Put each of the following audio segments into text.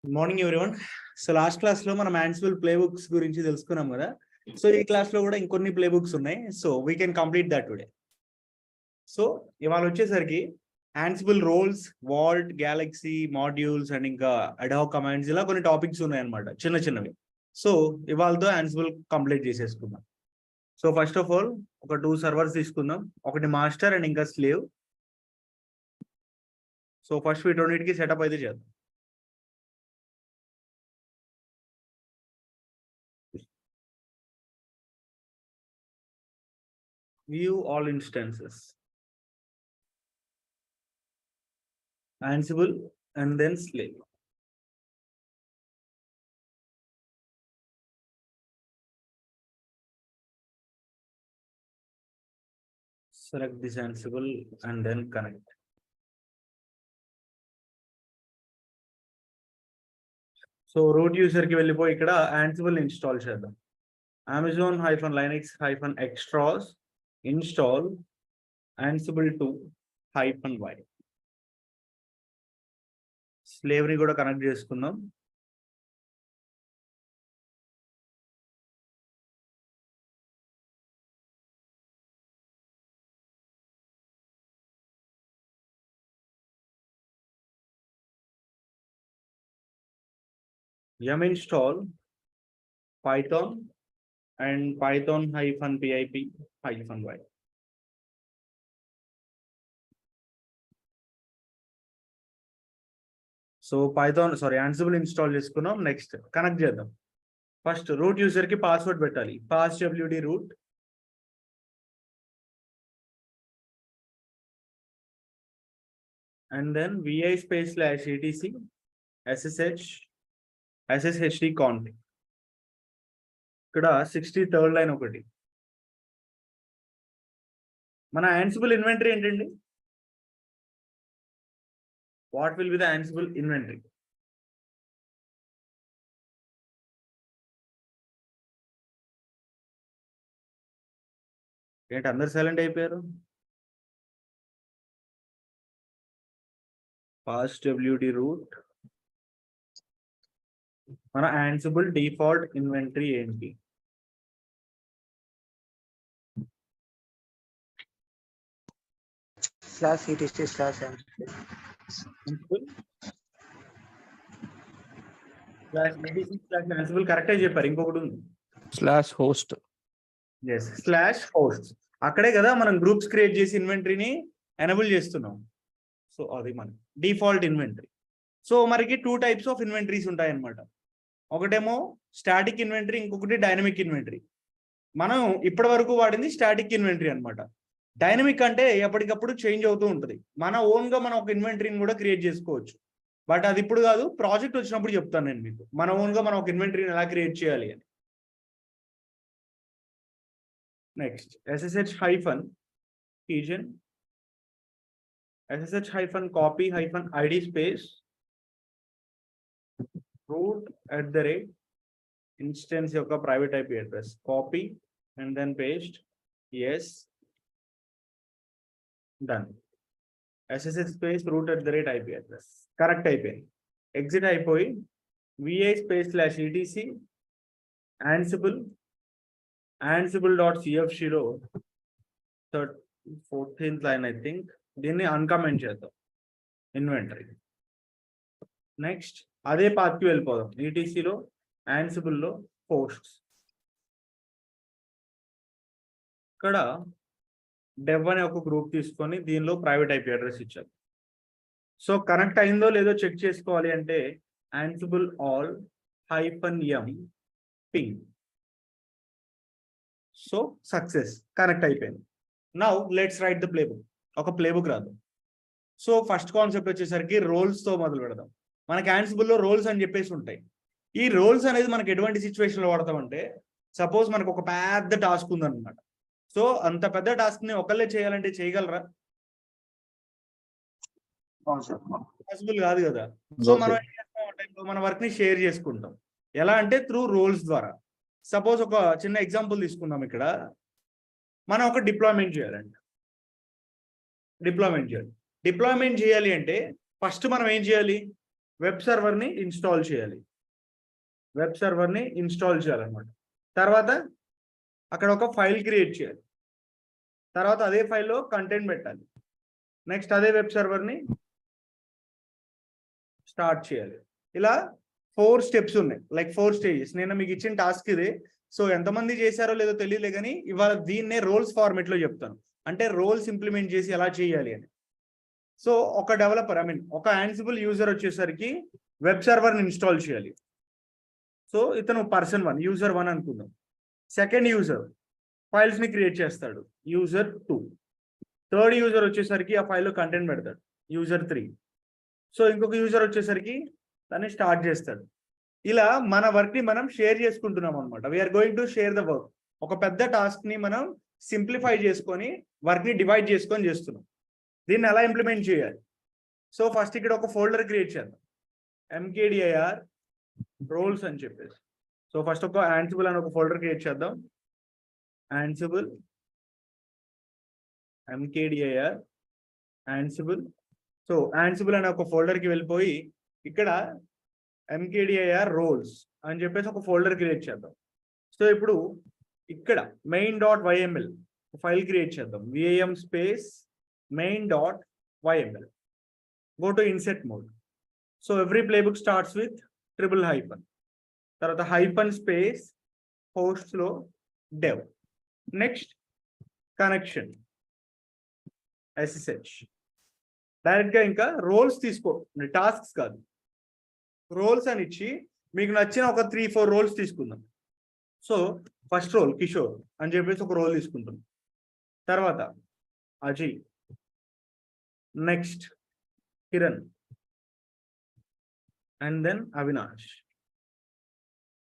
Good morning everyone. So last class లో మనం Ansible play books గురించి తెలుసుకున్నాం కదా. సో ఈ క్లాస్ లో కూడా ఇంకొన్ని ప్లే బుక్స్ ఉన్నాయి. So we can complete that today. So ఇవాళ వచ్చేసరికి Ansible roles, vault, galaxy, modules and ఇంకా అడాక్ కమాండ్స్ ఇలా కొన్ని టాపిక్స్ ఉన్నాయి అనమాట, చిన్న చిన్నవి. సో ఇవాళతో యాన్సిబుల్ కంప్లీట్ చేసేసుకుందాం. సో ఫస్ట్ ఆఫ్ ఆల్ ఒక 2 సర్వర్స్ తీసుకుందాం, ఒకటి మాస్టర్ అండ్ ఇంకా స్లేవ్. సో ఫస్ట్ వీటన్నిటికి సెటప్ అయితే చేద్దాం. View all instances, Ansible and then slave. Select this Ansible and then connect. So root user ki vellipoyi ikkada Ansible install cheddam. Amazon-Linux-extras install Ansible 2-y. Slave ni kuda connect cheskundam. Yum install Python and Python-pip-y. So Ansible install చేసుకున్నాం. Next connect చేద్దాం. First root user కి password పెట్టాలి. passwd root and then vi/etc sshd conf. ఇక్కడ 63rd line ఒకటి. మన Ansible inventory ఏంటండి? What will be the Ansible inventory? ఏంటి అందరు సైలెంట్ అయిపోయారు? passwd root మన Ansible డిఫాల్ట్ ఇన్వెంటరీ ఏంటి? /etc/Ansible కరెక్టే చెప్పారు. ఇంకొకటి ఉంది /host. yes /host. అక్కడే కదా మనం గ్రూప్స్ క్రియేట్ చేసి ఇన్వెంటరీని ఎనేబుల్ చేస్తున్నాం. సో అది మన డిఫాల్ట్ ఇన్వెంటరీ. సో మనకి 2 టైప్స్ ఆఫ్ ఇన్వెంటరీస్ ఉంటాయి అన్నమాట. ఒకటేమో స్టాటిక్ ఇన్వెంటరీ, ఇంకొకటి డైనమిక్ ఇన్వెంటరీ. మనం ఇప్పటి వరకు వాడింది స్టాటిక్ ఇన్వెంటరీ అన్నమాట. డైనమిక్ అంటే ఎప్పటికప్పుడు చేంజ్ అవుతూ ఉంటుంది. మన ఓన్ గా మనం ఒక ఇన్వెంటరీని కూడా క్రియేట్ చేసుకోవచ్చు. బట్ అది ఇప్పుడు కాదు, ప్రాజెక్ట్ వచ్చినప్పుడు చెప్తాను నేను మీకు మన ఓన్ గా మనం ఒక ఇన్వెంటరీని ఎలా క్రియేట్ చేయాలి అని. Next ssh-keygen ssh-copy-id space root @ instance యొక్క private IP address copy and then paste. yes done. ssh space root @ IP అడ్రస్ కరెక్ట్ అయిపోయింది. ఎగ్జిట్ అయిపోయి vi/etc ansible.cfg లో 14th లైన్ ఐ థింక్, దీన్ని అన్కామెంట్ చేద్దాం ఇన్వెంటరీ. నెక్స్ట్ అదే పాత్కి వెళ్ళిపోదాం. ఈటీసీలో Ansible లో పోస్ట్స్. ఇక్కడ dev అనే ఒక గ్రూప్ తీసుకొని దీనిలో ప్రైవేట్ IP అడ్రస్ ఇచ్చారు. సో కనెక్ట్ అయిందో లేదో చెక్ చేసుకోవాలి అంటే Ansible all -m ping. So success, connect అయిపోయింది. Now let's write the playbook. ఒక ప్లేబుక్ రాదు. సో ఫస్ట్ కాన్సెప్ట్ వచ్చేసరికి రోల్స్ తో మొదలు పెడదాం. మనకి Ansible లో రోల్స్ అని చెప్పేసి ఉంటాయి. ఈ రోల్స్ అనేది మనకి ఎటువంటి సిచ్యువేషన్ లో వాడతామంటే, సపోజ్ మనకు ఒక పెద్ద టాస్క్ ఉందన్నమాట. సో అంత పెద్ద టాస్క్ ని ఒకళ్ళే చేయాలంటే చేయగలరా? పాసిబుల్ కాదు కదా. సో మనం ఏం చేస్తామంటే మన వర్క్ ని షేర్ చేసుకుంటాం. ఎలా అంటే త్రూ రోల్స్ ద్వారా. సపోజ్ ఒక చిన్న ఎగ్జాంపుల్ తీసుకుందాం. ఇక్కడ మనం ఒక డిప్లాయ్మెంట్ చేయాలండి. డిప్లాయ్మెంట్ చేయాలి అంటే ఫస్ట్ మనం ఏం చేయాలి? వెబ్ సర్వర్ని ఇన్స్టాల్ చేయాలి. వెబ్ సర్వర్ని ఇన్స్టాల్ చేయాలన్నమాట. తర్వాత అక్కడ ఒక ఫైల్ క్రియేట్ చేయాలి. తర్వాత అదే ఫైల్లో కంటెంట్ పెట్టాలి. నెక్స్ట్ అదే వెబ్ సర్వర్ని స్టార్ట్ చేయాలి. ఇలా 4 స్టెప్స్ ఉన్నాయి, లైక్ 4 స్టేజెస్. నేను మీకు ఇచ్చిన టాస్క్ ఇది. సో ఎంతమంది చేశారో లేదో తెలియలే కానీ ఇవాళ దీన్నే రోల్స్ ఫార్మెట్లో చెప్తాను. అంటే రోల్స్ ఇంప్లిమెంట్ చేసి ఎలా చేయాలి అని. సో ఒక డెవలపర్, ఒక యాన్సిబుల్ యూజర్ వచ్చేసరికి వెబ్ సర్వర్ని ఇన్స్టాల్ చేయాలి. సో ఇతను పర్సన్ 1, యూజర్ 1 అనుకుందాం. సెకండ్ యూజర్ ఫైల్స్ని క్రియేట్ చేస్తాడు, యూజర్ 2. థర్డ్ యూజర్ వచ్చేసరికి ఆ ఫైల్లో కంటెంట్ పెడతాడు, యూజర్ 3. సో ఇంకొక యూజర్ వచ్చేసరికి దాన్ని స్టార్ట్ చేస్తాడు. ఇలా మన వర్క్ని మనం షేర్ చేసుకుంటున్నాం అనమాట. We are going to share the work. ఒక పెద్ద టాస్క్ని మనం సింప్లిఫై చేసుకొని వర్క్ని డివైడ్ చేసుకొని చేస్తున్నాం. దీన్ని ఎలా ఇంప్లిమెంట్ చేయాలి? సో ఫస్ట్ ఇక్కడ ఒక ఫోల్డర్ క్రియేట్ చేద్దాం, mkdir రోల్స్ అని చెప్పేసి. సో ఫస్ట్ ఒక యాన్సిబుల్ అని ఒక ఫోల్డర్ క్రియేట్ చేద్దాం. Ansible mkdir Ansible. So Ansible అనే ఒక ఫోల్డర్కి వెళ్ళిపోయి ఇక్కడ mkdir రోల్స్ అని చెప్పేసి ఒక ఫోల్డర్ క్రియేట్ చేద్దాం. సో ఇప్పుడు ఇక్కడ main.yml ఫైల్ క్రియేట్ చేద్దాం, vam space main.yml. go to insert mode. So every playbook starts with triple hyphen. తర్వాత హైఫన్ స్పేస్ hosts లో dev. Next connection ssh. Direct గా ఇంకా రోల్స్ తీసుకో, టాస్క్స్ కాదు, రోల్స్ అని ఇచ్చి మీకు నచ్చిన ఒక 3-4 రోల్స్ తీసుకుందాం. సో ఫస్ట్ రోల్ కిషోర్ అని చెప్పేసి ఒక రోల్ తీసుకుంటాం. తర్వాత Ajay, next Kiran, and then Avinash.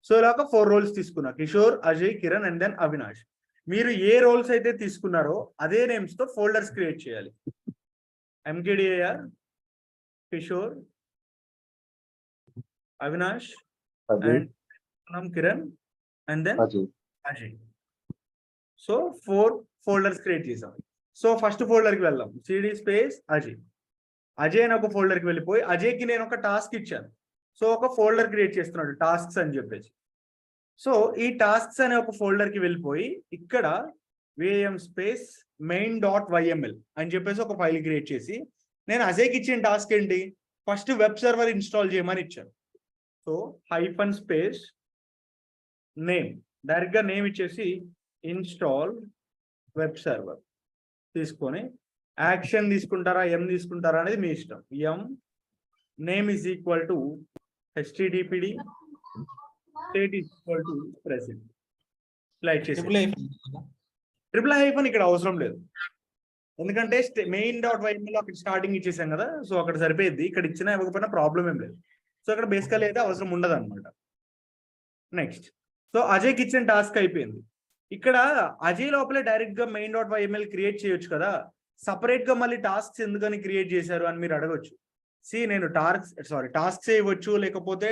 So ఇలాగ 4 రోల్స్ తీసుకున్నా, కిషోర్, అజయ్, కిరణ్ అండ్ దెన్ అవినాష్. మీరు ఏ రోల్స్ అయితే తీసుకున్నారో అదే నేమ్స్ తో ఫోల్డర్స్ క్రియేట్ చేయాలి. mkdir Kishore, Avinash and Kiran and then Ajay. So 4 folders create చేసాం. సో ఫస్ట్ ఫోల్డర్కి వెళ్దాం, cd స్పేస్ అజయ్. అజయ్ అని ఒక ఫోల్డర్కి వెళ్ళిపోయి అజయ్కి నేను ఒక టాస్క్ ఇచ్చాను. సో ఒక ఫోల్డర్ క్రియేట్ చేస్తున్నాడు టాస్క్స్ అని చెప్పేసి. సో ఈ టాస్క్స్ అనే ఒక ఫోల్డర్కి వెళ్ళిపోయి ఇక్కడ vam స్పేస్ main.yml అని చెప్పేసి ఒక ఫైల్ క్రియేట్ చేసి నేను అజయ్కి ఇచ్చిన టాస్క్ ఏంటి, ఫస్ట్ వెబ్ సర్వర్ ఇన్స్టాల్ చేయమని ఇచ్చాను. సో హైఫన్ స్పేస్ నేమ్, డైరెక్ట్గా నేమ్ ఇచ్చేసి ఇన్స్టాల్ వెబ్ సర్వర్ తీసుకొని యాక్షన్ తీసుకుంటారా ఎం తీసుకుంటారా అనేది మీ ఇష్టం. ఎం name is equal to httpd state is equal to present. Like చేసి ట్రిపుల్ హైఫన్ ఇక్కడ అవసరం లేదు, ఎందుకంటే main.yml అక్కడ స్టార్టింగ్ ఇచ్చేసాం కదా. సో అక్కడ సరిపోయింది, ఇక్కడ ఇచ్చినా ఇవ్వకపోయినా ప్రాబ్లం ఏం లేదు. సో అక్కడ బేసికల్ అయితే అవసరం ఉండదు అనమాట. నెక్స్ట్, సో అజయ్కి ఇచ్చిన టాస్క్ అయిపోయింది. ఇక్కడ అజయ్ లోపలే డైరెక్ట్ గా main.yml క్రియేట్ చేయొచ్చు కదా, సపరేట్ గా మళ్ళీ టాస్క్స్ ఎందుకని క్రియేట్ చేశారు అని మీరు అడగొచ్చు. నేను టాస్క్స్ ఇవ్వచ్చు, లేకపోతే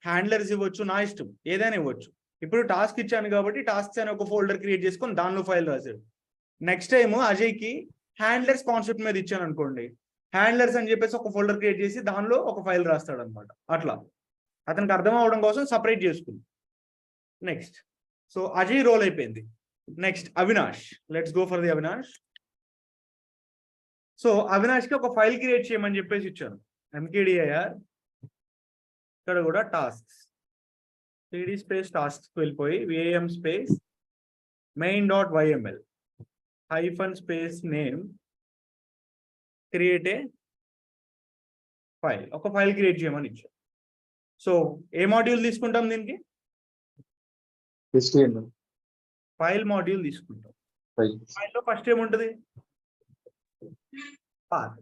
హ్యాండ్లర్స్ ఇవ్వచ్చు, నా ఇష్టం, ఏదైనా ఇవ్వచ్చు. ఇప్పుడు టాస్క్ ఇచ్చాను కాబట్టి టాస్క్స్ అనే ఒక ఫోల్డర్ క్రియేట్ చేసుకొని దానిలో ఫైల్ రాశాడు. నెక్స్ట్ టైం అజయ్కి హ్యాండ్లర్స్ కాన్సెప్ట్ మీద ఇచ్చాను అనుకోండి, హ్యాండ్లర్స్ అని చెప్పేసి ఒక ఫోల్డర్ క్రియేట్ చేసి దానిలో ఒక ఫైల్ రాస్తాడు అనమాట. అట్లా అతనికి అర్థం అవడం కోసం సపరేట్ చేసుకుంది. నెక్స్ట్, సో అజయ్ రోల్ అయిపోయింది. Next Avinash, let's go for the Avinash. So అవినాష్కి ఒక ఫైల్ క్రియేట్ చేయమని చెప్పేసి ఇచ్చాను, mkdir ఇక్కడ కూడా టాస్క్స్, cd స్పేస్ టాస్క్స్ వెళ్ళిపోయి vam space main.yml hyphen space name create a file, ఒక ఫైల్ క్రియేట్ చేయమని ఇచ్చాను. సో ఏ మాడ్యూల్ తీసుకుంటాం దీనికి, ఫైల్ మాడ్యూల్ తీసుకుంటాం. ఫైల్లో ఫస్ట్ ఏముంటది, పాత్.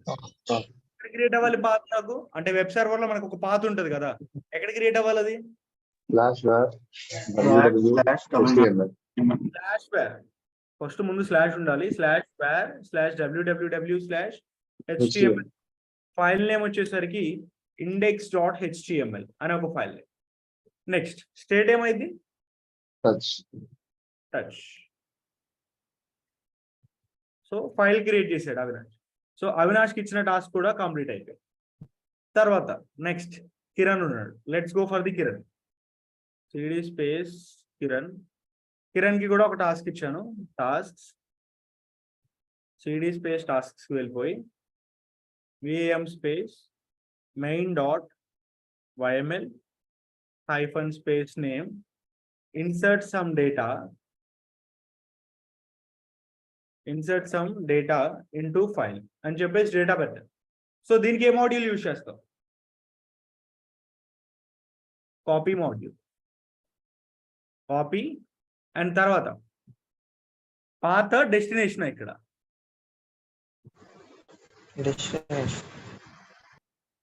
ఎక్కడ క్రియేట్ అవ్వాలి పాత్ నాకు అంటే వెబ్ సర్వర్ లో మనకు ఒక పాత్ ఉంటది కదా, ఎక్కడ క్రియేట్ అవ్వాలి అది, స్లాష్ వేర్. ఫస్ట్ ముందు స్లాష్ ఉండాలి, /var/www/html. ఫైల్ నేమ్ వచ్చేసరికి index.html అనే ఒక ఫైల్ నేమ్. నెక్స్ట్ స్టేట్ ఏమైంది, టచ్. సో ఫైల్ క్రియేట్ చేశాడు అవినాష్. సో అవినాష్కి ఇచ్చిన టాస్క్ కూడా కంప్లీట్ అయిపోయింది. తర్వాత నెక్స్ట్ కిరణ్ ఉన్నాడు. Let's go for the Kiran. CD space Kiran కి కూడా ఒక టాస్క్ ఇచ్చాను. టాస్క్స్ సిడి స్పేస్ టాస్క్స్ వెళ్ళిపోయి vim space main dot YML hyphen space name insert some data into file అని చెప్పేసి డేటా పెట్టాలి. సో దీనికి ఏ మాడ్యూల్ యూజ్ చేస్తాం? Copy module. కాపీ అండ్ తర్వాత పాత డెస్టినేషన్ ఇక్కడ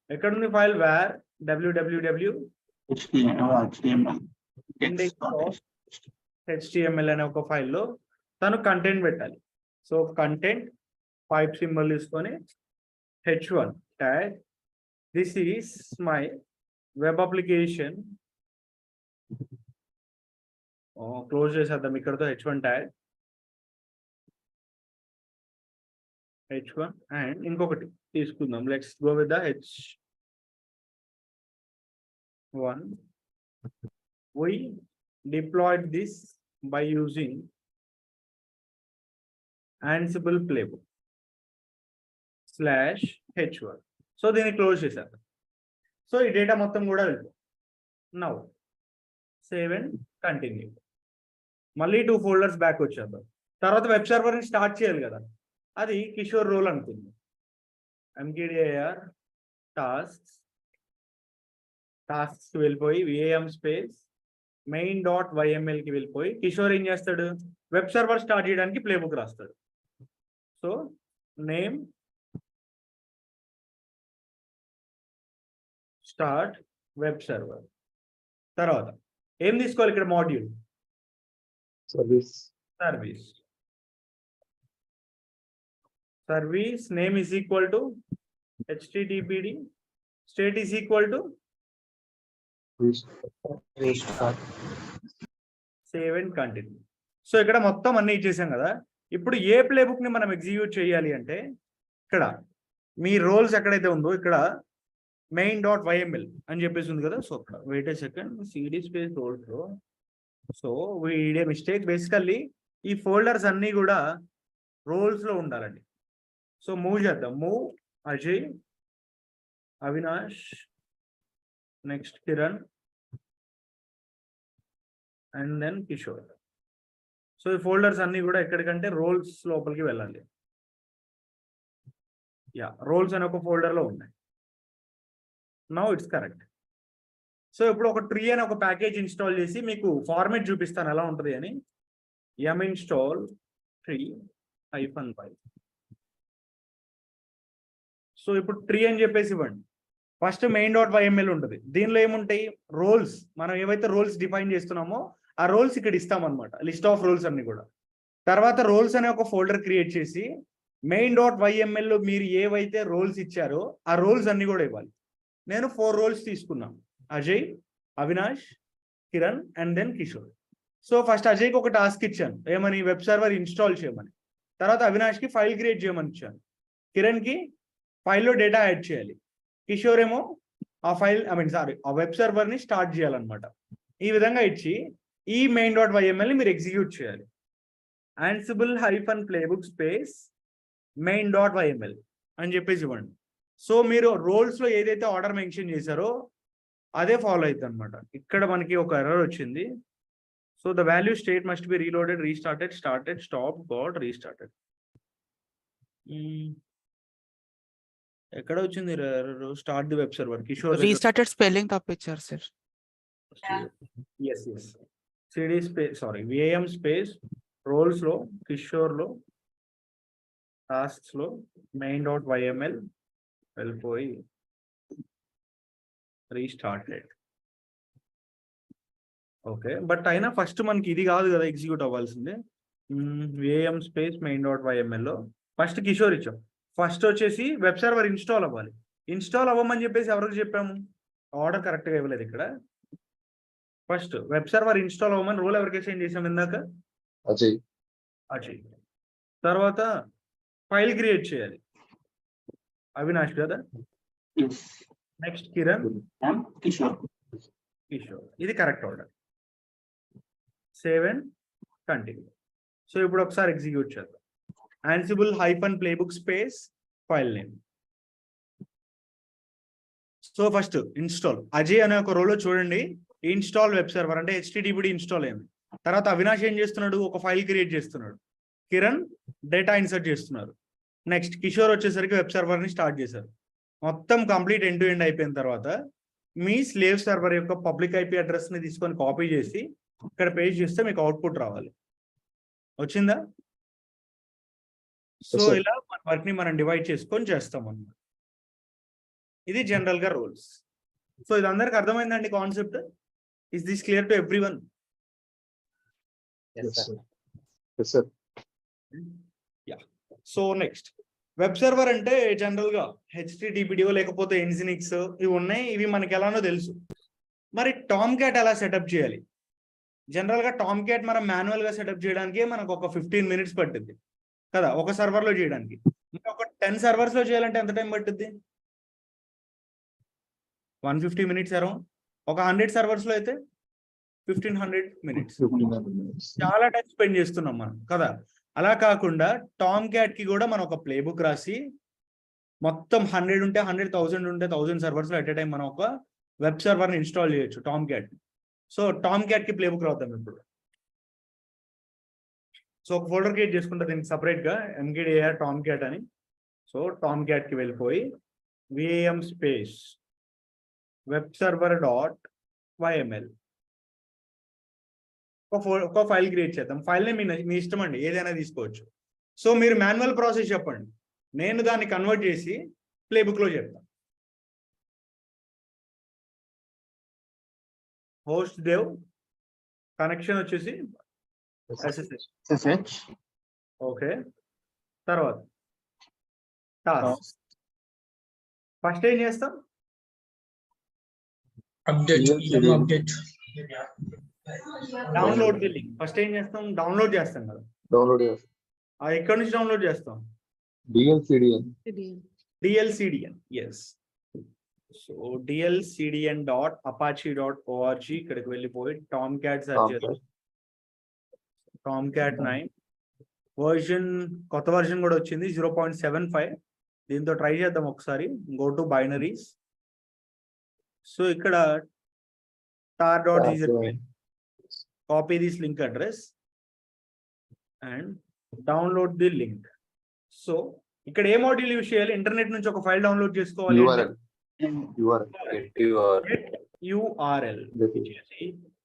ఎక్కడుంది ఫైల్? వేర్ www HTML అనే ఒక ఫైల్లో తను కంటెంట్ పెట్టాలి. సో కంటెంట్ పైప్ సింబల్ తీసుకొని h1 tag this is my web application. Close చేసేద్దాం ఇక్కడతో h1 ట్యాగ్ h1 అండ్ ఇంకొకటి తీసుకుందాం. Let's go with the h1. We deployed this by using Ansible playbook /h1. So దీన్ని close చేశారు. So ఈ data మొత్తం కూడా వెళ్తుంది. Now save and continue. మళ్ళీ 2 ఫోల్డర్స్ బ్యాక్ వచ్చేద్దాం. తర్వాత వెబ్ సర్వర్ని స్టార్ట్ చేయాలి కదా, అది కిషోర్ రోల్ అనుకుంది. mkdir టాస్క్స్ వెళ్ళిపోయి vim space main dot YML కి వెళ్ళిపోయి కిషోర్ ఏం చేస్తాడు? వెబ్ సర్వర్ స్టార్ట్ చేయడానికి ప్లేబుక్ రాస్తాడు. So name start web server. తర్వాత ఏం తీసుకోవాలి ఇక్కడ? Module service name is equal to httpd state is equal to save and continue. So ఇక్కడ మొత్తం అన్ని ఇచ్చేసాం కదా. ఇప్పుడు ఏ ప్లేబుక్ ని మనం ఎగ్జిక్యూట్ చేయాలి అంటే ఇక్కడ మీ రోల్స్ ఎక్కడైతే ఉందో ఇక్కడ మెయిన్ డాట్ YML అని చెప్పేసి ఉంది కదా. సో అక్కడ wait a second, CD space roles లో. సో వీడే మిస్టేక్. బేసికల్లీ ఈ ఫోల్డర్స్ అన్ని కూడా రోల్స్ లో ఉండాలండి. సో మూవ్ చేద్దాం. Move Ajay, Avinash, next Kiran and then Kishore. So ఈ ఫోల్డర్స్ అన్ని కూడా ఎక్కడికంటే రోల్స్ లోపలికి వెళ్ళాలి. రోల్స్ అనే ఒక ఫోల్డర్ లో ఉన్నాయి. Now it's correct. సో ఇప్పుడు ఒక ట్రీ అనే ఒక ప్యాకేజ్ ఇన్స్టాల్ చేసి మీకు ఫార్మేట్ చూపిస్తాను ఎలా ఉంటుంది అని. yminstall tree-5. సో ఇప్పుడు ట్రీ అని చెప్పేసి ఇవ్వండి. ఫస్ట్ మెయిన్ డాట్ YML ఉంటుంది. దీనిలో ఏముంటాయి? రోల్స్. మనం ఏవైతే రోల్స్ డిఫైన్ చేస్తున్నామో ఆ రోల్స్ ఇక్కడ ఇస్తామన్నమాట, లిస్ట్ ఆఫ్ రోల్స్ అన్ని కూడా. తర్వాత రోల్స్ అనే ఒక ఫోల్డర్ క్రియేట్ చేసి మెయిన్ డాట్ YML లో మీరు ఏవైతే రోల్స్ ఇచ్చారో ఆ రోల్స్ అన్ని కూడా ఇవ్వాలి. నేను 4 రోల్స్ తీసుకున్నాను: Ajay, Avinash, Kiran and then Kishore. So first అజయ్కి ఒక టాస్క్ ఇచ్చాను, ఏమని? వెబ్ సర్వర్ ఇన్స్టాల్ చేయమని. తర్వాత అవినాష్కి ఫైల్ క్రియేట్ చేయమని ఇచ్చాను. కిరణ్కి ఫైల్లో డేటా యాడ్ చేయాలి. కిషోర్ ఏమో ఆ ఫైల్ ఆ వెబ్ సర్వర్ని స్టార్ట్ చేయాలన్నమాట. ఈ విధంగా ఇచ్చి ఈ మెయిన్ డాట్ YML ని మీరు ఎగ్జిక్యూట్ చేయాలి. Ansible -playbook space main dot YML అని చెప్పేసి ఇవ్వండి. సో మీరు రోల్స్ లో ఏదైతే ఆర్డర్ మెన్షన్ చేశారో అదే ఫాలో అవుతుంది అనమాట. ఇక్కడ మనకి ఒక ఎర్రర్ వచ్చింది. So the value state must be reloaded, restarted, started, stop, got, restarted. ఎక్కడ వచ్చింది error? Start the web server. Kishore restarted spelling తప్పించారు sir. yes cd space VAM space roles లో కిషోర్ లో టాస్క్స్ లో మెయిన్ డాట్ YML వెళ్ళిపోయి restarted. Okay, but అయినా first మనకి ఇది కాదు కదా ఎగ్జిక్యూట్ అవ్వాల్సిందే. VAM space main dot YML లో ఫస్ట్ కిషోర్ ఇచ్చాం. ఫస్ట్ వచ్చేసి వెబ్ సర్వర్ ఇన్స్టాల్ అవ్వాలి. ఇన్స్టాల్ అవ్వమని చెప్పేసి ఎవరికి చెప్పాము? ఆర్డర్ కరెక్ట్గా ఇవ్వలేదు ఇక్కడ. ఫస్ట్ వెబ్ సర్వర్ ఇన్స్టాల్ అవ్వమని రోల్ ఎవరికి అసైన్ చేసాం ఇందాక? అజయ్. తర్వాత ఫైల్ క్రియేట్ చేయాలి. అవినాష్ కదా. నెక్స్ట్ కిరణ్, కిషోర్. కిషోర్. ఇది correct order. Save and continue. So ఇప్పుడు ఒకసారి ఎగ్జిక్యూట్ చేద్దాం. Ansible hyphen playbook space file name. So first install Ajay అనే ఒక రోలో చూడండి, ఇన్స్టాల్ వెబ్ సర్వర్ అంటే HTTPD ఇన్స్టాల్ అయింది. తర్వాత అవినాష్ ఏం చేస్తున్నాడు, ఒక ఫైల్ క్రియేట్ చేస్తున్నాడు. కిరణ్ డేటా ఇన్సర్ట్ చేస్తున్నారు. నెక్స్ట్ కిషోర్ వచ్చేసరికి వెబ్ సర్వర్ ని స్టార్ట్ చేశారు. మొత్తం కంప్లీట్ ఎండ్ టు ఎండ్ అయిపోయిన తర్వాత మీ స్లేవ్ సర్వర్ యొక్క పబ్లిక్ IP అడ్రస్ ని తీసుకొని కాపీ చేసి ఇక్కడ పేస్ట్ చేస్తే మీకు అవుట్పుట్ రావాలి. వచ్చిందా? సో ఇలా మన వర్క్ ని మనం డివైడ్ చేసుకొని చేస్తాం అన్నమాట. ఇది జనరల్ గా రూల్స్. సో ఇది అందరికి అర్థమైందండి concept? Is this clear to every one? So next web server అంటే జనరల్ గా HTTPD లేకపోతే Nginx ఇవి ఉన్నాయి. ఇవి మనకి ఎలానో తెలుసు. మరి టామ్ క్యాట్ ఎలా సెటప్ చేయాలి? జనరల్ గా టామ్ క్యాట్ మనం మాన్యువల్ గా సెటప్ చేయడానికి మనకు ఒక 15 minutes పట్టింది కదా ఒక సర్వర్ లో చేయడానికి. ఒక 10 servers లో చేయాలంటే ఎంత టైం పట్టుద్ది? 150 minutes అరౌండ్. ఒక 100 servers లో అయితే 1500 minutes. చాలా టైం స్పెండ్ చేస్తున్నాం మనం కదా. అలా కాకుండా టామ్ క్యాట్ కి కూడా మనం ఒక ప్లే బుక్ రాసి మొత్తం 100 ఉంటే 100, 1000 ఉంటే 1000 servers లో ఎట్ టైం మనం ఒక వెబ్ సర్వర్ ని ఇన్స్టాల్ చేయొచ్చు Tom cat. So Tomcat కి ప్లే బుక్ రాద్దాం ఇప్పుడు. సో ఒక ఫోల్డర్ క్రియేట్ చేసుకుంటా దీనికి సపరేట్ గా mkdir టామ్ క్యాట్ అని. సో టామ్ క్యాట్ కి వెళ్ళిపోయి vam space web server dot YML ఒక ఫైల్ క్రియేట్ చేద్దాం. ఫైల్ ని మీ ఇష్టం అండి, ఏదైనా తీసుకోవచ్చు. సో మీరు మాన్యువల్ ప్రాసెస్ చెప్పండి, నేను దాన్ని కన్వర్ట్ చేసి ప్లే బుక్ లో చెప్తాను. హోస్ట్ దేవ్, కనెక్షన్ వచ్చేసి SSH. ఓకే. తర్వాత టాస్క్ ఫస్ట్ ఏం చేస్తాం? Update. Download the link. First ఏం చేస్తాం? డౌన్లోడ్ చేస్తాం కదా. ఎక్కడి నుంచి డౌన్లోడ్ చేస్తాం? DLCDN. ఎస్. సో DLCDN.apache.org ఇక్కడికి వెళ్ళిపోయి టామ్ క్యాట్ సెర్చ్ చేద్దాం. టామ్ క్యాట్ 9 వర్షన్, కొత్త వర్షన్ కూడా వచ్చింది 0.75. దీంతో ట్రై చేద్దాం ఒకసారి. Go to binaries. సో ఇక్కడ tar.gz copy this link address and download the link. So ఇక్కడ ఏ మాడ్యూల్ యూజ్ చేయాలి? ఇంటర్నెట్ నుంచి ఒక ఫైల్ డౌన్లోడ్ చేసుకోవాలి.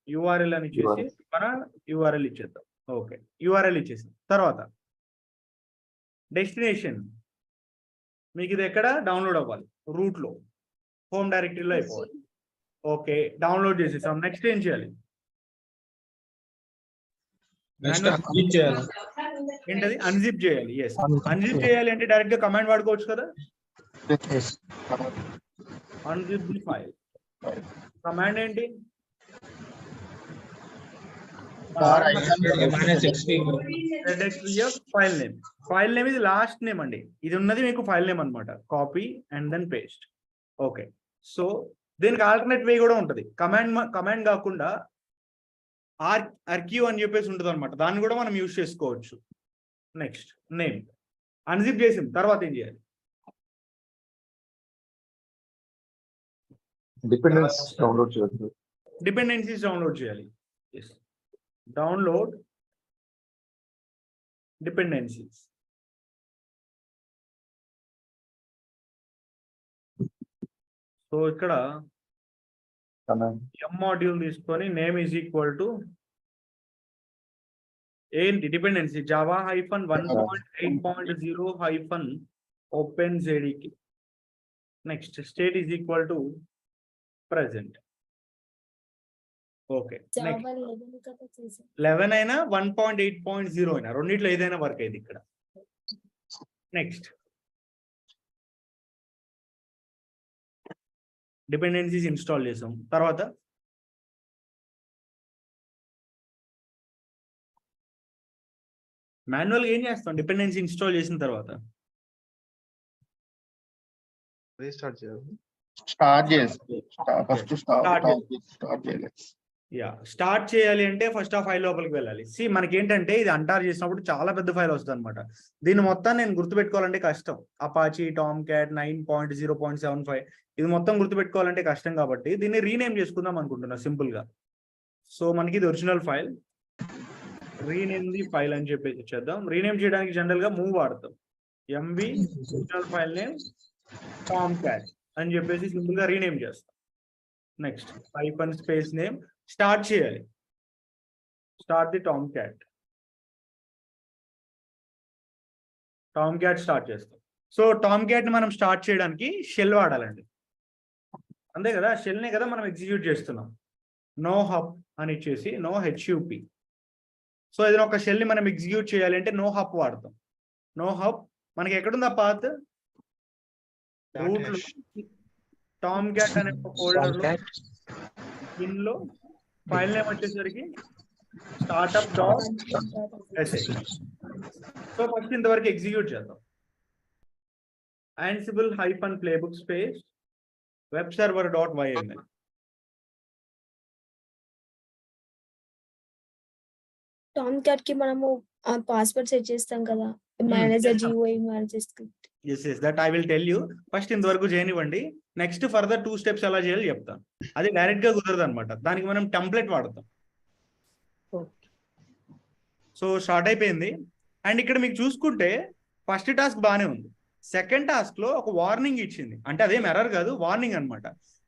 URL అని చేసి మన URL ఇచ్చేద్దాం. ఓకే, URL ఇచ్చేసి తర్వాత డెస్టినేషన్ మీకు ఇది ఎక్కడ డౌన్లోడ్ అవ్వాలి? రూట్ లో, హోమ్ డైరెక్టరీలో అయిపోవాలి. ఓకే, డౌన్లోడ్ చేసేసాం. నెక్స్ట్ ఏం చేయాలి? ఏంటది? అన్జిప్ చేయాలి. ఎస్, అన్జిప్ చేయాలి అంటే డైరెక్ట్ గా కమాండ్ వాడుకోవచ్చు కదా. అన్జిప్ ది ఫైల్ కమాండ్ ఏంటి? File name. ఫైల్ నేమ్ ఇది లాస్ట్ నేమ్ అండి. ఇది ఉన్నది మీకు ఫైల్ నేమ్ అనమాట. Copy and then paste. Okay, so దీనికి ఆల్టర్నేట్ వే కూడా ఉంటుంది. కమాండ్ కాకుండా ఆర్క్యూ అని చెప్పేసి ఉంటుంది అనమాట. దాన్ని కూడా మనం యూజ్ చేసుకోవచ్చు. నెక్స్ట్ నేమ్ అన్జిప్ చేసింది తర్వాత ఏం చేయాలి? డిపెండెన్సీస్ డౌన్లోడ్ చేయాలి. Download dependencies. సో ఇక్కడ m మాడ్యూల్ తీసుకొని నేమ్ ఈజ్ ఈక్వల్ టు ఏంటి dependency Java -1.8.0 -OpenJDK. Next state is equal to present. Okay, 11 అయినా 1.8.0 అయినా రెండిట్లో ఏదైనా వర్క్ అయింది ఇక్కడ. నెక్స్ట్ డిపెండెన్సీస్ ఇన్స్టాల్ చేసాం. తర్వాత మాన్యువల్గా ఏం చేస్తాం? డిపెండెన్సీ ఇన్స్టాల్ చేసిన తర్వాత రీస్టార్ట్ చేయాలి. స్టార్ట్ చేసి ఫస్ట్ Start స్టార్ట్ చేయాలి. యా స్టార్ట్ చేయాలి అంటే ఫస్ట్ ఆ ఫైల్ లోపలికి వెళ్ళాలి. మనకి ఏంటంటే ఇది అంటార్ చేసినప్పుడు చాలా పెద్ద ఫైల్ వస్తుంది అనమాట. దీన్ని మొత్తం నేను గుర్తుపెట్టుకోవాలంటే కష్టం. అపాచీ టామ్ క్యాట్ 9.0.75 ఇది మొత్తం గుర్తుపెట్టుకోవాలంటే కష్టం కాబట్టి దీన్ని రీనేమ్ చేసుకుందాం అనుకుంటున్నా సింపుల్ గా. సో మనకి ఇది original file, rename the file అని చెప్పేసి చేద్దాం. రీనేమ్ చేయడానికి జనరల్ గా మూవ్ వాడతాం. MV original file name Tomcat అని చెప్పేసి సింపుల్ గా రీనేమ్ చేస్తాం. Next hyphen space name start చేయాలి. Start the Tomcat. Tomcat start చేస్తాం. సో టామ్ క్యాట్ ని మనం స్టార్ట్ చేయడానికి షెల్ వాడాలండి. అంతే కదా, షెల్ నే కదా మనం ఎగ్జిక్యూట్ చేస్తున్నాం. నో హబ్ అని ఇచ్చేసి నో హెచ్యుపి. సో ఏదైనా ఒక షెల్ ని మనం ఎగ్జిక్యూట్ చేయాలి అంటే నో హబ్ వాడతాం. నో హబ్ మనకి ఎక్కడుంది ఆ పాత్ రూట్ లో టామ్ క్యాట్ అనే ఫోల్డర్ లో దీనిలో ఫైల్ నేమ్ వచ్చేసరికి startup dot SH. So first ఇంతవరకు ఎగ్జిక్యూట్ చేద్దాం. Ansible hyphen playbook space web server dot yml. Tomcat కి మనము పాస్వర్డ్ సెట్ చేస్తాం కదా, మేనేజర్ చేస్తాం. GUI manager script. Yes, that I will tell you. First ఇంతవరకు చేయనివ్వండి. నెక్స్ట్ ఫర్దర్ 2 స్టెప్స్ ఎలా చేయాలో చెప్తాను. అది డైరెక్ట్ గా కుదరదు అనమాట. దానికి మనం టెంప్లెట్ వాడతాం. సో స్టార్ట్ అయిపోయింది. అండ్ ఇక్కడ మీకు చూసుకుంటే ఫస్ట్ టాస్క్ బాగానే ఉంది. సెకండ్ టాస్క్ లో ఒక వార్నింగ్ ఇచ్చింది. అంటే అదేం ఎర్రర్ కాదు, వార్నింగ్ అనమాట.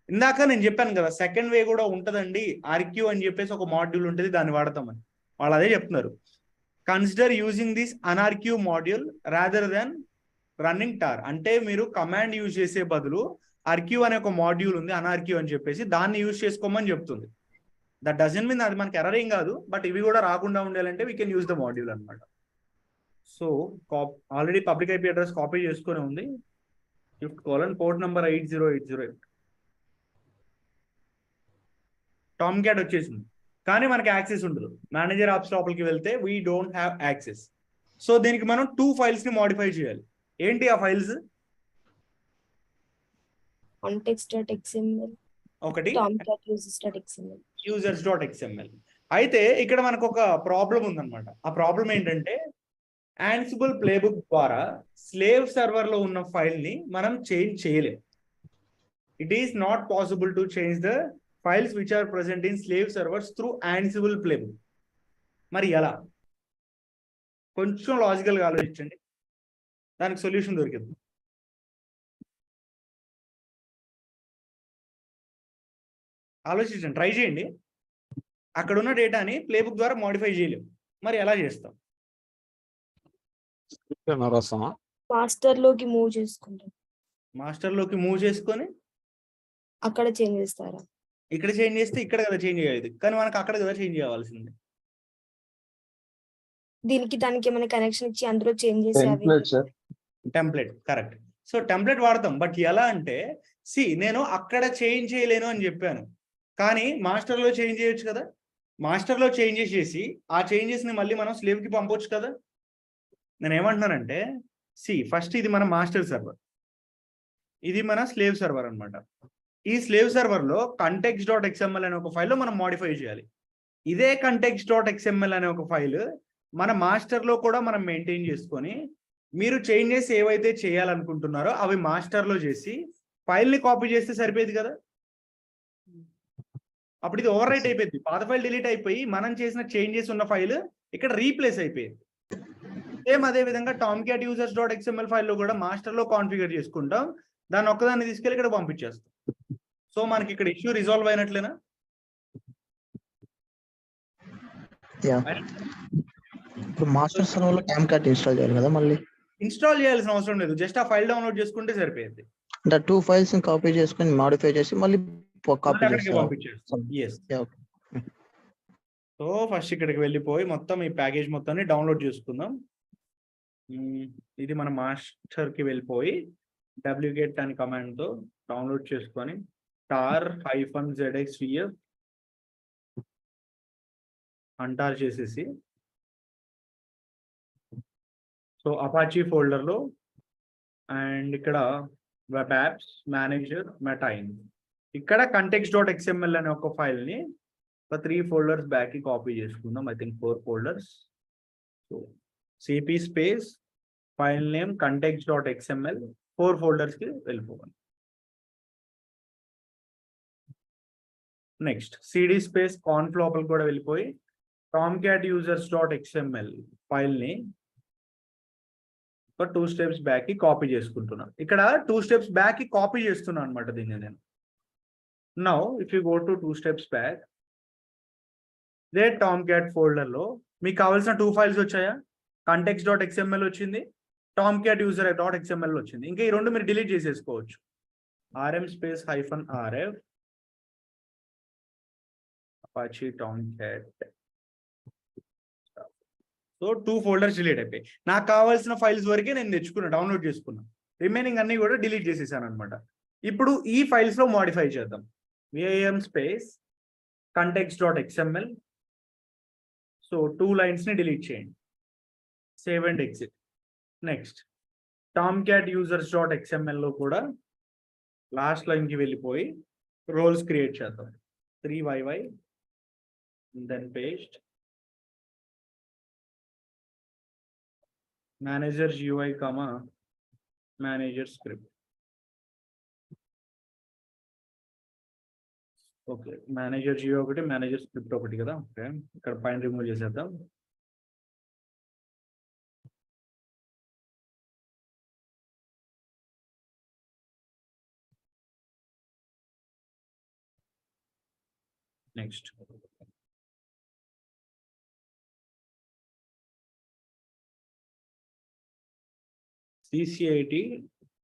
ఇందాక నేను చెప్పాను కదా సెకండ్ వే కూడా ఉంటదండి, ఆర్క్యూ అని చెప్పేసి ఒక మాడ్యూల్ ఉంటుంది, దాన్ని వాడతామని. వాళ్ళు అదే చెప్తున్నారు. Consider using this unarchive module rather than running tar. అంటే మీరు కమాండ్ యూజ్ చేసే బదులు ఆర్క్యూ అనే ఒక మాడ్యూల్ ఉంది అన్ఆర్క్యూ అని చెప్పేసి దాన్ని యూజ్ చేసుకోమని చెప్తుంది. దట్ డజంట్ మీన్ అది మనకి ఎర్రర్ ఏం కాదు, బట్ ఇవి కూడా రాకుండా ఉండాలంటే we can use the module అనమాట. So already public IP address copy చేసుకుని ఉంది. Port number 80808. టామ్ క్యాట్ వచ్చేసింది, కానీ మనకి యాక్సెస్ ఉండదు. మేనేజర్ ఆప్స్ లోపలికి వెళ్తే we don't have access. So దీనికి మనం 2 ఫైల్స్ ని మోడిఫై చేయాలి. ఏంటి ఆ ఫైల్స్? context.xml, ఒకటి tomcat users.xml. users.xml. అయితే ఇక్కడ మనకు ఒక ప్రాబ్లం ఉందన్నమాట. ఆ ప్రాబ్లం ఏంటంటే Ansible ప్లేబుక్ ద్వారా స్లేవ్ సర్వర్ లో ఉన్న ఫైల్ ని మనం చేంజ్ చేయలేం. It is not possible to change the files which are present in slave servers through Ansible playbook. మరి ఎలా? కొంచెం లాజికల్ గా ఆలోచించండి, దానికి సొల్యూషన్ దొరికింది. ఆలోచించండి, ట్రై చేయండి. అక్కడ ఉన్న డేటాని ప్లేబుక్ ద్వారా మోడిఫై చేయలేం, మరి ఎలా చేస్తాం? మాస్టర్ లోకి మూవ్ చేసుకుంటాం. మాస్టర్ లోకి మూవ్ చేసుకొని అక్కడ చేంజ్ చేస్తారా? ఇక్కడ చేంజ్ చేస్తే ఇక్కడ కదా చేంజ్ అయ్యేది, కానీ మనకు అక్కడ కదా చేంజ్ చేయాల్సింది. దీనికి దానికి ఏమైనా కనెక్షన్ ఇచ్చి అందులో చేంజ్ చేసి అవి టెంప్లెట్ కరెక్ట్. సో టెంప్లెట్ వాడతాం, బట్ ఎలా అంటే నేను అక్కడ చేంజ్ చేయలేను అని చెప్పాను, కానీ మాస్టర్ లో చేంజ్ చేయొచ్చు కదా. మాస్టర్ లో చేంజెస్ చేసి ఆ చేంజెస్ ని మళ్ళీ మనం స్లేవ్ కి పంపొచ్చు కదా. నేను ఏమంటున్నానంటే ఫస్ట్ ఇది మన మాస్టర్ సర్వర్, ఇది మన స్లేవ్ సర్వర్ అన్నమాట. ఈ స్లేవ్ సర్వర్ లో context.xml అనే ఒక ఫైల్ లో మనం మోడిఫై చేయాలి. ఇదే context.xml అనే ఒక ఫైల్ మన మాస్టర్ లో కూడా మనం మెయింటైన్ చేసుకొని మీరు చేంజెస్ ఏవైతే చేయాలనుకుంటున్నారో అవి మాస్టర్ లో చేసి ఫైల్ ని కాపీ చేస్తే సరిపోయేది కదా. అప్పుడు ఇది ఓవర్ రైట్ అయిపోయింది, పాత ఫైల్ డిలీట్ అయిపోయి మనం చేసిన చేంజెస్ ఉన్న ఫైల్ ఇక్కడ రీప్లేస్ అయిపోయింది. సేమ్ అదే విధంగా tomcat users.xml ఫైల్ లో కూడా మాస్టర్ లో కాన్ఫిగర్ చేసుకుంటాం, దాన్ని ఒక్కదాన్ని తీసుకెళ్ళి ఇక్కడ పంపించేస్తాం. సో మనకి ఇక్కడ ఇష్యూ రిజాల్వ్ అయినట్లేనా? ఇప్పుడు మాస్టర్ సర్వర్ లో tomcat ఇన్స్టాల్ చేయాలి కదా, మళ్ళీ ఇన్స్టాల్ చేయాల్సిన అవసరం లేదు, జస్ట్ ఆ ఫైల్ డౌన్లోడ్ చేసుకుంటే సరిపోయింది. అంటే 2 ఫైల్స్ ని కాపీ చేసుకొని మాడిఫై చేసి మళ్ళీ కాపీ చేసి పంపించేస్తాం. సో ఫస్ట్ ఇక్కడికి వెళ్ళిపోయి మొత్తం ఈ ప్యాకేజ్ మొత్తాన్ని డౌన్లోడ్ చేసుకుందాం. ఇది మన మాస్టర్ కి వెళ్ళిపోయి wget అనే కమాండ్ తో డౌన్లోడ్ చేసుకొని tar-zxvf అంటార్ చేసేసి సో అపాచీ ఫోల్డర్ లో అండ్ ఇక్కడ వెబ్ యాప్స్ మేనేజర్ మెటైన్. ఇక్కడ context.xml అనే ఒక ఫైల్ ని ఒక 3 folders బ్యాక్ కి కాపీ చేసుకుందాం. I think 4 folders. So CP space file name context.xml 4 folders కి వెళ్ళిపోవాలి. నెక్స్ట్ సిడి స్పేస్ కాన్ఫ్ లోపల కూడా వెళ్ళిపోయి tomcat users.xml ఫైల్ ని ఒక 2 steps బ్యాక్ కి కాపీ చేసుకుంటున్నాను. ఇక్కడ 2 steps బ్యాక్ కి కాపీ చేస్తున్నాను అనమాట దీన్ని నేను. Now if you go to 2 steps back, they tomcat folder లో మీకు కావాల్సిన 2 ఫైల్స్ వచ్చాయా? context.xml వచ్చింది, tomcat user.xml వచ్చింది. ఇంకా ఈ రెండు మీరు డిలీట్ చేసేసుకోవచ్చు. rm space -rf Apache Tomcat. So 2 folders delete అయిపోయి నాకు కావాల్సిన ఫైల్స్ వరకే నేను తెచ్చుకున్నా, డౌన్లోడ్ చేసుకున్నా. రిమైనింగ్ అన్ని కూడా డిలీట్ చేసేసాను అనమాట. ఇప్పుడు ఈ ఫైల్స్ లో మోడిఫై చేద్దాం. vam space context.xml. So 2 lines ని డిలీట్ చేయండి. Save and exit. Next tomcat users.xml లో కూడా లాస్ట్ లైన్ కి వెళ్ళిపోయి రోల్స్ క్రియేట్ చేద్దాం. 3yy then paste manager GUI comma manager script. Okay, manager GUI ఒకటి, మేనేజర్ స్క్రిప్ట్ ఒకటి కదా. ఓకే, ఇక్కడ పైన రిమూవ్ చేసేద్దాం. నెక్స్ట్ CCIT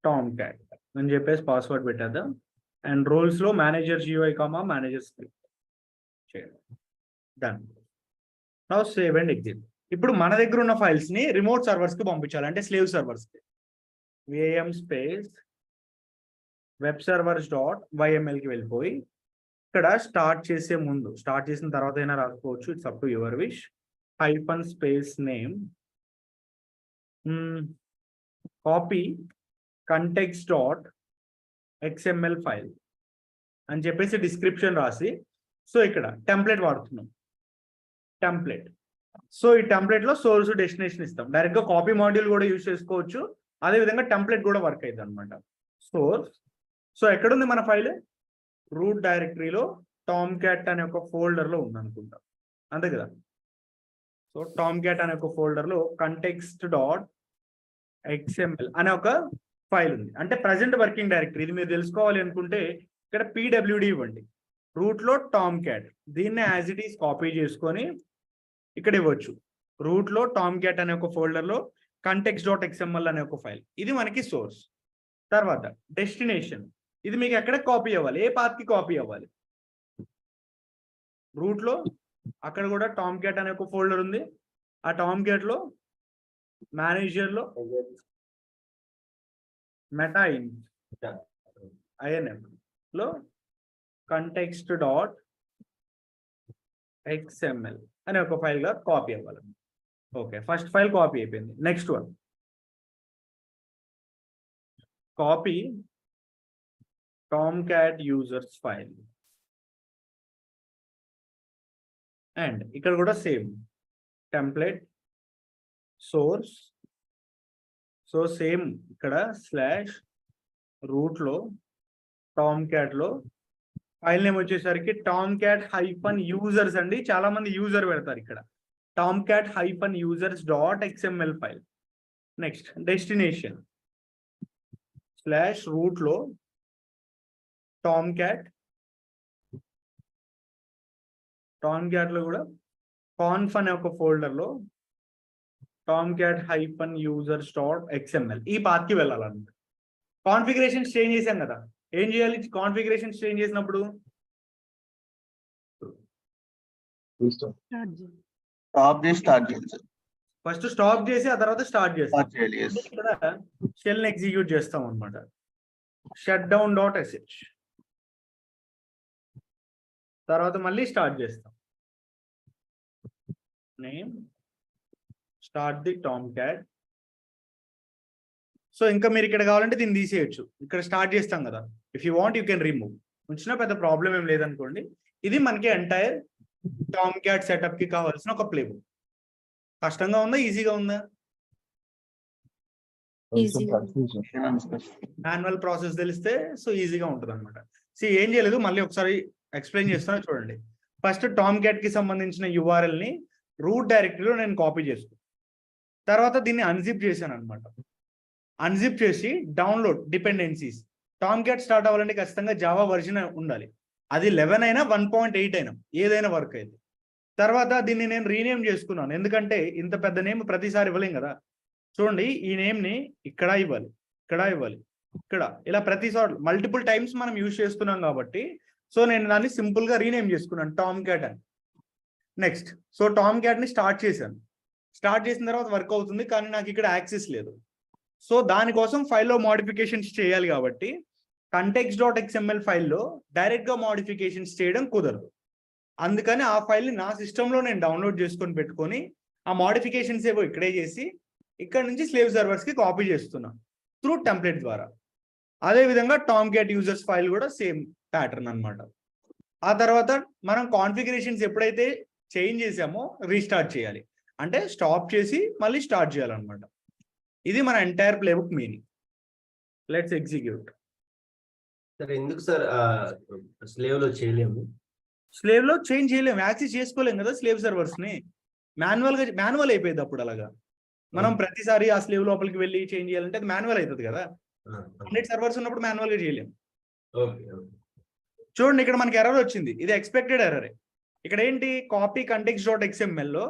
Tomcat అని చెప్పేసి పాస్వర్డ్ పెట్టేద్దాం. అండ్ రోల్స్ లో manager GUI comma manager script చేయండి. Done. Now save and exit. ఇప్పుడు మన దగ్గర ఉన్న ఫైల్స్ ని రిమోట్ సర్వర్స్ కి పంపించాలి, అంటే స్లేవ్ సర్వర్స్ కి. vam స్పేస్ వెబ్ servers.yml కి వెళ్ళిపోయి ఇక్కడ స్టార్ట్ చేసే ముందు, స్టార్ట్ చేసిన తర్వాత అయినా రాసుకోవచ్చు, it's up to your wish, hyphen space name copy context.xml file అని చెప్పేసి డిస్క్రిప్షన్ రాసి, సో ఇక్కడ టెంప్లెట్ వాడుతున్నాం. టెంప్లెట్. సో ఈ టెంప్లెట్ లో సోర్స్ డెస్టినేషన్ ఇస్తాం. డైరెక్ట్ గా కాపీ మాడ్యూల్ కూడా యూజ్ చేసుకోవచ్చు, అదే విధంగా టెంప్లెట్ కూడా వర్క్ అవుతుంది అనమాట. సోర్స్. సో ఎక్కడుంది మన ఫైల్? రూట్ డైరెక్టరీలో tomcat అనే ఒక ఫోల్డర్ లో ఉంది అనుకుంటా, అంతే కదా. సో tomcat అనే ఒక ఫోల్డర్ లో context.xml అనే ఒక ఫైల్ ఉంది, అంటే ప్రజెంట్ వర్కింగ్ డైరెక్టరీ. ఇది మీరు తెలుసుకోవాలి అనుకుంటే ఇక్కడ pwd ఇవ్వండి. రూట్ లో tomcat, దీన్ని యాజ్ ఇట్ ఈస్ కాపీ చేసుకొని ఇక్కడ ఇవ్వచ్చు. రూట్ లో tomcat అనే ఒక ఫోల్డర్ లో context.xml అనే ఒక ఫైల్, ఇది మనకి సోర్స్. తర్వాత డెస్టినేషన్, ఇది మీకు ఎక్కడ కాపీ అవ్వాలి, ఏ పాత్ కి కాపీ అవ్వాలి? రూట్ లో అక్కడ కూడా tomcat అనే ఒక ఫోల్డర్ ఉంది. ఆ tomcat లో మేనేజర్ లో మెటైన్ INF లో context.xml అనే ఒక ఫైల్ గా కాపీ అవ్వాలి. ఓకే, ఫస్ట్ ఫైల్ కాపీ అయిపోయింది. Next one copy tomcat users file. And ఇక్కడ కూడా same template source. So same ఇక్కడ స్లాష్ రూట్ లో tomcat లో ఫైల్ నేమ్ వచ్చేసరికి tomcat-users అండి. చాలా మంది యూజర్ పెడతారు ఇక్కడ. tomcat-users.xml file. Next destination slash root లో tomcat లో కూడా conf అనే ఒక ఫోల్డర్ లో tomcat-users.xml ఈ పాత్ కి వెళ్ళాలన్నమాట. కాన్ఫిగరేషన్స్ చేంజ్ చేశాం కదా, ఏం చేయాలి? కాన్ఫిగరేషన్స్ చేంజ్ చేసినప్పుడు స్టార్ట్ చేయాలి. ఫస్ట్ స్టాప్ చేసి ఆ తర్వాత స్టార్ట్ చేస్తాం. Start చేయాలి, yes. ఇక్కడ షెల్ ఎగ్జిక్యూట్ చేస్తాం అనమాట. shutdown.sh తర్వాత మళ్ళీ స్టార్ట్ చేస్తాం. Name start the tomcat so ఇంకా మీరు ఇక్కడ కావాలంటే దీన్ని తీసేయచ్చు. ఇక్కడ స్టార్ట్ చేస్తాం కదా, if you want you can remove. ఉంచినా పెద్ద ప్రాబ్లం ఏం లేదనుకోండి. ఇది మనకి ఎంటైర్ టామ్ క్యాట్ సెటప్ కి కావాల్సిన ఒక ప్లేబుక్. కష్టంగా ఉందా, ఈజీగా ఉందా? ఈజీగా మాన్యువల్ ప్రాసెస్ తెలిస్తే సో ఈజీగా ఉంటుంది అనమాట. ఏం చేయలేదు, మళ్ళీ ఒకసారి ఎక్స్ప్లెయిన్ చేస్తాను చూడండి. ఫస్ట్ టామ్ క్యాట్ కి సంబంధించిన URL ని రూట్ డైరెక్టరీలో నేను కాపీ చేసుకున్నాను. తర్వాత దీన్ని అన్జిప్ చేశాను అనమాట. అన్జిప్ చేసి download dependencies. Tom cat start అవ్వాలంటే ఖచ్చితంగా జావా వర్జన్ ఉండాలి. అది 11 అయినా 1.8 అయినా ఏదైనా వర్క్ అయితే. తర్వాత దీన్ని నేను రీనేమ్ చేసుకున్నాను, ఎందుకంటే ఇంత పెద్ద నేమ్ ప్రతిసారి ఇవ్వలేం కదా. చూడండి, ఈ నేమ్ ని ఇక్కడ ఇవ్వాలి, ఇక్కడ ఇవ్వాలి, ఇక్కడ, ఇలా ప్రతిసారి మల్టిపుల్ టైమ్స్ మనం యూజ్ చేస్తున్నాం కాబట్టి సో నేను దాన్ని సింపుల్ గా రీనేమ్ చేసుకున్నాను టామ్ క్యాట్ అని. నెక్స్ట్ సో టామ్ క్యాట్ ని స్టార్ట్ చేశాను. స్టార్ట్ చేసిన తర్వాత వర్క్ అవుతుంది, కానీ నాకు ఇక్కడ యాక్సెస్ లేదు. సో దానికోసం ఫైల్లో మోడిఫికేషన్స్ చేయాలి కాబట్టి context.xml ఫైల్లో డైరెక్ట్ గా మోడిఫికేషన్స్ చేయడం కుదరదు. అందుకని ఆ ఫైల్ ని నా సిస్టంలో నేను డౌన్లోడ్ చేసుకొని పెట్టుకొని ఆ మోడిఫికేషన్స్ ఏవో ఇక్కడే చేసి ఇక్కడ నుంచి స్లేవ్ సర్వర్స్ కి కాపీ చేస్తున్నా త్రూ టెంప్లెట్ ద్వారా. అదే విధంగా టామ్ క్యాట్ యూజర్స్ ఫైల్ కూడా సేమ్ ప్యాటర్న్ అన్నమాట. ఆ తర్వాత మనం కాన్ఫిగరేషన్స్ ఎప్పుడైతే చేంజ్ చేసామో రీస్టార్ట్ చేయాలి, అంటే స్టాప్ చేసి మళ్ళీ స్టార్ట్ చేయాలన్నమాట. ఇది మన entire playbook meaning. Let's execute. Sir ఎందుకు సార్ స్లేవ్ లో చేయలేము? స్లేవ్ లో చేంజ్ చేయలేము, యాక్సెస్ చేసుకోలేము కదా స్లేవ్ సర్వర్స్ ని. మాన్యువల్ అయిపోయింది అప్పుడు. అలాగా మనం ప్రతిసారి ఆ స్లేవ్ లోపలికి వెళ్ళి చేంజ్ చేయాలంటే అది మాన్యువల్ అవుతుంది కదా. 100 సర్వర్స్ ఉన్నప్పుడు మాన్యువల్ గా చేయలేము. చూడండి, ఇక్కడ మనకి ఎర్రర్ వచ్చింది, ఇది ఎక్స్పెక్టెడ్ ఎర్రరే. ఇక్కడ ఏంటి, కాపీ context.xml లో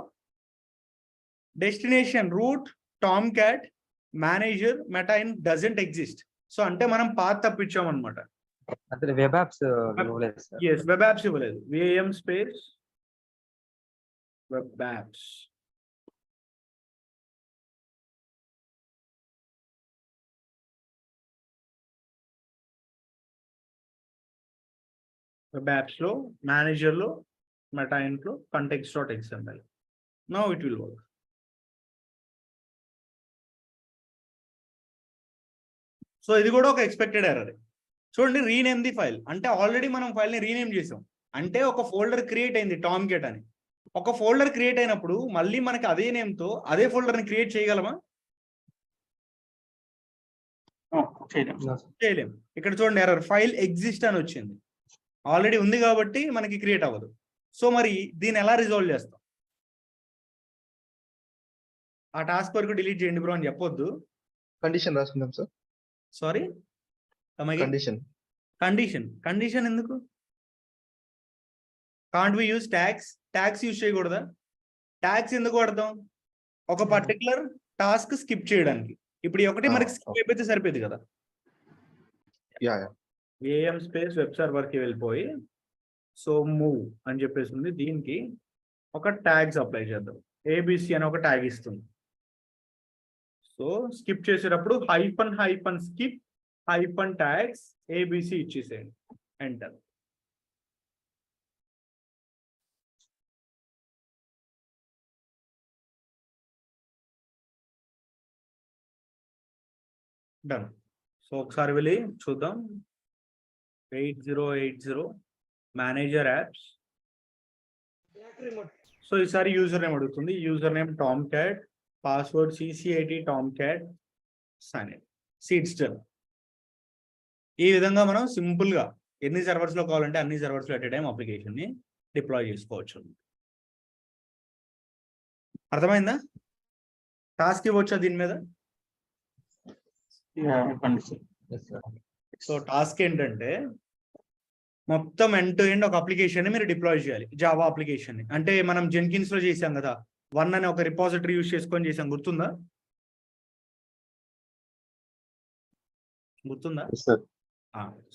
destination root Tomcat manager మెటైన్ డజంట్ ఎగ్జిస్ట్. సో అంటే మనం పాత్ తప్పించాం అనమాట. అంటే వెబ్ యాప్స్ ఇవ్వలేదు సార్. ఎస్, వెబ్ యాప్స్ ఇవ్వలేదు. VAM space web apps. Web apps లో మేనేజర్ లో మెటైన్ లో context.xml. Now it will work. So ఇది కూడా ఒక ఎక్స్పెక్టెడ్ ఎర్రర్. చూడండి, రీనేమ్ ది ఫైల్ అంటే ఆల్రెడీ మనం ఫైల్ ని రీనేమ్ చేసాం. అంటే ఒక ఫోల్డర్ క్రియేట్ అయింది టామ్ క్యాట్ అని. ఒక ఫోల్డర్ క్రియేట్ అయినప్పుడు మళ్ళీ మనకి అదే నేమ్ తో అదే ఫోల్డర్ ని క్రియేట్ చేయగలమా? చేయలేం. ఇక్కడ చూడండి, ఎర్రర్ ఫైల్ ఎగ్జిస్ట్ అని వచ్చింది. ఆల్రెడీ ఉంది కాబట్టి మనకి క్రియేట్ అవ్వదు. సో మరి దీన్ని ఎలా రిజాల్వ్ చేస్తాం? ఆ టాస్క్ వరకు డిలీట్ చేయండి బ్రో అని చెప్పొద్దు. కండిషన్ రాసుకుందాం సార్. సారీ, కండిషన్ ఎందుకు? Can't we use tags use చేయకూడదా? ట్యాగ్స్ ఎందుకు వాడతాం? ఒక పర్టికులర్ టాస్క్ స్కిప్ చేయడానికి. ఇప్పుడు ఒకటి మనకి స్కిప్ అయిపోతే సరిపోయింది కదా. VAM స్పేస్ వెబ్ సర్వర్ కి వెళ్ళిపోయి సో మూవ్ అని చెప్పేసింది. దీనికి ఒక ట్యాగ్స్ అప్లై చేద్దాం. ABC అని ఒక ట్యాగ్ ఇస్తుంది. సో స్కిప్ చేసేటప్పుడు -skip -tags ABC ఇచ్చేసేయండి. ఎంటర్. డన్. సో ఒకసారి వెళ్ళి చూద్దాం. 8080 మేనేజర్ యాప్స్. సో ఈసారి యూజర్ నేమ్ అడుగుతుంది. User name Tomcat, password CC80 Tomcat, sign in. సీట్స్ డన్. ఈ విధంగా మనం సింపుల్ గా ఎన్ని సర్వర్స్ లో కావాలంటే అన్ని సర్వర్స్ లో ఎట్ ఏ టైం అప్లికేషన్ ని డిప్లాయ్ చేసుకోవచ్చు. అర్థమైందా? టాస్క్ ఇవ్వచ్చా దీని మీద? సో టాస్క్ ఏంటంటే మొత్తం ఎండ్ టు ఎండ్ ఒక అప్లికేషన్ ని మీరు డిప్లాయ్ చేయాలి. జావా అప్లికేషన్ ని. అంటే మనం జెన్కిన్స్ లో చేసాం కదా, 1 అనే ఒక రిపాజిటరీ యూజ్ చేసుకొని చేసాం, గుర్తుందా?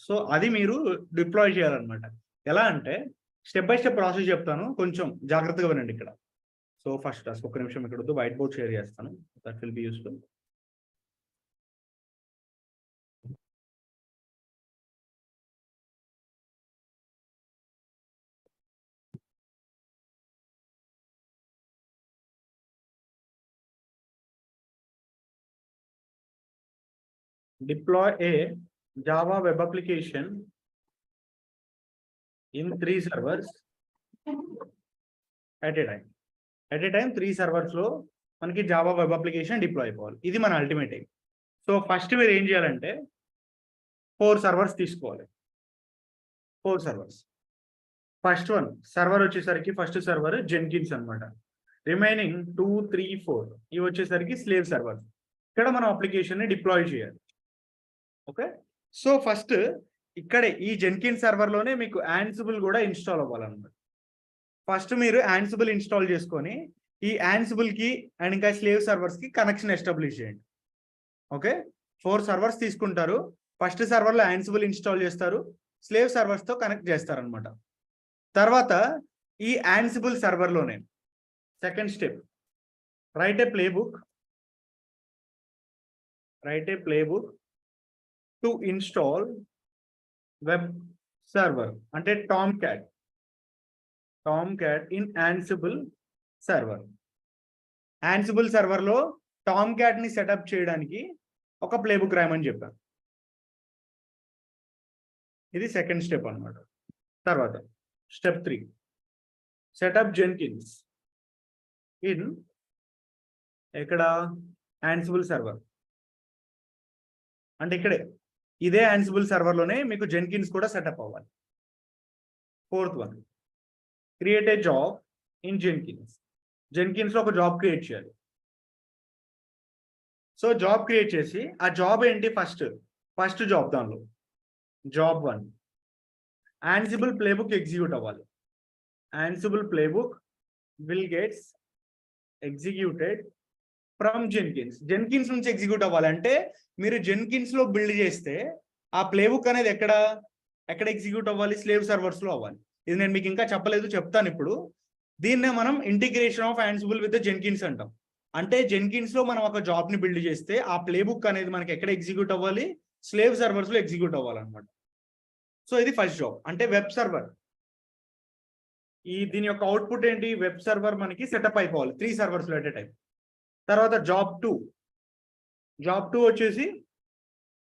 సో అది మీరు డిప్లాయ్ చేయాలన్నమాట. ఎలా అంటే స్టెప్ బై స్టెప్ ప్రాసెస్ చెప్తాను, కొంచెం జాగ్రత్తగా వినండి ఇక్కడ. సో ఫస్ట్ టాస్క్, ఒక్క నిమిషం ఇక్కడ వద్దు, వైట్ బోర్డ్ షేర్ చేస్తాను, that will be useful. deploy a Java web application in 3 servers at a time. At a time 3 servers లో మనకి జావా వెబ్ అప్లికేషన్ డిప్లాయ్ అయిపోవాలి. ఇది మన అల్టిమేట్ ఎయిమ్. సో ఫస్ట్ మీరు ఏం చేయాలంటే 4 సర్వర్స్ తీసుకోవాలి. 4 సర్వర్స్. ఫస్ట్ వన్ సర్వర్ వచ్చేసరికి ఫస్ట్ సర్వర్ జెన్కిన్స్ అన్నమాట. రిమైనింగ్ 2, 3, 4 ఇవి వచ్చేసరికి స్లేవ్ సర్వర్స్. ఇక్కడ మనం అప్లికేషన్ ని డిప్లాయ్ చేయాలి. ఓకే, సో ఫస్ట్ ఇక్కడే ఈ జెన్కిన్స్ సర్వర్ లోనే మీకు యాన్సిబుల్ కూడా ఇన్స్టాల్ అవ్వాలన్నమాట. ఫస్ట్ మీరు యాన్సిబుల్ ఇన్స్టాల్ చేసుకొని ఈ యాన్సిబుల్ కి అండ్ ఇంకా స్లేవ్ సర్వర్స్ కి కనెక్షన్ ఎస్టాబ్లిష్ చేయండి. ఓకే, 4 సర్వర్స్ తీసుకుంటారు. ఫస్ట్ సర్వర్ లో యాన్సిబుల్ ఇన్స్టాల్ చేస్తారు, స్లేవ్ సర్వర్స్ తో కనెక్ట్ చేస్తారనమాట. తర్వాత ఈ యాన్సిబుల్ సర్వర్ లోనే second step, right a playbook to install web server అంటే Tomcat in Ansible server. Ansible server లో టామ్క్యాట్ ని సెటప్ చేయడానికి ఒక ప్లేబుక్ రాయమని చెప్పాను. ఇది సెకండ్ స్టెప్ అన్నమాట. తర్వాత స్టెప్ 3, సెటప్ జెన్కిన్స్ ఇన్ ఎక్కడ యాన్సిబుల్ సర్వర్ అంటే ఇక్కడే ఇదే యాన్సిబుల్ సర్వర్ లోనే మీకు జెన్కిన్స్ కూడా సెటప్ అవ్వాలి. Fourth one, create a job in Jenkins లో ఒక జాబ్ క్రియేట్ చేయాలి. సో జాబ్ క్రియేట్ చేసి ఆ జాబ్ ఏంటి, ఫస్ట్ జాబ్, దానిలో జాబ్ 1 యాన్సిబుల్ ప్లేబుక్ ఎగ్జిక్యూట్ అవ్వాలి. Ansible playbook will gets executed from Jenkins నుంచి ఎగ్జిక్యూట్ అవ్వాలి. అంటే మీరు జెన్కిన్స్ లో బిల్డ్ చేస్తే ఆ ప్లేబుక్ అనేది ఎక్కడ ఎగ్జిక్యూట్ అవ్వాలి, స్లేవ్ సర్వర్స్ లో అవ్వాలి. ఇది నేను మీకు ఇంకా చెప్పలేదు, చెప్తాను ఇప్పుడు. దీన్నే మనం integration of Ansible with Jenkins అంటాం. అంటే జెన్కిన్స్ లో మనం ఒక జాబ్ ని బిల్డ్ చేస్తే ఆ ప్లేబుక్ అనేది మనకి ఎక్కడ ఎగ్జిక్యూట్ అవ్వాలి, స్లేవ్ సర్వర్స్ లో ఎగ్జిక్యూట్ అవ్వాలన్నమాట. సో ఇది ఫస్ట్ జాబ్ అంటే వెబ్ సర్వర్. దీని యొక్క అవుట్పుట్ ఏంటి, వెబ్ సర్వర్ మనకి సెటప్ అయిపోవాలి 3 సర్వర్స్ లో ఎట్ ఎ టైం. తర్వాత జాబ్ 2 వచ్చేసి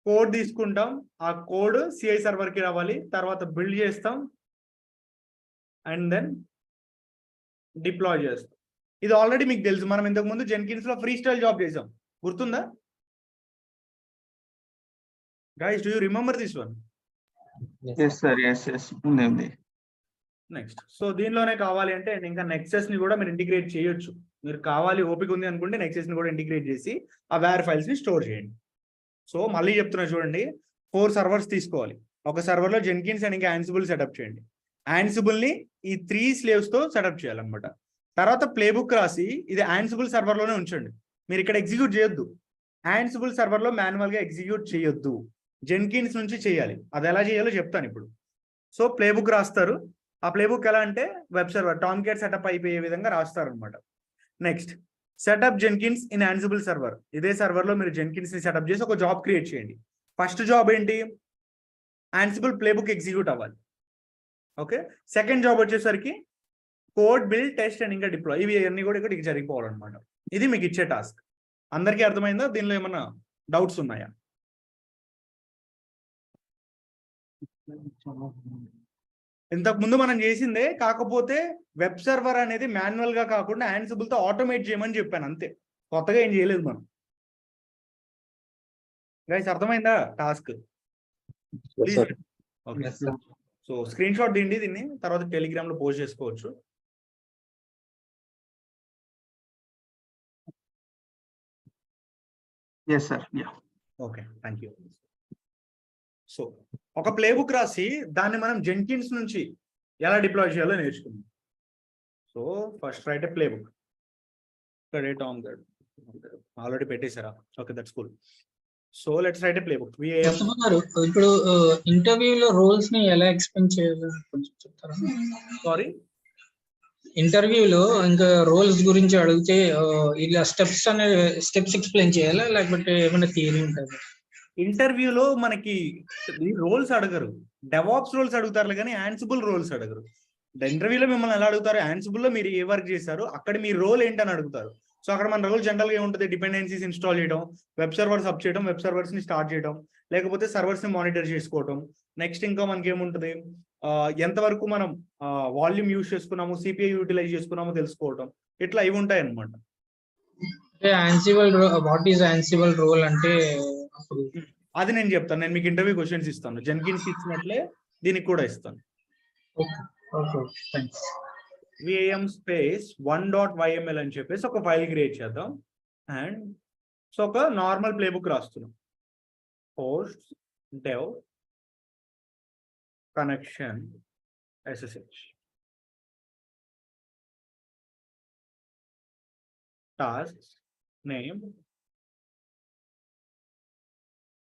కోడ్ తీసుకుంటాం, ఆ కోడ్ సిఐ సర్వర్ కి రావాలి. తర్వాత బిల్డ్ చేస్తాం అండ్ దెన్ డిప్లాయ్ చేస్తాం. ఇది ఆల్రెడీ మీకు తెలుసు, మనం ఇంతకు ముందు జెన్కిన్స్ లో ఫ్రీ స్టైల్ జాబ్ చేసాం, గుర్తుందా guys? Do you remember this one? Yes, sir. Yes. ఉంది. నెక్స్ట్, సో దీనిలోనే కావాలి అంటే ఇంకా నెక్సెస్ ని కూడా మీరు ఇంటిగ్రేట్ చేయొచ్చు. మీరు కావాలి, ఓపిక ఉంది అనుకుంటే నెక్సెస్ ని కూడా ఇంటిగ్రేట్ చేసి ఆ వేర్ ఫైల్స్ ని స్టోర్ చేయండి. సో మళ్ళీ చెప్తున్నా చూడండి, 4 సర్వర్స్ తీసుకోవాలి. ఒక సర్వర్ లో జెన్కిన్స్ అండ్ ఇంకా యాన్సిబుల్ సెటప్ చేయండి. యాన్సిబుల్ ని ఈ 3 స్లేవ్స్ తో సెటప్ చేయాలన్నమాట. తర్వాత ప్లేబుక్ రాసి ఇది యాన్సిబుల్ సర్వర్ లోనే ఉంచండి. మీరు ఇక్కడ ఎగ్జిక్యూట్ చేయొద్దు, యాన్సిబుల్ సర్వర్ లో మాన్యువల్ గా ఎగ్జిక్యూట్ చేయొద్దు, జెన్కిన్స్ నుంచి చేయాలి. అది ఎలా చేయాలో చెప్తాను ఇప్పుడు. సో ప్లేబుక్ రాస్తారు. ఆ ప్లేబుక్ ఎలా అంటే వెబ్ సర్వర్ టామ్క్యాట్ సెటప్ అయిపోయే విధంగా రాస్తారు అనమాట. Next, setup Jenkins in Ansible server. ఇదే సర్వర్ లో మీరు జెన్కిన్స్ ని సెటప్ చేసి ఒక జాబ్ క్రియేట్ చేయండి. ఫస్ట్ జాబ్ ఏంటి, యాన్సిబుల్ ప్లేబుక్ ఎగ్జిక్యూట్ అవ్వాలి. ఓకే, సెకండ్ జాబ్ వచ్చేసరికి కోడ్ బిల్డ్ టెస్ట్ అండ్ ఇంకా డిప్లాయ్. ఇవి అన్ని కూడా ఇక్కడ జరిగిపోవాలన్నమాట. ఇది మీకు ఇచ్చే టాస్క్. అందరికీ అర్థమైందా? దీనిలో ఏమన్నా డౌట్స్ ఉన్నాయా? ఇంతకు ముందు మనం చేసిందే, కాకపోతే వెబ్ సర్వర్ అనేది మాన్యువల్ గా కాకుండా యాన్సిబుల్ తో ఆటోమేట్ చేయమని చెప్పాను అంతే, కొత్తగా ఏం చేయలేదు మనం. గైస్ అర్థమైందా task? Okay, so screenshot దిండి దీన్ని, తర్వాత టెలిగ్రామ్ లో పోస్ట్ చేసుకోవచ్చు. Yes, sir. Yeah. Okay, thank you. So ఒక ప్లేబుక్ రాసి దాన్ని మనం జెన్కిన్స్ నుంచి ఎలా డిప్లాయ్ చేయాలో నేర్చుకుందాం. So first right a playbook. ఇక్కడ టామ్క్యాట్ ఆల్రెడీ పెట్టేశారా? Okay, that's cool. So let's write a playbook. ఇప్పుడు ఇంటర్వ్యూలో రోల్స్ ని ఎలా ఎక్స్ప్లెయిన్ చేయాలో కొంచెం చెప్తారా? సారీ, ఇంటర్వ్యూలో ఇంకా రోల్స్ గురించి అడిగితే ఇలా స్టెప్స్ ఎక్స్ప్లెయిన్ చేయాలా, లేకపోతే ఏమైనా థియరీ ఉంటుంది? ఇంటర్వ్యూలో మనకి రోల్స్ అడగరు, డెవాప్స్ రోల్స్ అడుగుతారు కానీ యాన్సిబుల్ రోల్స్ అడగరు. ఇంటర్వ్యూలో మిమ్మల్ని ఎలా అడుగుతారు, యాన్సిబుల్ లో మీరు ఏ వర్క్ చేశారు, అక్కడ మీ రోల్ ఏంటని అడుగుతారు. సో అక్కడ మన రోల్ జనరల్ గా ఏముంటుంది, డిపెండెన్సీస్ ఇన్స్టాల్ చేయడం, వెబ్ సర్వర్స్ అప్ చేయడం, వెబ్ సర్వర్స్ ని స్టార్ట్ చేయడం, లేకపోతే సర్వర్స్ ని మానిటర్ చేసుకోవడం. నెక్స్ట్ ఇంకా మనకి ఏముంటుంది, ఎంతవరకు మనం వాల్యూమ్ యూజ్ చేసుకున్నాము, సిపిఐ యూటిలైజ్ చేసుకున్నామో తెలుసుకోవడం, ఇట్లా ఇవి ఉంటాయి అన్నమాట. Ansible what is Ansible role అంటే అప్పుడు అది నేను చెప్తాను, నేను మీకు ఇంటర్వ్యూ క్వశ్చన్స్ ఇస్తాను, జెన్కిన్స్ ఇచ్చినట్లే దీనికి కూడా ఇస్తాను. థ్యాంక్స్. VIM space 1.yml అని చెప్పేసి ఒక ఫైల్ క్రియేట్ చేద్దాం. అండ్ సో ఒక నార్మల్ ప్లేబుక్ రాస్తున్నాం. host dev connection SSH tasks name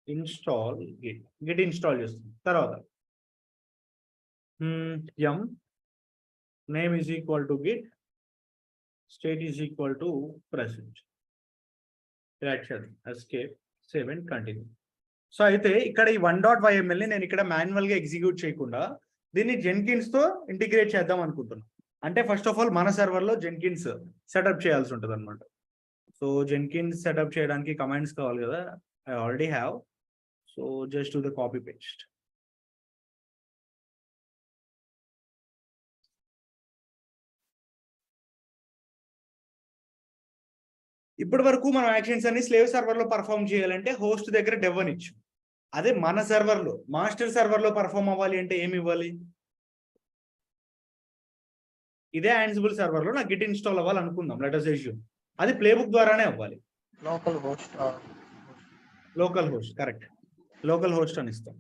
install git install చేస్తుంది. తర్వాత yum name is equal to git, state is equal to present. Escape, save and continue. So అయితే ఇక్కడ ఈ 1.yml ని నేను ఇక్కడ మాన్యువల్ గా ఎగ్జిక్యూట్ చేయకుండా దీన్ని జెన్కిన్స్ తో ఇంటిగ్రేట్ చేద్దాం అనుకుంటున్నాను. అంటే ఫస్ట్ ఆఫ్ ఆల్ మన సర్వర్ లో జెన్కిన్స్ సెటప్ చేయాల్సి ఉంటుంది అనమాట. సో జెన్కిన్స్ సెటప్ చేయడానికి కమాండ్స్ కావాలి కదా, I already have. So just do the copy paste. ఇప్పటి వరకు మనం యాక్షన్స్ అన్ని స్లేవ్ సర్వర్ లో పర్ఫామ్ చేయాలంటే హోస్ట్ దగ్గర డెవ్ అని ఇచ్చు. అదే మన సర్వర్ లో మాస్టర్ సర్వర్ లో పర్ఫామ్ అవ్వాలి అంటే ఏమి ఇవ్వాలి, ఇదే యాన్సిబుల్ సర్వర్ లో నాకు గిట్ ఇన్స్టాల్ అవ్వాలి అనుకుందాం, లెట్ us assume. అది ప్లేబుక్ ద్వారానే అవ్వాలి. Local host correct, local host అని ఇస్తాం.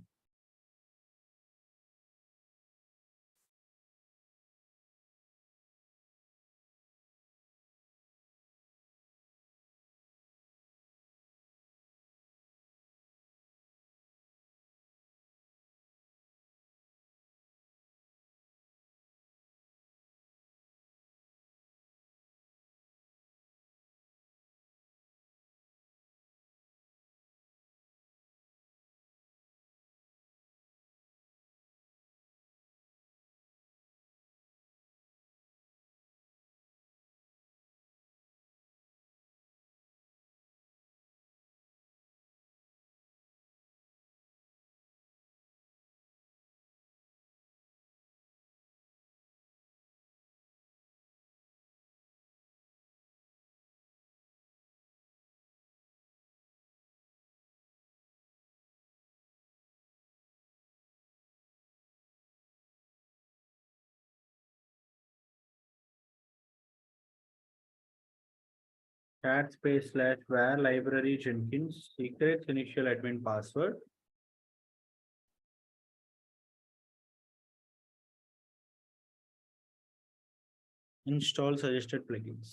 cat space slash var library Jenkins secrets initial admin password. Install suggested plugins.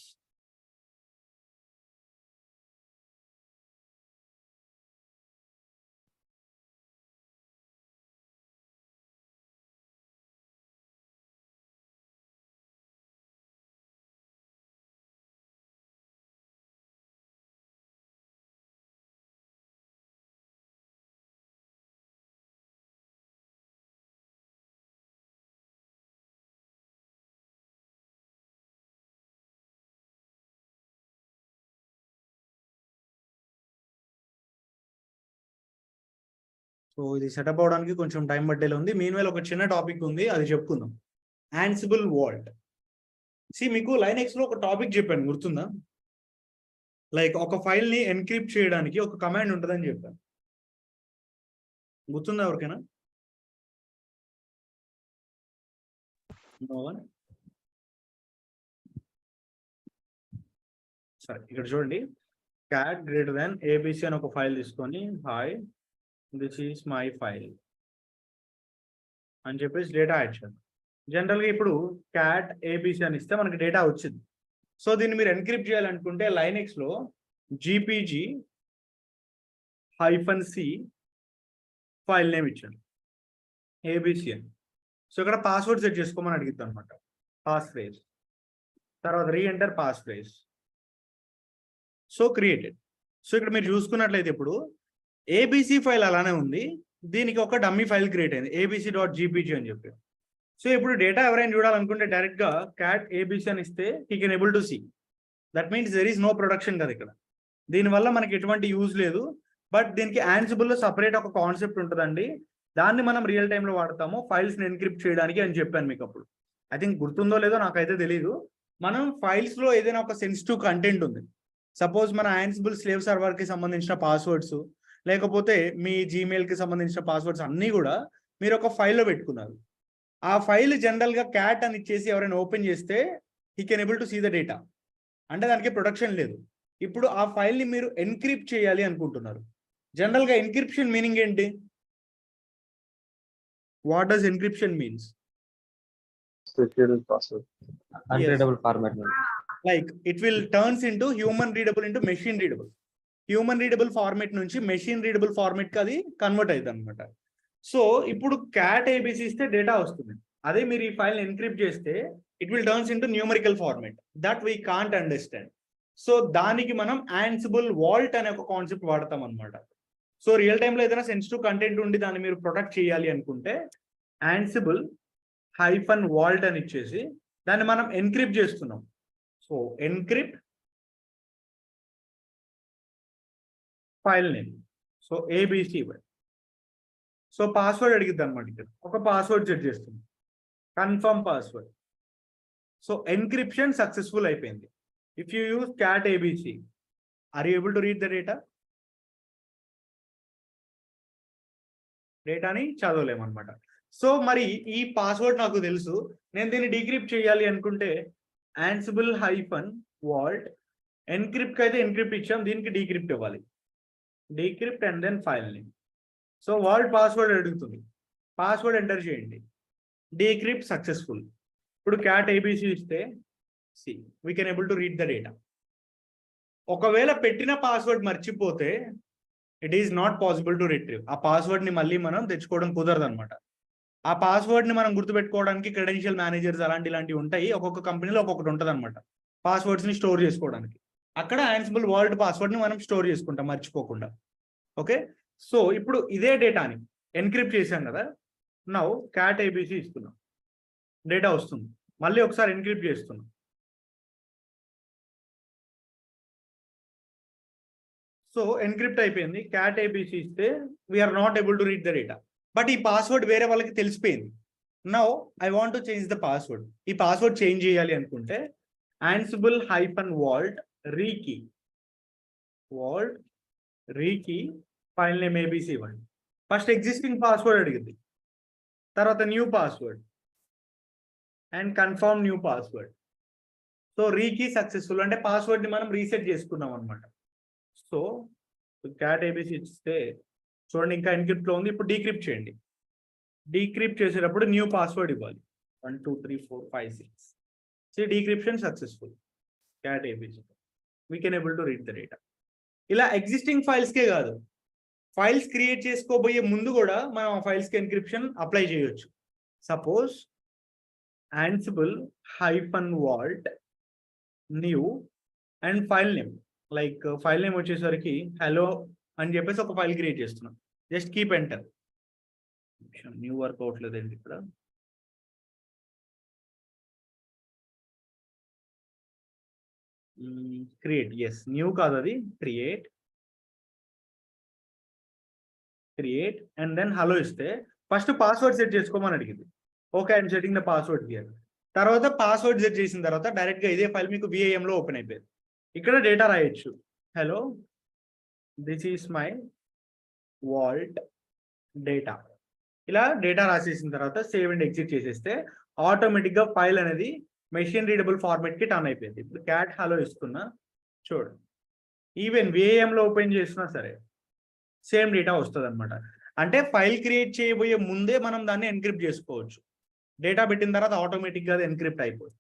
So ఇది సెటప్ అవడానికి కొంచెం టైం పట్టేలా ఉంది. మీన్వేల్ ఒక చిన్న టాపిక్ ఉంది, అది చెప్పుకుందాం. Ansible Walt. మీకు లైనెక్స్ లో ఒక టాపిక్ చెప్పాను, గుర్తుందా? లైక్ ఒక ఫైల్ ని ఎన్క్రిప్ట్ చేయడానికి ఒక కమాండ్ ఉంటుందని చెప్పాను, గుర్తుందా ఎవరికైనా? సరే ఇక్కడ చూడండి, cat greater than abc అని ఒక ఫైల్ తీసుకొని hi this is my file అని చెప్పేసి డేటా యాడ్ చేద్దాం. జనరల్గా ఇప్పుడు క్యాట్ ఏబిసి అని ఇస్తే మనకి డేటా వచ్చింది. సో దీన్ని మీరు ఎన్క్రిప్ట్ చేయాలనుకుంటే లైనెక్స్ లో జీపీజీ -c ఫైల్ నేమ్ ఇచ్చాను ఏబిసి అని. సో ఇక్కడ పాస్వర్డ్ సెట్ చేసుకోమని అడిగిద్దాం అనమాట, పాస్ ఫ్రేజ్, తర్వాత re-enter pass phrase. So created. So ఇక్కడ మీరు చూసుకున్నట్లయితే ఇప్పుడు ఏబిసి ఫైల్ అలానే ఉంది, దీనికి ఒక డమ్మీ ఫైల్ క్రియేట్ అయింది abc.gpg అని చెప్పి. సో ఇప్పుడు డేటా ఎవరైనా చూడాలనుకుంటే డైరెక్ట్ గా క్యాట్ ఏబిసి అని ఇస్తే he can able to see. That means there is no production కదా ఇక్కడ. దీనివల్ల మనకి ఎటువంటి యూజ్ లేదు. బట్ దీనికి Ansible లో సపరేట్ ఒక కాన్సెప్ట్ ఉంటుందండి. దాన్ని మనం రియల్ టైంలో వాడతాము ఫైల్స్ని ఎన్క్రిప్ట్ చేయడానికి అని చెప్పాను మీకు అప్పుడు. ఐ థింక్ గుర్తుందో లేదో నాకైతే తెలీదు. మనం ఫైల్స్లో ఏదైనా ఒక సెన్సిటివ్ కంటెంట్ ఉంది, సపోజ్ మన Ansible స్లేవ్ సర్వర్కి సంబంధించిన పాస్వర్డ్స్, లేకపోతే మీ జీమెయిల్కి సంబంధించిన పాస్వర్డ్స్ అన్నీ కూడా మీరు ఒక ఫైల్లో పెట్టుకున్నారు. ఆ ఫైల్ జనరల్గా క్యాట్ అని ఇచ్చేసి ఎవరైనా ఓపెన్ చేస్తే he can able to see the data. అంటే దానికి ప్రొటెక్షన్ లేదు. ఇప్పుడు ఆ ఫైల్ని మీరు ఎన్క్రిప్ట్ చేయాలి అనుకుంటున్నారు. జనరల్గా ఎన్క్రిప్షన్ మీనింగ్ ఏంటి? What does encryption means? Secure password. Unreadable format. Like it will turns into human readable into machine readable. Human readable format నుంచి మెషిన్ రీడబుల్ ఫార్మేట్ కి అది కన్వర్ట్ అవుతుంది అనమాట. సో ఇప్పుడు క్యాట్ ఏబిసి ఇస్తే డేటా వస్తుంది. అదే మీరు ఈ ఫైల్ ఎన్క్రిప్ట్ చేస్తే it will turns into numerical format that we can't understand. So దానికి మనం Ansible వాల్ట్ అనే ఒక కాన్సెప్ట్ వాడతాం అనమాట. సో రియల్ టైంలో ఏదైనా సెన్సిటివ్ కంటెంట్ ఉండి దాన్ని మీరు ప్రొటెక్ట్ చేయాలి అనుకుంటే Ansible -vault అని ఇచ్చేసి దాన్ని మనం ఎన్క్రిప్ట్ చేస్తున్నాం. So encrypt file name, so ABC. So password అడిగిద్ది అనమాట. ఇక్కడ ఒక పాస్వర్డ్ సెట్ చేస్తుంది, confirm password. So encryption successful అయిపోయింది. If you use cat ABC, are you able to read the data? డేటాని చదవలేమన్నమాట. సో మరి ఈ పాస్వర్డ్ నాకు తెలుసు, నేను దీన్ని డీక్రిప్ట్ చేయాలి అనుకుంటే Ansible -vault ఎన్క్రిప్ట్ అయితే ఎన్క్రిప్ట్ ఇచ్చాం, దీనికి డీక్రిప్ట్ ఇవ్వాలి. Decrypt and then file name. So vault password అడుగుతుంది, పాస్వర్డ్ ఎంటర్ చేయండి. Decrypt successful. ఇప్పుడు క్యాట్ ABC ఇస్తే see we can able to read the data. ఒకవేళ పెట్టిన పాస్వర్డ్ మర్చిపోతే it is not possible to retrieve. ఆ పాస్వర్డ్ని మళ్ళీ మనం తెచ్చుకోవడం కుదరదు అనమాట. ఆ పాస్వర్డ్ని మనం గుర్తుపెట్టుకోవడానికి క్రెడెన్షియల్ మేనేజర్స్ ఇలాంటివి ఉంటాయి. ఒక్కొక్క కంపెనీలో ఒక్కొక్కటి ఉంటుంది అనమాట పాస్వర్డ్స్ని స్టోర్ చేసుకోవడానికి. అక్కడ Ansible వాల్ట్ పాస్వర్డ్ని మనం స్టోర్ చేసుకుంటాం మర్చిపోకుండా. ఓకే, సో ఇప్పుడు ఇదే డేటాని ఎన్క్రిప్ట్ చేశాం కదా, నౌ క్యాట్ ABC ఇస్తున్నాం, డేటా వస్తుంది. మళ్ళీ ఒకసారి ఎన్క్రిప్ట్ చేస్తున్నాం. సో ఎన్క్రిప్ట్ అయిపోయింది. క్యాట్ ABC ఇస్తే we are not able to read the data. But ఈ పాస్వర్డ్ వేరే వాళ్ళకి తెలిసిపోయింది. Now I want to change the password. ఈ పాస్వర్డ్ చేంజ్ చేయాలి అనుకుంటే Ansible -vault rekey file name ABC ఇవ్వండి. ఫస్ట్ ఎగ్జిస్టింగ్ పాస్వర్డ్ అడిగింది, తర్వాత new password and confirm new password. So rekey successful అంటే పాస్వర్డ్ని మనం రీసెట్ చేసుకున్నాం అనమాట. సో క్యాట్ ABC ఇస్తే చూడండి ఇంకా ఎన్క్రిప్ట్లో ఉంది. ఇప్పుడు డీక్రిప్ట్ చేయండి. డీక్రిప్ట్ చేసేటప్పుడు న్యూ పాస్వర్డ్ ఇవ్వాలి. 1 2 3 4 5 6. So decryption successful. Cat ABC we can able to read the data. ఇలా ఎగ్జిస్టింగ్ ఫైల్స్కే కాదు, ఫైల్స్ క్రియేట్ చేసుకోబోయే ముందు కూడా మనం ఆ ఫైల్స్కి ఎన్క్రిప్షన్ అప్లై చేయొచ్చు. Suppose Ansible -vault new and file name, like file name వచ్చేసరికి హలో అని చెప్పేసి ఒక ఫైల్ క్రియేట్ చేస్తున్నాం. Just keep enter. New work అవట్లేదండి ఇక్కడ. క్రియేట్, ఎస్ న్యూ కాదు అది, క్రియేట్ అండ్ దెన్ హలో ఇస్తే ఫస్ట్ పాస్వర్డ్ సెట్ చేసుకోమని అడిగింది. Okay, I'm setting the password here. తర్వాత పాస్వర్డ్ సెట్ చేసిన తర్వాత డైరెక్ట్గా ఇదే ఫైల్ మీకు VIMలో ఓపెన్ అయిపోయింది. ఇక్కడ డేటా రాయొచ్చు, hello this is my vault data. ఇలా డేటా రాసేసిన తర్వాత సేవ్ అండ్ ఎగ్జిట్ చేసేస్తే ఆటోమేటిక్గా ఫైల్ అనేది మెషిన్ రీడబుల్ ఫార్మేట్కి టర్న్ అయిపోయింది. ఇప్పుడు క్యాట్ హలో ఇస్తున్నా చూడండి, ఈవెన్ VIMలో ఓపెన్ చేసినా సరే సేమ్ డేటా వస్తుంది అనమాట. అంటే ఫైల్ క్రియేట్ చేయబోయే ముందే మనం దాన్ని ఎన్క్రిప్ట్ చేసుకోవచ్చు. డేటా పెట్టిన తర్వాత ఆటోమేటిక్గా అది ఎన్క్రిప్ట్ అయిపోతుంది.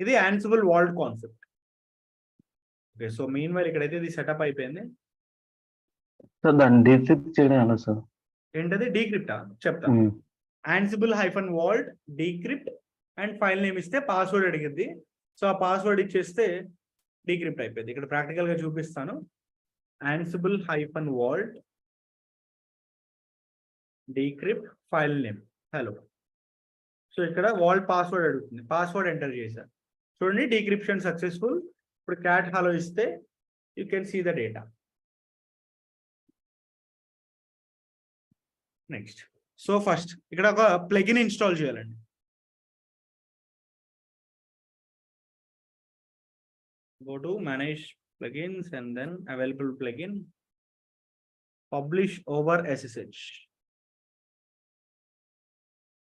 ఇది Ansible vault concept. Okay, so meanwhile ఇక్కడైతే ఇది సెటప్ అయిపోయింది. సార్ దాన్ని డీక్రిప్ట్ చేయడం ఎలా సార్? ఏంటది డీక్రిప్టా చెప్తాను. Ansible -vault decrypt and file name ఇస్తే పాస్వర్డ్ అడిగింది. సో ఆ పాస్వర్డ్ ఇచ్చేస్తే డీక్రిప్ట్ అయిపోయింది. ఇక్కడ ప్రాక్టికల్గా చూపిస్తాను. Ansible -vault decrypt file name hello. So ఇక్కడ వాల్ట్ పాస్వర్డ్ అడుగుతుంది, పాస్వర్డ్ ఎంటర్ చేశారు. చూడండి డీక్రిప్షన్ సక్సెస్ఫుల్. ఇప్పుడు cat hello ఇస్తే you can see the data. Next so first ఇక్కడ ఒక ప్లగిన్ ఇన్స్టాల్ చేయాలండి. Go to manage plugins and then available plugin, publish over SSH.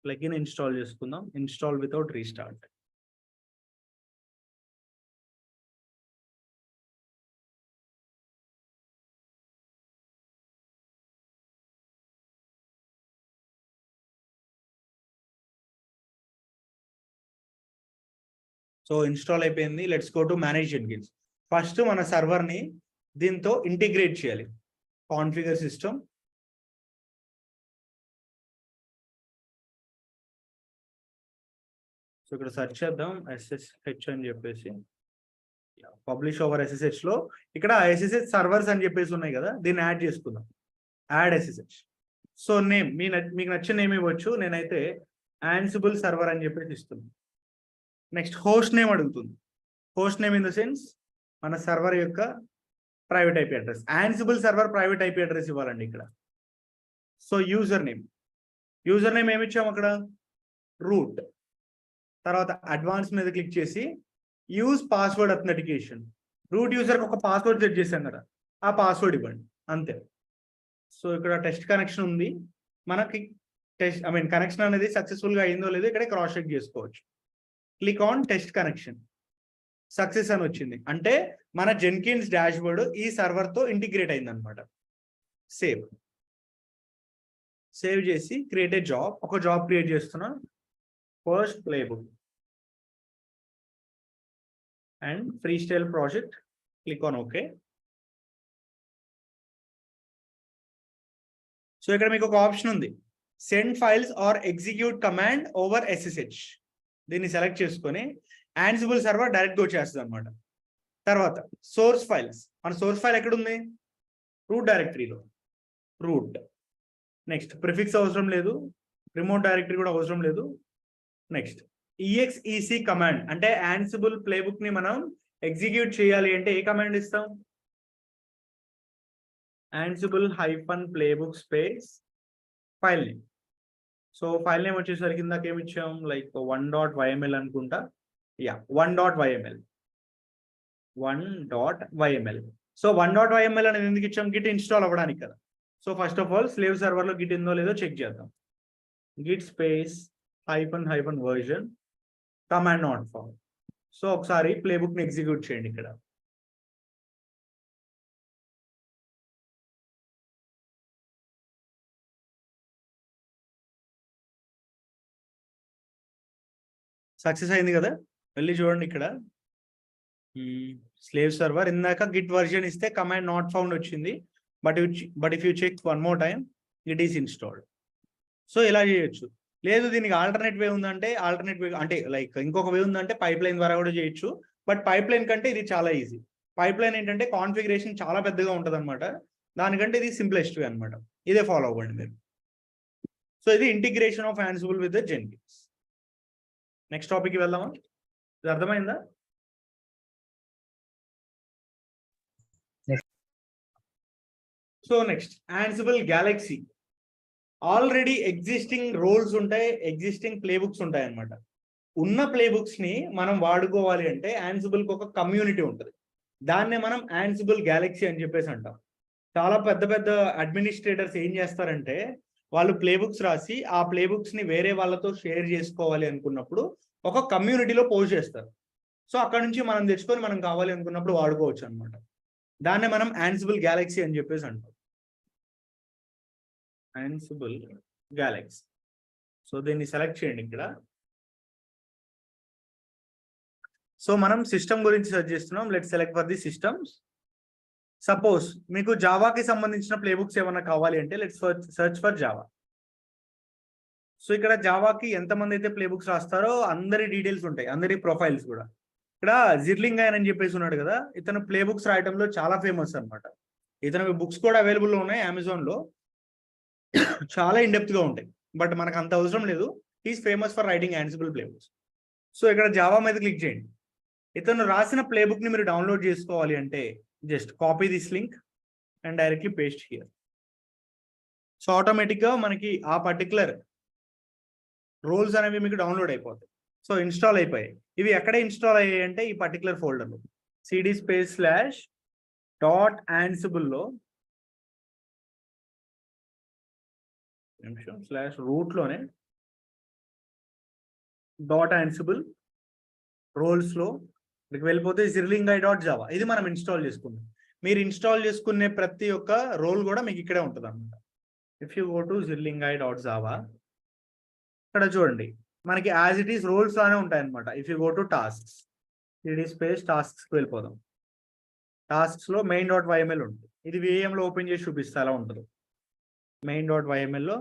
Plugin install చేసుకుందాం. Install without restart. So install అయిపోయింది. Let's go to manage Jenkins. First మన server ని దీంతో integrate చేయాలి. Configure system, so ఇక్కడ search చేద్దాం SSH అని చెప్పేసి. పబ్లిష్ ఓవర్ SSH లో ఇక్కడ SSH సర్వర్స్ అని చెప్పేసి ఉన్నాయి కదా, దీన్ని యాడ్ చేసుకుందాం. Add SSH. సో నేమ్ మీకు నచ్చిన నేమ్ ఇవ్వచ్చు. నేనైతే Ansible సర్వర్ అని చెప్పేసి ఇస్తున్నాను. నెక్స్ట్ హోస్ట్ నేమ్ అడుగుతుంది. Host name in the sense మన సర్వర్ యొక్క private IP address. Ansible server private IP address ఇవ్వాలండి ఇక్కడ. సో యూజర్ నేమ్ ఏమి ఇచ్చాము అక్కడ? రూట్. తర్వాత అడ్వాన్స్ మీద క్లిక్ చేసి యూజ్ పాస్వర్డ్ అథెంటికేషన్. రూట్ యూజర్కి ఒక పాస్వర్డ్ సెట్ చేశాం కదా, ఆ పాస్వర్డ్ ఇవ్వండి అంతే. సో ఇక్కడ టెస్ట్ కనెక్షన్ ఉంది. మనకి కనెక్షన్ అనేది సక్సెస్ఫుల్ గా అయిందో లేదో ఇక్కడ క్రాస్ చెక్ చేసుకోవచ్చు. Click on test connection. Success అని వచ్చింది. అంటే మన జెన్కిన్స్ డాష్బోర్డ్ ఈ సర్వర్ తో ఇంటిగ్రేట్ అయింది అనమాట. సేవ్ చేసి క్రియేట్ ఏ జాబ్. ఒక జాబ్ క్రియేట్ చేస్తున్నా. First playbook and free style project. Click on okay. So ఇక్కడ మీకు ఒక ఆప్షన్ ఉంది, send files or execute command over SSH. దీన్ని సెలెక్ట్ చేసుకొని Ansible సర్వర్ డైరెక్ట్ గా వచ్చేస్తుంది అనమాట. తర్వాత సోర్స్ ఫైల్స్. మన సోర్స్ ఫైల్ ఎక్కడుంది? రూట్ డైరెక్టరీలో. రూట్. నెక్స్ట్ ప్రిఫిక్స్ అవసరం లేదు, రిమోట్ డైరెక్టరీ కూడా అవసరం లేదు. నెక్స్ట్ exec కమాండ్ అంటే Ansible ప్లేబుక్ ని మనం ఎగ్జిక్యూట్ చేయాలి అంటే ఏ కమాండ్ ఇస్తాం? Ansible -playbook space file name. So file name వచ్చేసరికి ఇందాక ఏమి ఇచ్చాం? లైక్ 1.yml అనుకుంటా. 1.yml. సో 1.yml అనేది ఎందుకు ఇచ్చాం? గిట్ ఇన్స్టాల్ అవ్వడానికి కదా. So first of all slave server లో గిట్ ఉందో లేదో చెక్ చేద్దాం. Git space -version command not found. So ఒకసారి ప్లేబుక్ ని ఎగ్జిక్యూట్ చేయండి ఇక్కడ. సక్సెస్ అయింది కదా. వెళ్ళి చూడండి ఇక్కడ స్లేవ్ సర్వర్. ఇందాక గిట్ వర్జన్ ఇస్తే కమాండ్ నాట్ ఫౌండ్ వచ్చింది. But if you check one more time it is installed. So ఇలా చేయొచ్చు. లేదు దీనికి ఆల్టర్నేట్ వే ఉందంటే, అంటే లైక్ ఇంకొక వే ఉందంటే పైప్ లైన్ ద్వారా కూడా చేయొచ్చు. బట్ పైప్ లైన్ కంటే ఇది చాలా ఈజీ. పైప్ లైన్ ఏంటంటే కాన్ఫిగరేషన్ చాలా పెద్దగా ఉంటుంది అనమాట. దానికంటే ఇది సింప్లెస్ట్ వే అనమాట. ఇదే ఫాలో అవ్వండి మీరు. సో ఇది integration of Ansible with the Jenkins. Next topic వెళ్దామా? ఇది అర్థమైందా? So next Ansible Galaxy. Already existing roles ఉంటాయి, ఎగ్జిస్టింగ్ ప్లేబుక్స్ ఉంటాయి అన్నమాట. ఉన్న ప్లేబుక్స్ ని మనం వాడుకోవాలి అంటే Ansible కి ఒక కమ్యూనిటీ ఉంటుంది. దాన్నే మనం Ansible Galaxy అని చెప్పేసి అంటాం. చాలా పెద్ద పెద్ద అడ్మినిస్ట్రేటర్స్ ఏం చేస్తారంటే వాళ్ళు ప్లేబుక్స్ రాసి ఆ ప్లేబుక్స్ ని వేరే వాళ్ళతో షేర్ చేసుకోవాలి అనుకున్నప్పుడు ఒక కమ్యూనిటీలో పోస్ట్ చేస్తారు. సో అక్కడ నుంచి మనం తెచ్చుకొని మనం కావాలి అనుకున్నప్పుడు వాడుకోవచ్చు అనమాట. దాన్నే మనం Ansible Galaxy అని చెప్పేసి అంటాం. Ansible Galaxy. సో దీన్ని సెలెక్ట్ చేయండి ఇక్కడ. సో మనం సిస్టమ్ గురించి సెర్చ్ చేస్తున్నాం. Let's select for the systems. Suppose మీకు జావాకి సంబంధించిన ప్లేబుక్స్ ఏమైనా కావాలి అంటే let's search for Java. So ఇక్కడ జావాకి ఎంతమంది అయితే ప్లేబుక్స్ రాస్తారో అందరి డీటెయిల్స్ ఉంటాయి, అందరి ప్రొఫైల్స్ కూడా. ఇక్కడ జిర్లింగాయన్ అని చెప్పేసి ఉన్నాడు కదా, ఇతను ప్లేబుక్స్ రాయటంలో చాలా ఫేమస్ అనమాట. ఇతను బుక్స్ కూడా అవైలబుల్లో ఉన్నాయి అమెజాన్ లో. చాలా ఇన్డెప్త్ గా ఉంటాయి, బట్ మనకు అంత అవసరం లేదు. Is famous for writing Ansible playbooks. So ఇక్కడ జావా మీద క్లిక్ చేయండి. ఇతను రాసిన ప్లేబుక్ ని మీరు డౌన్లోడ్ చేసుకోవాలి అంటే just copy this link and directly paste here. So automatic గా మనకి ఆ పర్టికులర్ రోల్స్ అనేవి మీకు డౌన్లోడ్ అయిపోతాయి. సో ఇన్స్టాల్ అయిపోయాయి. ఇవి ఎక్కడ ఇన్స్టాల్ అయ్యాయి అంటే ఈ పర్టికులర్ ఫోల్డర్లో cd/.ansible /root లోనే .ansible రోల్స్ లో వెళ్ళిపోతే zerlingui.java ఇది మనం ఇన్స్టాల్ చేసుకున్నాం. మీరు ఇన్స్టాల్ చేసుకునే ప్రతి ఒక్క రోల్ కూడా మీకు ఇక్కడే ఉంటుంది అనమాట. If you go to zerlingui.java ఇక్కడ చూడండి మనకి యాజ్ ఇట్ ఈస్ రోల్స్ లానే ఉంటాయి అనమాట. If you go to tasks టాస్క్స్కి వెళ్ళిపోదాం. టాస్క్స్ లో main.yml ఉంటుంది. ఇది VM లో ఓపెన్ చేసి చూపిస్తే అలా ఉంటుంది. main.yml లో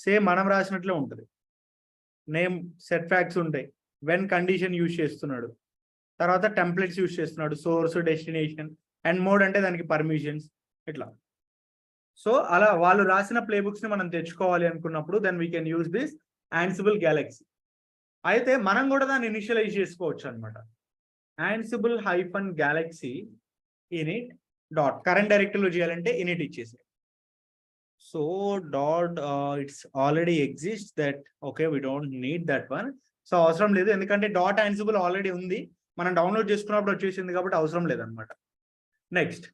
సేమ్ మనం రాసినట్లే ఉంటుంది. నేమ్ సెట్ ఫ్యాక్ట్స్ ఉంటాయి. వెన్ కండిషన్ యూజ్ చేస్తున్నాడు, తర్వాత టెంప్లెట్స్ యూజ్ చేస్తున్నాడు, సోర్స్ డెస్టినేషన్ అండ్ మోడ్ అంటే దానికి పర్మిషన్స్ ఇట్లా. సో అలా వాళ్ళు రాసిన ప్లేబుక్స్ ని మనం తెచ్చుకోవాలి అనుకున్నప్పుడు then we can use this Ansible Galaxy. అయితే మనం కూడా దాన్ని ఇనిషియలైజ్ చేసుకోవచ్చు అనమాట. Ansible-Galaxy init డాట్ కరెంట్ డైరెక్టరీలో చేయాలంటే init ఇచ్చేసి so dot it's already exist that okay we don't need that one. So అవసరం లేదు ఎందుకంటే .ansible ఆల్రెడీ ఉంది, మనం డౌన్లోడ్ చేసుకున్నప్పుడు వచ్చేసింది కాబట్టి అవసరం లేదనమాట. నెక్స్ట్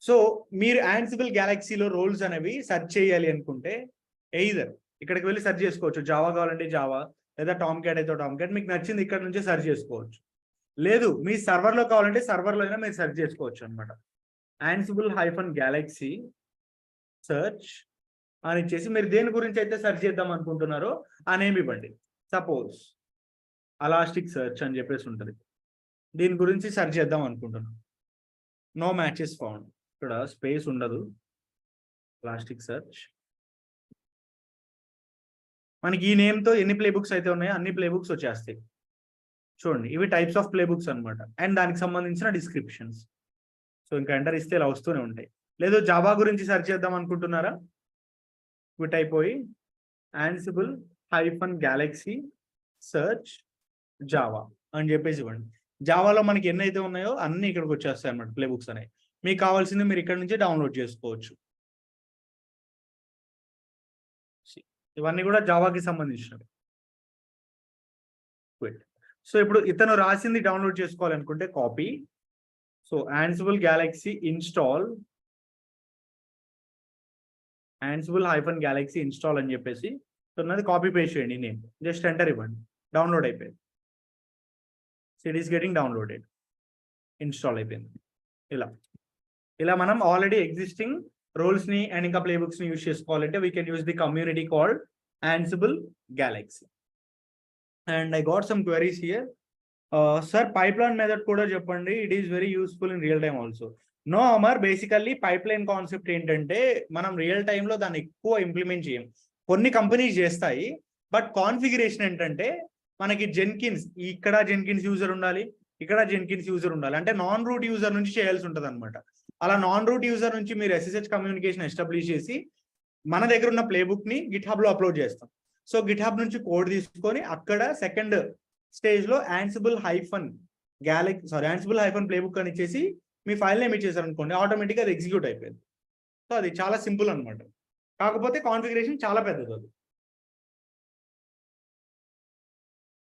సో మీరు Ansible Galaxyలో రోల్స్ అనేవి సెర్చ్ చేయాలి అనుకుంటే ఎయిదర్ ఇక్కడికి వెళ్ళి సెర్చ్ చేసుకోవచ్చు. జావా కావాలంటే జావా, లేదా టామ్క్యాట్ అయితే టామ్క్యాట్, మీకు నచ్చింది ఇక్కడ నుంచే సెర్చ్ చేసుకోవచ్చు. లేదు మీ సర్వర్లో కావాలంటే సర్వర్లో అయినా మీరు సెర్చ్ చేసుకోవచ్చు అనమాట. Ansible-Galaxy సెర్చ్ అని ఇచ్చేసి మీరు దేని గురించి అయితే సెర్చ్ చేద్దాం అనుకుంటున్నారో ఆ నేమ్ ఇవ్వండి. సపోజ్ అలాస్టిక్ సెర్చ్ అని చెప్పేసి ఉంటుంది. దీని గురించి సెర్చ్ చేద్దాం అనుకుంటున్నాం. నో మ్యాచెస్ ఫౌండ్, ఇక్కడ స్పేస్ ఉండదు. ఎలాస్టిక్ సెర్చ్ మనకి ఈ నేమ్తో ఎన్ని ప్లేబుక్స్ అయితే ఉన్నాయో అన్ని ప్లేబుక్స్ వచ్చేస్తాయి. చూడండి ఇవి టైప్స్ ఆఫ్ ప్లేబుక్స్ అనమాట అండ్ దానికి సంబంధించిన డిస్క్రిప్షన్స్. సో ఇంకా ఎంటర్ ఇస్తే ఇలా వస్తూనే ఉంటాయి. లేదు జావా గురించి సెర్చ్ చేద్దాం అనుకుంటున్నారా, ఇవి టైప్ పోయి Ansible-Galaxy సెర్చ్ జావా అని చెప్పేసి ఇవ్వండి. జావాలో మనకి ఎన్ని అయితే ఉన్నాయో అన్ని ఇక్కడికి వచ్చేస్తాయి అన్నమాట ప్లేబుక్స్ అనేవి. మీకు కావాల్సింది మీరు ఇక్కడ నుంచి డౌన్లోడ్ చేసుకోవచ్చు. ఇవన్నీ కూడా జావాకి సంబంధించినవి. సో ఇప్పుడు ఇతను రాసింది డౌన్లోడ్ చేసుకోవాలనుకుంటే copy, so Ansible-Galaxy install Ansible-Galaxy install అని చెప్పేసి ఉన్నది కాపీ పేస్ట్ చేయండి. నేమ్ జస్ట్ ఎంటర్ ఇవ్వండి, డౌన్లోడ్ అయిపోయింది. It is getting downloaded, install అయిపోయింది. ఇలా మనం ఆల్రెడీ ఎగ్జిస్టింగ్ రోల్స్ ని అండ్ ఇంకా ప్లేబుక్స్ ని యూజ్ చేసుకోవాలంటే we can use the community called Ansible-Galaxy. And I got some queries here. Sir pipeline method కూడా చెప్పండి, it is very useful in real time also. No Amar, basically pipeline concept ఏంటంటే మనం real టైంలో దాన్ని ఎక్కువ implement చేయం. కొన్ని కంపెనీస్ చేస్తాయి, బట్ కాన్ఫిగరేషన్ ఏంటంటే మనకి జెన్కిన్స్, ఇక్కడ జెన్కిన్స్ యూజర్ ఉండాలి, ఇక్కడ జెన్కిన్స్ యూజర్ ఉండాలి, అంటే నాన్ రూట్ యూజర్ నుంచి చేయాల్సి ఉంటుంది అనమాట. అలా నాన్ రూట్ యూజర్ నుంచి మీరు SSH కమ్యూనికేషన్ ఎస్టాబ్లిష్ చేసి మన దగ్గర ఉన్న ప్లేబుక్ ని గిట్హబ్ లో అప్లోడ్ చేస్తాం. సో గిట్హబ్ నుంచి కోడ్ తీసుకొని అక్కడ సెకండ్ స్టేజ్ లో Ansible-Playbook అని ఇచ్చేసి మీ ఫైల్ నేమ్ ఇచ్చేసారు అనుకోండి, ఆటోమేటిక్గా అది ఎగ్జిక్యూట్ అయిపోయింది. సో అది చాలా సింపుల్ అనమాట. కాకపోతే కాన్ఫిగరేషన్ చాలా పెద్దది అది.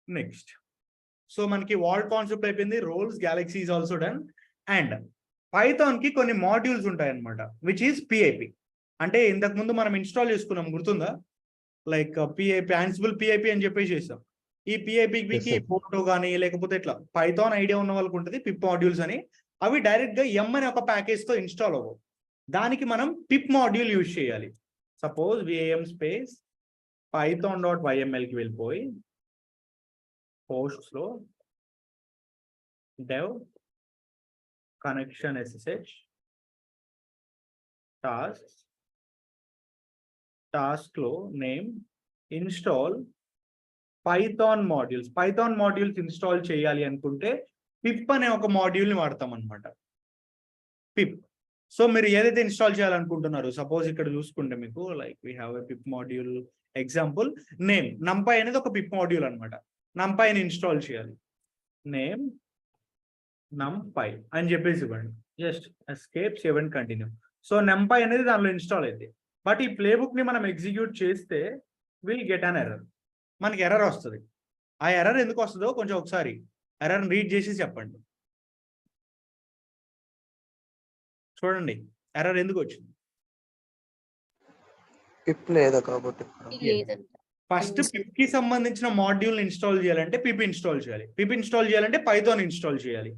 నెక్స్ట్ సో మనకి వాల్ట్ కాన్సెప్ట్ అయిపోయింది, roles, galaxy is also done. And Python కి కొన్ని మాడ్యూల్స్ ఉంటాయి అనమాట, విచ్ ఈస్ PIP. అంటే ఇంతకు ముందు మనం ఇన్స్టాల్ చేసుకున్నాం, గుర్తుందా? లైక్ PIP, Ansible PIP అని చెప్పేసి చేసాం. ఈ PIPకి ఫోటో కానీ లేకపోతే ఇట్లా పైథాన్ ఐడియా ఉన్న వాళ్ళకి ఉంటుంది పిప్ మాడ్యూల్స్ అని. అవి డైరెక్ట్ గా M అనే ఒక ప్యాకేజ్ తో ఇన్స్టాల్ అవ్వవు. దానికి మనం పిప్ మాడ్యూల్ యూజ్ చేయాలి. సపోజ్ VAM స్పేస్ python.yml కి వెళ్ళిపోయి పోస్ట్స్ లో dev కనెక్షన్ SSH టాస్క్ లో name install Python modules install చేయాలి అనుకుంటే పిప్ అనే ఒక మాడ్యూల్ ని వాడతాం అనమాట. పిప్. సో మీరు ఏదైతే ఇన్స్టాల్ చేయాలనుకుంటున్నారు, సపోజ్ ఇక్కడ చూసుకుంటే మీకు like we have a pip module example name numpy అనేది ఒక పిప్ మాడ్యూల్ అనమాట. numpy ని ఇన్స్టాల్ చేయాలి. నేమ్ numpy అని చెప్పేసి ఇవ్వండి. Just escape save and continue. So numpy అనేది దానిలో ఇన్స్టాల్ అయితే, బట్ ఈ ప్లేబుక్ ని మనం ఎగ్జిక్యూట్ చేస్తే విల్ గెట్ అన్ ఎర్రర్. మనకి ఎర్రర్ వస్తుంది. ఆ ఎర్రర్ ఎందుకు వస్తుందో కొంచెం ఒకసారి ఎర్రర్ రీడ్ చేసి చెప్పండి. చూడండి ఎర్రర్ ఎందుకు వచ్చింది. పిప్ లేదా కాబట్టి లేదంట. ఫస్ట్ పిప్ కి సంబంధించిన మాడ్యూల్ ఇన్స్టాల్ చేయాలంటే పిప్ ఇన్స్టాల్ చేయాలి. పిప్ ఇన్స్టాల్ చేయాలంటే పైథాన్ ఇన్స్టాల్ చేయాలి.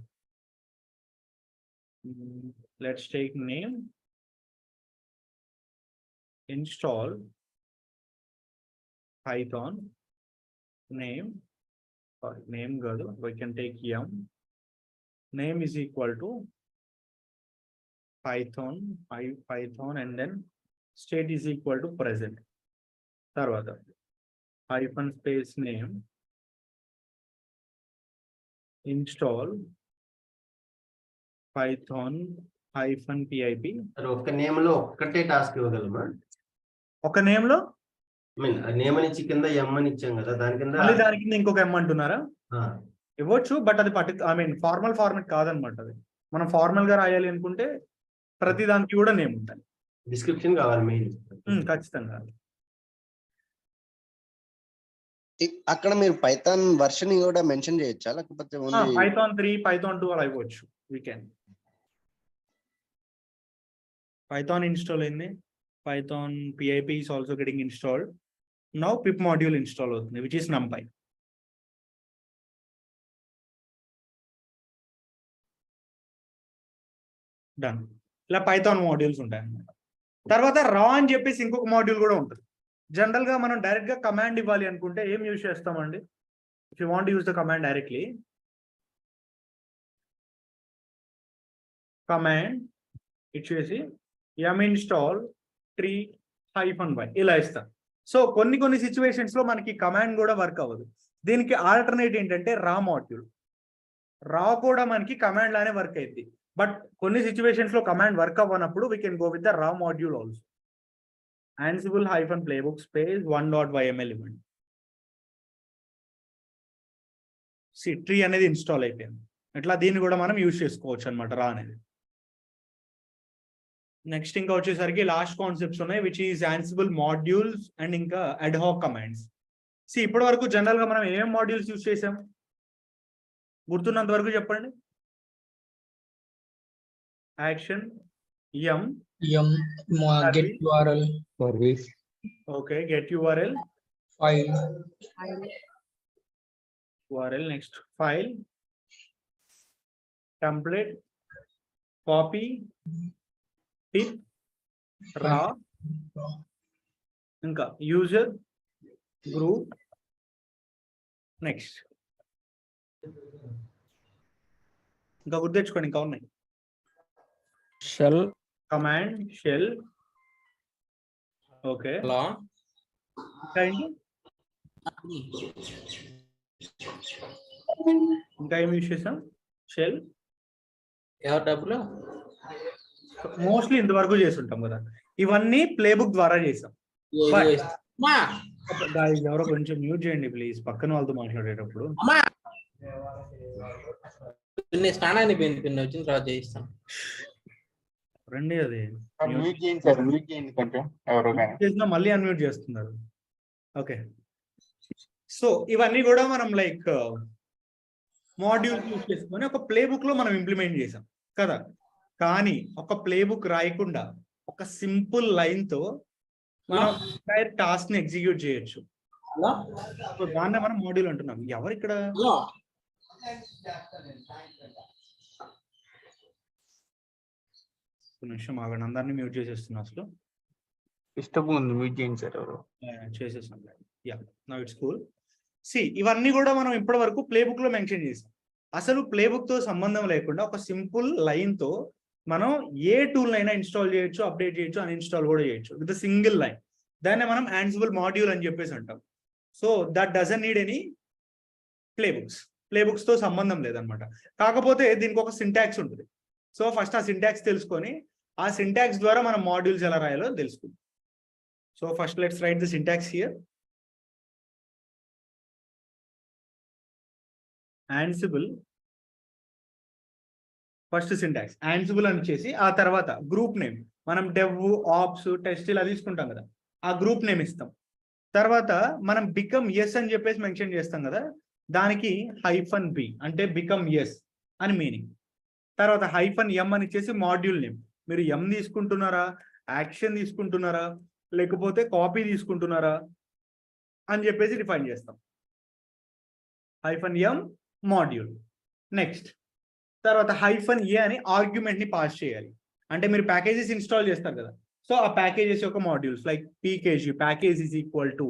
Let's take name install Python name, name కాదు, we can take m, name is equal to python and then state is equal to present. తర్వాత hyphen space name install python hyphen pip. ఒక name లో ఒక్కటే task ఇవ్వగలమా? ఒక name లో name అని ఇచ్చి కింద ఎం అని ఇచ్చాం కదా, దాని కింద మళ్ళీ దాని కింద ఇంకొక ఎమ్ అంటున్నారా? ఆ, ఇవ్వచ్చు, బట్ అది ఫార్మల్ ఫార్మెట్ కాదనమాట. అది మనం ఫార్మల్ గా రాయాలి అనుకుంటే ప్రతి దానికి కూడా నేమ్ ఉంటుంది. డిస్క్రిప్షన్ కావాలి మెయిన్. ఖచ్చితంగా. అక్కడ మీరు పైథాన్ వర్షన్ కూడా మెన్షన్ చేయొచ్చా, లేకపోతే ఓన్లీ పైథాన్ 3 పైథాన్ 2 అలా ఇవ్వచ్చు. We can. పైథాన్ ఇన్స్టాల్ అయింది. Python PIP is also getting installed. Now pip module install అవుతుంది, which is numpy. డన్. ఇలా పైథాన్ మాడ్యూల్స్ ఉంటాయి అన్నమాట. తర్వాత రా అని చెప్పేసి ఇంకొక మాడ్యూల్ కూడా ఉంటుంది. జనరల్ గా మనం డైరెక్ట్ గా కమాండ్ ఇవ్వాలి అనుకుంటే ఏం యూజ్ చేస్తామండి? If you want use the command directly, command ఇచ్చేసి install tree -y ఇలా ఇస్తాం. సో కొన్ని సిచ్యువేషన్స్ లో మనకి కమాండ్ కూడా వర్క్ అవ్వదు. దీనికి ఆల్టర్నేట్ ఏంటంటే రా మాడ్యూల్. రా కూడా మనకి కమాండ్ లానే వర్క్ అయింది, బట్ కొన్ని సిచ్యువేషన్స్ లో కమాండ్ వర్క్ అవ్వనప్పుడు we can go with the raw module also. ansible -playbook space 1.yml ఇవ్వండి. ట్రీ అనేది ఇన్స్టాల్ అయిపోయింది. ఇట్లా దీన్ని కూడా మనం యూజ్ చేసుకోవచ్చు అనమాట రా అనేది. నెక్స్ట్ ఇంకా వచ్చేసరికి లాస్ట్ కాన్సెప్ట్స్ ఉన్నాయి, which is Ansible modules and ఇంకా అడ్హాక్ కమాండ్స్. ఇప్పటి వరకు జనరల్ గా మనం ఏమేం మాడ్యూల్స్ యూజ్ చేసాం గుర్తున్నంత వరకు చెప్పండి. Action, get URL, Service. Okay, get URL, file, URL, next file, template, copy, pip, raw, ఇంకా యూజర్, గ్రూప్. నెక్స్ట్ ఇంకా గుర్తు తెచ్చుకోండి, ఇంకా ఉన్నాయి. Shell, కమాండ్, షెల్, ఓకే, ఇంకా ఏంటి? ఇంకా ఏమి యూజ్ చేసాం? షెల్, మోస్ట్లీ ఇంతవరకు చేస్తుంటాం కదా. ఇవన్నీ ప్లేబుక్ ద్వారా చేసాం. Guys, ఎవరో కొంచెం మ్యూట్ చేయండి ప్లీజ్, పక్కన వాళ్ళతో మాట్లాడేటప్పుడు. స్నానాన్ని వచ్చిన తర్వాత చేయిస్తాం. రండి, అది ఎవరు చేసినా మళ్ళీ అన్మ్యూట్ చేస్తున్నారు. ఓకే, సో ఇవన్నీ కూడా మనం లైక్ మాడ్యూల్స్ యూజ్ చేసుకొని ఒక ప్లేబుక్ లో మనం ఇంప్లిమెంట్ చేసాం కదా. కానీ ఒక ప్లేబుక్ రాయకుండా ఒక సింపుల్ లైన్ తో మనం ఎంటైర్ టాస్క్ ని ఎగ్జిక్యూట్ చేయొచ్చు. సో దాన్నే మనం మాడ్యూల్ అంటున్నాం. ఎవరు ఇక్కడ? నిమిషం ఆగండి, అందరినీ మ్యూట్ చేసేస్తున్నా. అసలు డిస్టర్బ్ ఉంది, మ్యూట్ చేయండి సార్ ఎవరు. చేసేసాం. Yeah, now it's cool. ఇవన్నీ కూడా మనం ఇప్పటి వరకు ప్లేబుక్ లో మెన్షన్ చేసాం. అసలు ప్లేబుక్ తో సంబంధం లేకుండా ఒక సింపుల్ లైన్ తో మనం ఏ టూల్ అయినా ఇన్స్టాల్ చేయొచ్చు, అప్డేట్ చేయొచ్చు, అన్ఇన్స్టాల్ కూడా చేయొచ్చు విత్ సింగిల్ లైన్. దాన్ని మనం యాన్సిబుల్ మాడ్యూల్ అని చెప్పేసి అంటాం. So that doesn't need any ప్లేబుక్స్ తో సంబంధం లేదనమాట. కాకపోతే దీనికి ఒక సింటాక్స్ ఉంటుంది. సో ఫస్ట్ ఆ సింటాక్స్ తెలుసుకొని ఆ సింటాక్స్ ద్వారా మనం మాడ్యూల్స్ ఎలా రాయాలో తెలుసుకుందాం. So first let's write the syntax here. Ansible first syntax Ansible అని చేసి ఆ తర్వాత గ్రూప్ నేమ్ మనం డెవ్ ఆప్స్ టెస్ట్ ఇలా తీసుకుంటాం కదా, ఆ గ్రూప్ నేమ్ ఇస్తాం. తర్వాత మనం బికమ్ ఎస్ అని చెప్పేసి మెన్షన్ చేస్తాం కదా, దానికి -b అంటే బికమ్ ఎస్ అని మీనింగ్. తర్వాత -m అని ఇచ్చేసి మాడ్యూల్ నేమ్. మీరు ఎం తీసుకుంటున్నారా, యాక్షన్ తీసుకుంటున్నారా, లేకపోతే కాపీ తీసుకుంటున్నారా అని చెప్పేసి డిఫైన్ చేస్తాం. -m module. నెక్స్ట్ తర్వాత -a అని ఆర్గ్యుమెంట్ ని పాస్ చేయాలి. అంటే మీరు ప్యాకేజెస్ ఇన్స్టాల్ చేస్తారు కదా, సో ఆ ప్యాకేజెస్ యొక్క modules like pkg package is equal to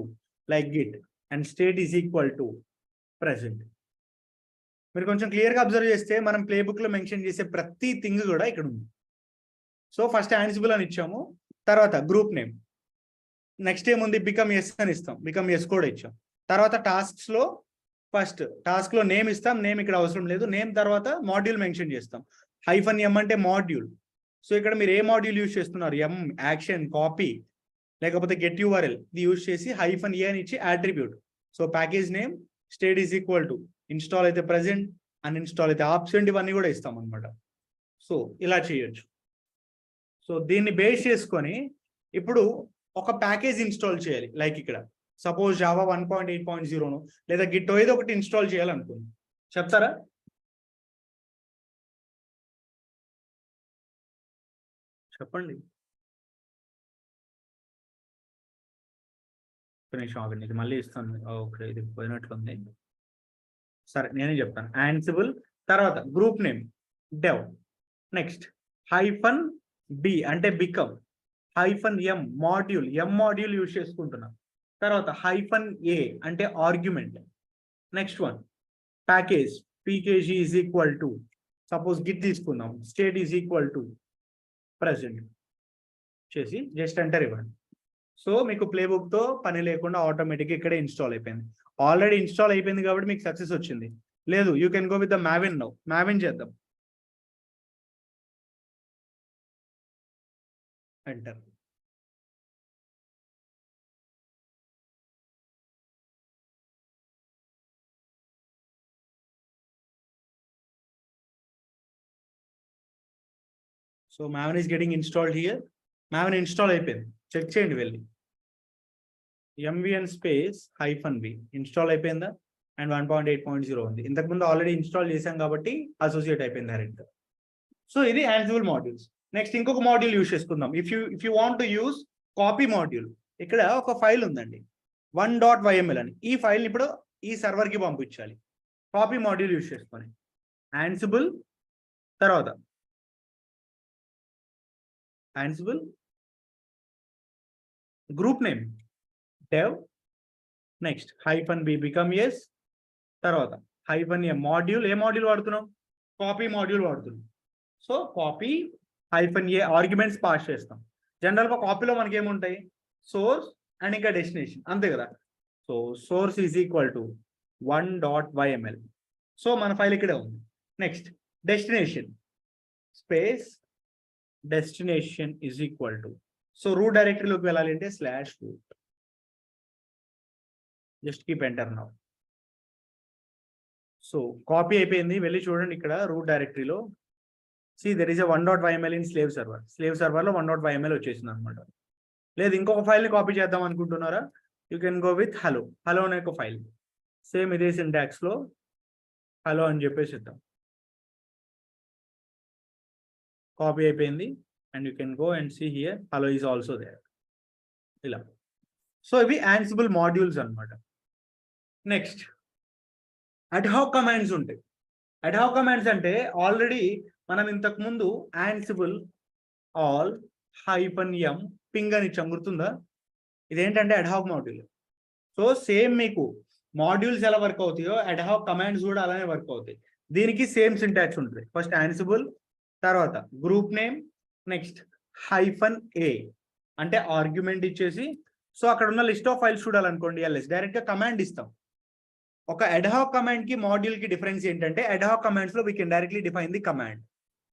like Git and state is equal to present. మీరు కొంచెం క్లియర్గా అబ్జర్వ్ చేస్తే మనం ప్లే బుక్ లో మెన్షన్ చేసే ప్రతి థింగ్ కూడా ఇక్కడ ఉంది. సో ఫస్ట్ యాన్సిబుల్ అని ఇచ్చాము, తర్వాత గ్రూప్ నేమ్, నెక్స్ట్ ఏముంది బికమ్ ఎస్ అని ఇస్తాం, బికమ్ ఎస్ కూడా ఇచ్చాం. తర్వాత టాస్క్స్ లో ఫస్ట్ టాస్క్ లో నేమ్ ఇస్తాం, నేమ్ ఇక్కడ అవసరం లేదు, నేమ్ తర్వాత మాడ్యూల్ మెన్షన్ చేస్తాం. -m అంటే మాడ్యూల్. సో ఇక్కడ మీరు ఏ మాడ్యూల్ యూజ్ చేస్తున్నారు, ఎం యాక్షన్ కాపీ లేకపోతే గెట్ యూఆర్ఎల్ ఇది యూజ్ చేసి -a అని ఇచ్చి attribute. So package name state is equal to install అయితే ప్రెసెంట్, అన్ఇన్స్టాల్ అయితే ఆబ్సెంట్, ఇవన్నీ కూడా ఇస్తాం అనమాట. సో ఇలా చేయొచ్చు. సో దీన్ని బేస్ చేసుకొని ఇప్పుడు ఒక ప్యాకేజ్ ఇన్స్టాల్ చేయాలి. లైక్ ఇక్కడ సపోజ్ జావా 1.8.0 లేదా గిట్టో ఏదో ఒకటి ఇన్స్టాల్ చేయాలనుకుంది, చెప్తారా? చెప్పండి. ఒక నిమిషం ఆగండి, ఇది మళ్ళీ ఇస్తాను. ఓకే, ఇది పోయినట్లుంది. సరే నేనే చెప్తాను. యాన్సిబుల్ తర్వాత group name dev, next -b అంటే become, -m module, module use చేసుకుంటున్నాం. తర్వాత -a అంటే argument. Next one package pkg is equal to suppose git తీసుకుందాం, state is equal to present చేసి జస్ట్ ఎంటర్ ఇవ్వండి. సో మీకు ప్లేబుక్ తో పని లేకుండా ఆటోమేటిక్గా ఇక్కడే ఇన్స్టాల్ అయిపోయింది. ఆల్రెడీ ఇన్స్టాల్ అయిపోయింది కాబట్టి మీకు సక్సెస్ వచ్చింది. లేదు you can go with the Maven now. Maven చేద్దాం, enter. So Maven is getting installed here. Maven install అయిపోయింది, చెక్ చేయండి వెళ్ళి. mvn స్పేస్ -b ఇన్స్టాల్ అయిపోయిందా, అండ్ 1.8.0 ఉంది. ఇంతకుముందు ఆల్రెడీ ఇన్స్టాల్ చేశాం కాబట్టి అసోసియేట్ అయిపోయింది డైరెక్ట్. సో ఇది యాన్సిబుల్ మాడ్యూల్స్. నెక్స్ట్ ఇంకొక మాడ్యూల్ యూజ్ చేసుకుందాం. If you want to use copy module, ఇక్కడ ఒక ఫైల్ ఉందండి 1.yml అని. ఈ ఫైల్ ఇప్పుడు ఈ సర్వర్ కి పంపించాలి. కాపీ మాడ్యూల్ యూజ్ చేసుకొని యాన్సిబుల్, తర్వాత Ansible group name dev, next -b become S, తర్వాత -a మాడ్యూల్. ఏ మాడ్యూల్ వాడుతున్నాం, కాపీ మాడ్యూల్ వాడుతున్నాం. So copy -a arguments pass చేస్తాం. జనరల్గా కాపీలో మనకి ఏముంటాయి, సోర్స్ అండ్ ఇంకా డెస్టినేషన్, అంతే కదా. So source is equal to 1.yml. So మన ఫైల్ ఇక్కడే ఉంది. Next destination space destination is equal to, so root డైరెక్టరీలోకి వెళ్ళాలి అంటే /root. Just keep enter now. So copy అయిపోయింది, వెళ్ళి చూడండి ఇక్కడ రూట్ డైరెక్టరీలో. See there is a 1.yml in slave server. Slave server లో 1.yml వచ్చేసింది అనమాట. లేదు ఇంకొక ఫైల్ ని కాపీ చేద్దాం అనుకుంటున్నారా, you can go with hello. Hello అనే ఒక ఫైల్, సేమ్ ఇదే సింటాక్స్ లో హలో అని చెప్పేసి ఇద్దాం. కాపీ అయిపోయింది and you can go and see here hello is also there. ఇలా. సో ఇవి యాన్సిబుల్ మాడ్యూల్స్ అనమాట. నెక్స్ట్ అడ్హాక్ కమాండ్స్ ఉంటాయి. అడ్హాక్ కమాండ్స్ అంటే ఆల్రెడీ మనం ఇంతకు ముందు యాన్సిబుల్ ఆల్ -m పింగ్ అని ఇచ్చాం, గుర్తుందా? ఇదేంటంటే అడ్హాక్ మాడ్యూల్. సో సేమ్ మీకు మాడ్యూల్స్ ఎలా వర్క్ అవుతాయో అడ్హాక్ కమాండ్స్ కూడా అలానే వర్క్ అవుతాయి. దీనికి సేమ్ సింటాక్స్ ఉంటుంది. ఫస్ట్ యాన్సిబుల్, తర్వాత గ్రూప్ నేమ్, నెక్స్ట్ -a అంటే ఆర్గ్యుమెంట్ ఇచ్చేసి, సో అక్కడ ఉన్న లిస్ట్ ఆఫ్ ఫైల్స్ చూడాలనుకోండి ls డైరెక్ట్ గా కమాండ్ ఇస్తాం. ఒక అడ్హాక్ కమాండ్ కి మాడ్యూల్ కి డిఫరెన్స్ ఏంటంటే అడ్హాక్ కమాండ్స్ లో we can directly define the command,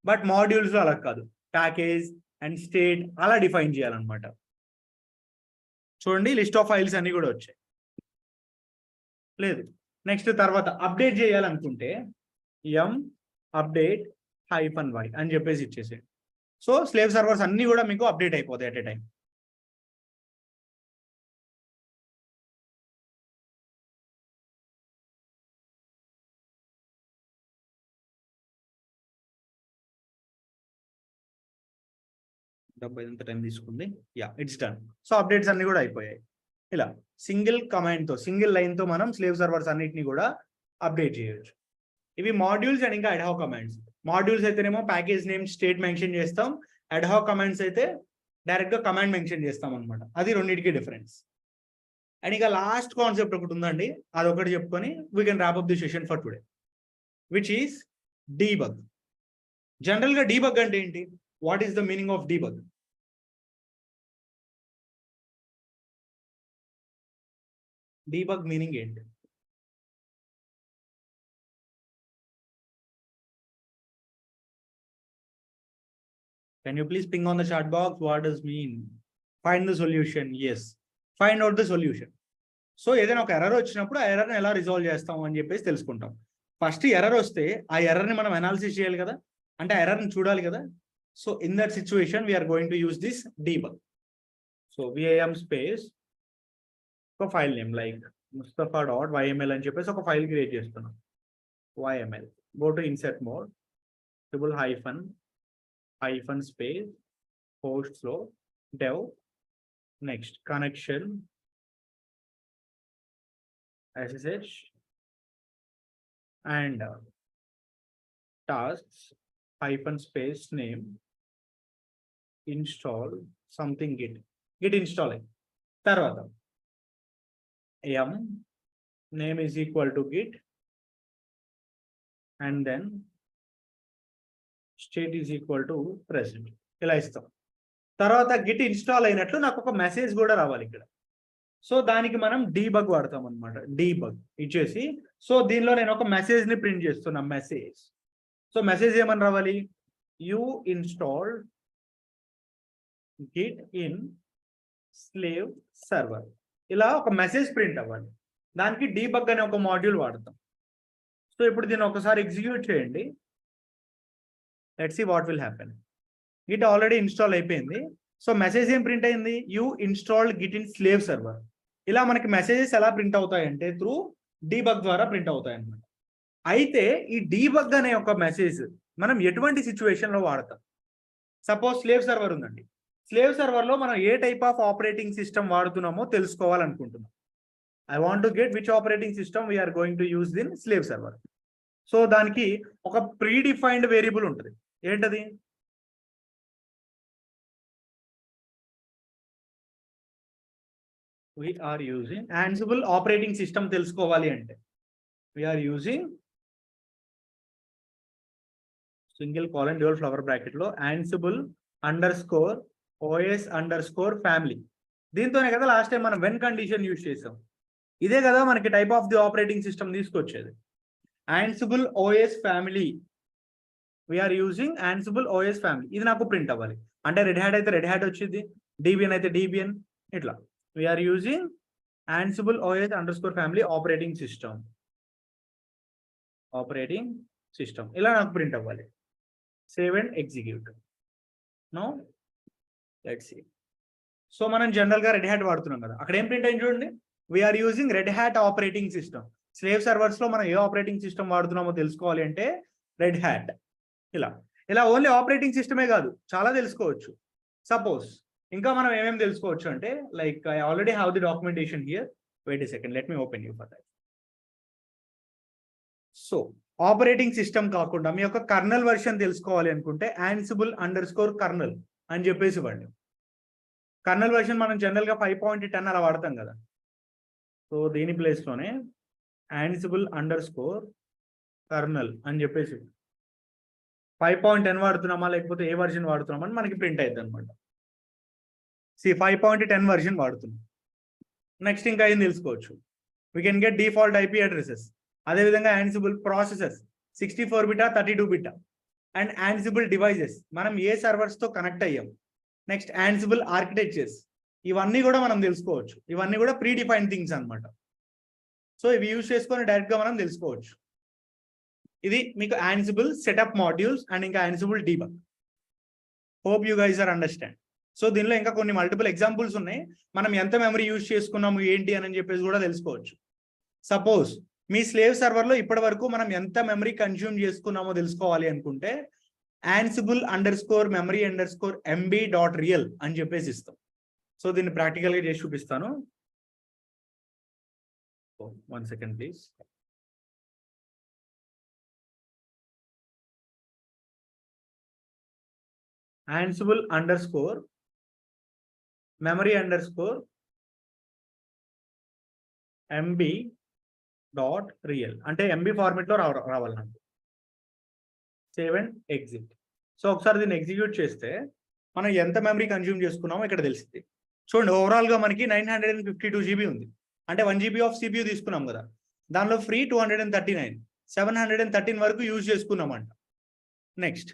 but modules లో అలా కాదు, ప్యాకేజ్ అండ్ స్టేట్ అలా డిఫైన్ చేయాలన్నమాట. చూడండి లిస్ట్ ఆఫ్ ఫైల్స్ అన్ని కూడా వచ్చాయి. లేదు నెక్స్ట్ తర్వాత అప్డేట్ చేయాలనుకుంటే m update -y అని చెప్పేసి ఇచ్చేసేయండి. సో స్లేవ్ సర్వర్స్ అన్ని కూడా మీకు అప్డేట్ అయిపోతాయి అట్ ఏ టైం. ఎంత టైం తీసుకుంది? Yeah, it's done. So updates అన్ని కూడా అయిపోయాయి. ఇలా సింగిల్ కమాండ్ తో, సింగిల్ లైన్ తో మనం స్లేవ్ సర్వర్స్ అన్నిటిని కూడా అప్డేట్ చేయొచ్చు. ఇవి మాడ్యూల్స్ అండ్ ఇంకా అడ్హాక్ కమాండ్స్. మాడ్యూల్స్ అయితేనేమో ప్యాకేజ్ నేమ్ స్టేట్ మెన్షన్ చేస్తాం, అడ్హాక్ కమాండ్స్ అయితే డైరెక్ట్ గా కమాండ్ మెన్షన్ చేస్తాం అనమాట. అది రెండింటికి డిఫరెన్స్. అండ్ ఇక లాస్ట్ కాన్సెప్ట్ ఒకటి ఉందండి, అదొకటి చెప్పుకొని we can wrap up the session for today, which is debug. General గా డీబగ్ అంటే ఏంటి? What is the meaning of debug? Debug meaning ఏంటి? Can you please ping on the chat box? What does mean? Find the solution. Yes. Find out the solution. So ఏదైనా ఒక error వచ్చినప్పుడు ఆ ఎర్రర్ని ఎలా resolve చేస్తాం అని చెప్పేసి తెలుసుకుంటాం. ఫస్ట్ ఎర్రర్ వస్తే ఆ ఎర్రర్ని మనం అనాలిసిస్ చేయాలి కదా, అంటే ఆ ఎర్రర్ని చూడాలి కదా. So in that situation we are going to use this debug. So VIM space ఒక ఫైల్ నేమ్ లైక్ mustafa.yml అని చెప్పేసి ఒక ఫైల్ క్రియేట్ చేస్తున్నాం. YML. Go to insert mode, -hyphen space hosts లో dev, next connection SSH and tasks -space name install something git install అయ్యి తర్వాత name is equal to git and then state is equal to present. ఇలా ఇస్తాం. తర్వాత Git install అయినట్లు నాకు ఒక message కూడా రావాలి ఇక్కడ. సో దానికి మనం డీబగ్ వాడతాం అనమాట. డీబగ్ ఇచ్చేసి, సో దీనిలో నేను ఒక మెసేజ్ ని ప్రింట్ చేస్తున్నా. మెసేజ్. సో మెసేజ్ ఏమని రావాలి? You install Git in slave server. ఇలా ఒక మెసేజ్ ప్రింట్ అవ్వాలి. దానికి డీబగ్ అనే ఒక మాడ్యూల్ వాడతాం. సో ఇప్పుడు దీన్ని ఒకసారి ఎగ్జిక్యూట్ చేయండి. Let's see what will happen. Git already install అయిపోయింది. సో మెసేజ్ ఏం ప్రింట్ అయింది? You installed git in slave server. ఇలా మనకి మెసేజెస్ ఎలా ప్రింట్ అవుతాయంటే త్రూ డీబగ్ ద్వారా ప్రింట్ అవుతాయి అన్నమాట. అయితే ఈ డీబగ్ అనే ఒక మెసేజ్ మనం ఎటువంటి సిచ్యువేషన్ లో వాడతాం? సపోజ్ స్లేవ్ సర్వర్ ఉందండి. స్లేవ్ సర్వర్ లో మనం ఏ టైప్ ఆఫ్ ఆపరేటింగ్ సిస్టమ్ వాడుతున్నామో తెలుసుకోవాలనుకుంటున్నాం. I want to get which operating system we're going to use in slave server. So దానికి ఒక ప్రీ డిఫైన్డ్ వేరియబుల్ ఉంటుంది. ఏంటది? we are using Ansible operating system తెలుసుకోవాలి అంటే we are using single colon dual flower bracket లో Ansible_OS_family. దీంతోనే కదా last time మనం వెన్ కండిషన్ యూజ్ చేసాం. ఇదే కదా మనకి type of the operating system తీసుకొచ్చేది. Ansible OS family. we are using Ansible OS family. ఇది నాకు ప్రింట్ అవ్వాలి. అంటే రెడ్ హ్యాట్ అయితే రెడ్ హ్యాట్ వచ్చింది, DBN అయితే DBN. ఇట్లా we are using Ansible OS_family operating system. ఇలా నాకు ప్రింట్ అవ్వాలి. Save and execute. No let's see. So మనం జనరల్ గా రెడ్ హ్యాట్ వాడుతున్నాం కదా, అక్కడ ఏం ప్రింట్ అయింది చూడండి. we are using Red Hat operating system. Slave servers లో మనం ఏ ఆపరేటింగ్ సిస్టమ్ వాడుతున్నామో తెలుసుకోవాలి అంటే రెడ్ హ్యాట్. ఇలా ఓన్లీ ఆపరేటింగ్ సిస్టమే కాదు, చాలా తెలుసుకోవచ్చు. సపోజ్ ఇంకా మనం ఏమేమి తెలుసుకోవచ్చు అంటే like I already have the documentation here. Wait a second, let me open you for that. So operating system కాకుండా మీ యొక్క కర్నల్ వర్షన్ తెలుసుకోవాలి అనుకుంటే Ansible_kernel అని చెప్పేసి ఇవ్వండి. కర్నల్ వర్షన్ మనం జనరల్ గా 5.10 అలా వాడతాం కదా. సో దీని ప్లేస్ లోనే Ansible_kernel అని చెప్పేసి 5.10 వాడుతున్నామా లేకపోతే ఏ వర్షన్ వాడుతున్నామా అని మనకి ప్రింట్ అయ్యింది అనమాట. 5.10 వర్షన్ వాడుతున్నాం. నెక్స్ట్ ఇంకా ఏం తెలుసుకోవచ్చు? We can get default IP addresses. అదేవిధంగా Ansible ప్రాసెసర్స్ 64 బిటా 32 బిటా అండ్ Ansible డివైజెస్ మనం ఏ సర్వర్స్ తో కనెక్ట్ అయ్యాం. నెక్స్ట్ Ansible ఆర్కిటెక్చర్స్, ఇవన్నీ కూడా మనం తెలుసుకోవచ్చు. ఇవన్నీ కూడా ప్రీ డిఫైన్ థింగ్స్ అనమాట. సో ఇవి యూజ్ చేసుకొని డైరెక్ట్ గా మనం తెలుసుకోవచ్చు. ఇది మీకు యాన్సిబుల్ సెటప్ మాడ్యూల్స్ అండ్ ఇంకా Ansible debug. Hope you guys are understand. So దీనిలో ఇంకా కొన్ని మల్టిపుల్ ఎగ్జాంపుల్స్ ఉన్నాయి. మనం ఎంత మెమరీ యూజ్ చేసుకున్నాము ఏంటి అని చెప్పేసి కూడా తెలుసుకోవచ్చు. సపోజ్ మీ స్లేవ్ సర్వర్లో ఇప్పటి వరకు మనం ఎంత మెమరీ కన్జ్యూమ్ చేసుకున్నామో తెలుసుకోవాలి అనుకుంటే ansible_memory_mb.real అని చెప్పేసి ఇస్తాం. సో దీన్ని ప్రాక్టికల్ గా చేసి చూపిస్తాను. 1 second ప్లీజ్. ansible_memory_mb.real అంటే MB ఫార్మెట్ లో రావాలి నాకు. Save and exit. సో ఒకసారి దీన్ని ఎగ్జిక్యూట్ చేస్తే మనం ఎంత మెమరీ కన్జ్యూమ్ చేసుకున్నామో ఇక్కడ తెలిసింది. చూడండి, ఓవరాల్ గా మనకి 952 GB ఉంది. అంటే 1 GB ఆఫ్ CPU తీసుకున్నాం కదా, దానిలో ఫ్రీ 239, 713 వరకు యూజ్ చేసుకున్నామంట. నెక్స్ట్,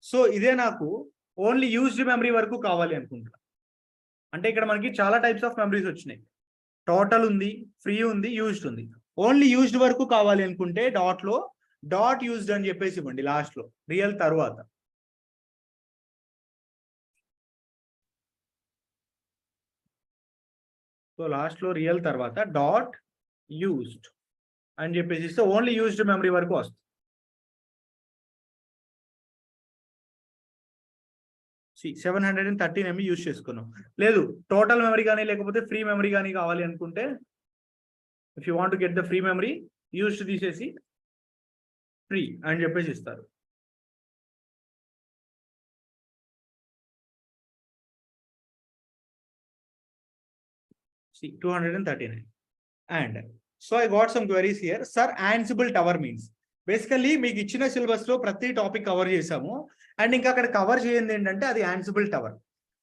సో ఇదే నాకు ఓన్లీ యూజ్డ్ మెమరీ వరకు కావాలి అనుకుంటా. అంటే ఇక్కడ మనకి చాలా టైప్స్ ఆఫ్ మెమరీస్ వచ్చినాయి. టోటల్ ఉంది, ఫ్రీ ఉంది, యూజ్డ్ ఉంది. ఓన్లీ యూజ్డ్ వరకు కావాలి అనుకుంటే డాట్ యూజ్డ్ అని చెప్పేసి ఇవ్వండి లాస్ట్ లో, రియల్ తర్వాత. సో లాస్ట్ లో రియల్ తర్వాత డాట్ యూజ్డ్ అని చెప్పేసి ఇస్తే ఓన్లీ యూజ్డ్ మెమరీ వరకు వస్తుంది. 713 MB యూజ్ చేసుకున్నాం. లేదు టోటల్ మెమరీ కానీ లేకపోతే ఫ్రీ మెమరీ కానీ కావాలి అనుకుంటే, if you want to get the free memory, used తీసేసి ఫ్రీ అని చెప్పేసి ఇస్తారు. See, 239. And so I got some queries here. Sir, Ansible tower means basically మీకు ఇచ్చిన సిలబస్ లో ప్రతి టాపిక్ కవర్ చేసాము. అండ్ ఇంకా అక్కడ కవర్ చేయండి ఏంటంటే అది యాన్సిబుల్ టవర్.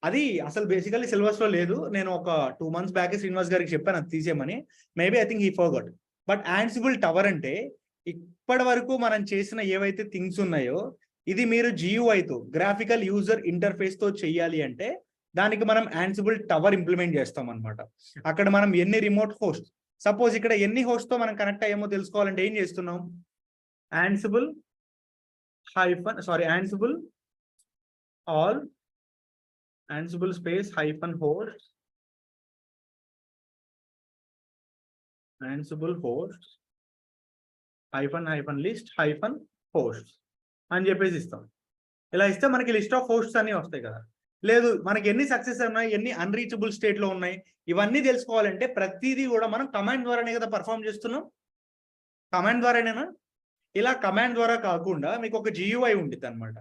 అది అసలు బేసికల్లీ సిలబస్ లో లేదు. నేను ఒక 2 months బ్యాక్ శ్రీనివాస్ గారికి చెప్పాను అది తీసేయమని. Maybe I think he forgot. But Ansible tower అంటే ఇప్పటి వరకు మనం చేసిన ఏవైతే థింగ్స్ ఉన్నాయో ఇది మీరు GUI తో, గ్రాఫికల్ యూజర్ ఇంటర్ఫేస్ తో చెయ్యాలి అంటే దానికి మనం యాన్సిబుల్ టవర్ ఇంప్లిమెంట్ చేస్తాం అనమాట. అక్కడ మనం ఎన్ని రిమోట్ హోస్ట్, సపోజ్ ఇక్కడ ఎన్ని హోస్ట్ తో మనం కనెక్ట్ అయ్యామో తెలుసుకోవాలంటే ఏం చేస్తున్నాం, Ansible all ansible space -host ansible hosts -list -hosts అని చెప్పేసి ఇస్తాం. ఇలా ఇస్తే మనకి లిస్ట్ ఆఫ్ హోస్ట్స్ అన్ని వస్తాయి కదా. లేదు మనకి ఎన్ని సక్సెస్ ఉన్నాయి, ఎన్ని అన్రీచబుల్ స్టేట్ లో ఉన్నాయి, ఇవన్నీ తెలుసుకోవాలంటే ప్రతిదీ కూడా మనం కమాండ్ ద్వారానే కదా పర్ఫామ్ చేస్తున్నాం. కమాండ్ ద్వారానేనా? ఇలా కమాండ్ ద్వారా కాకుండా మీకు ఒక GUI ఉంటుంది అనమాట.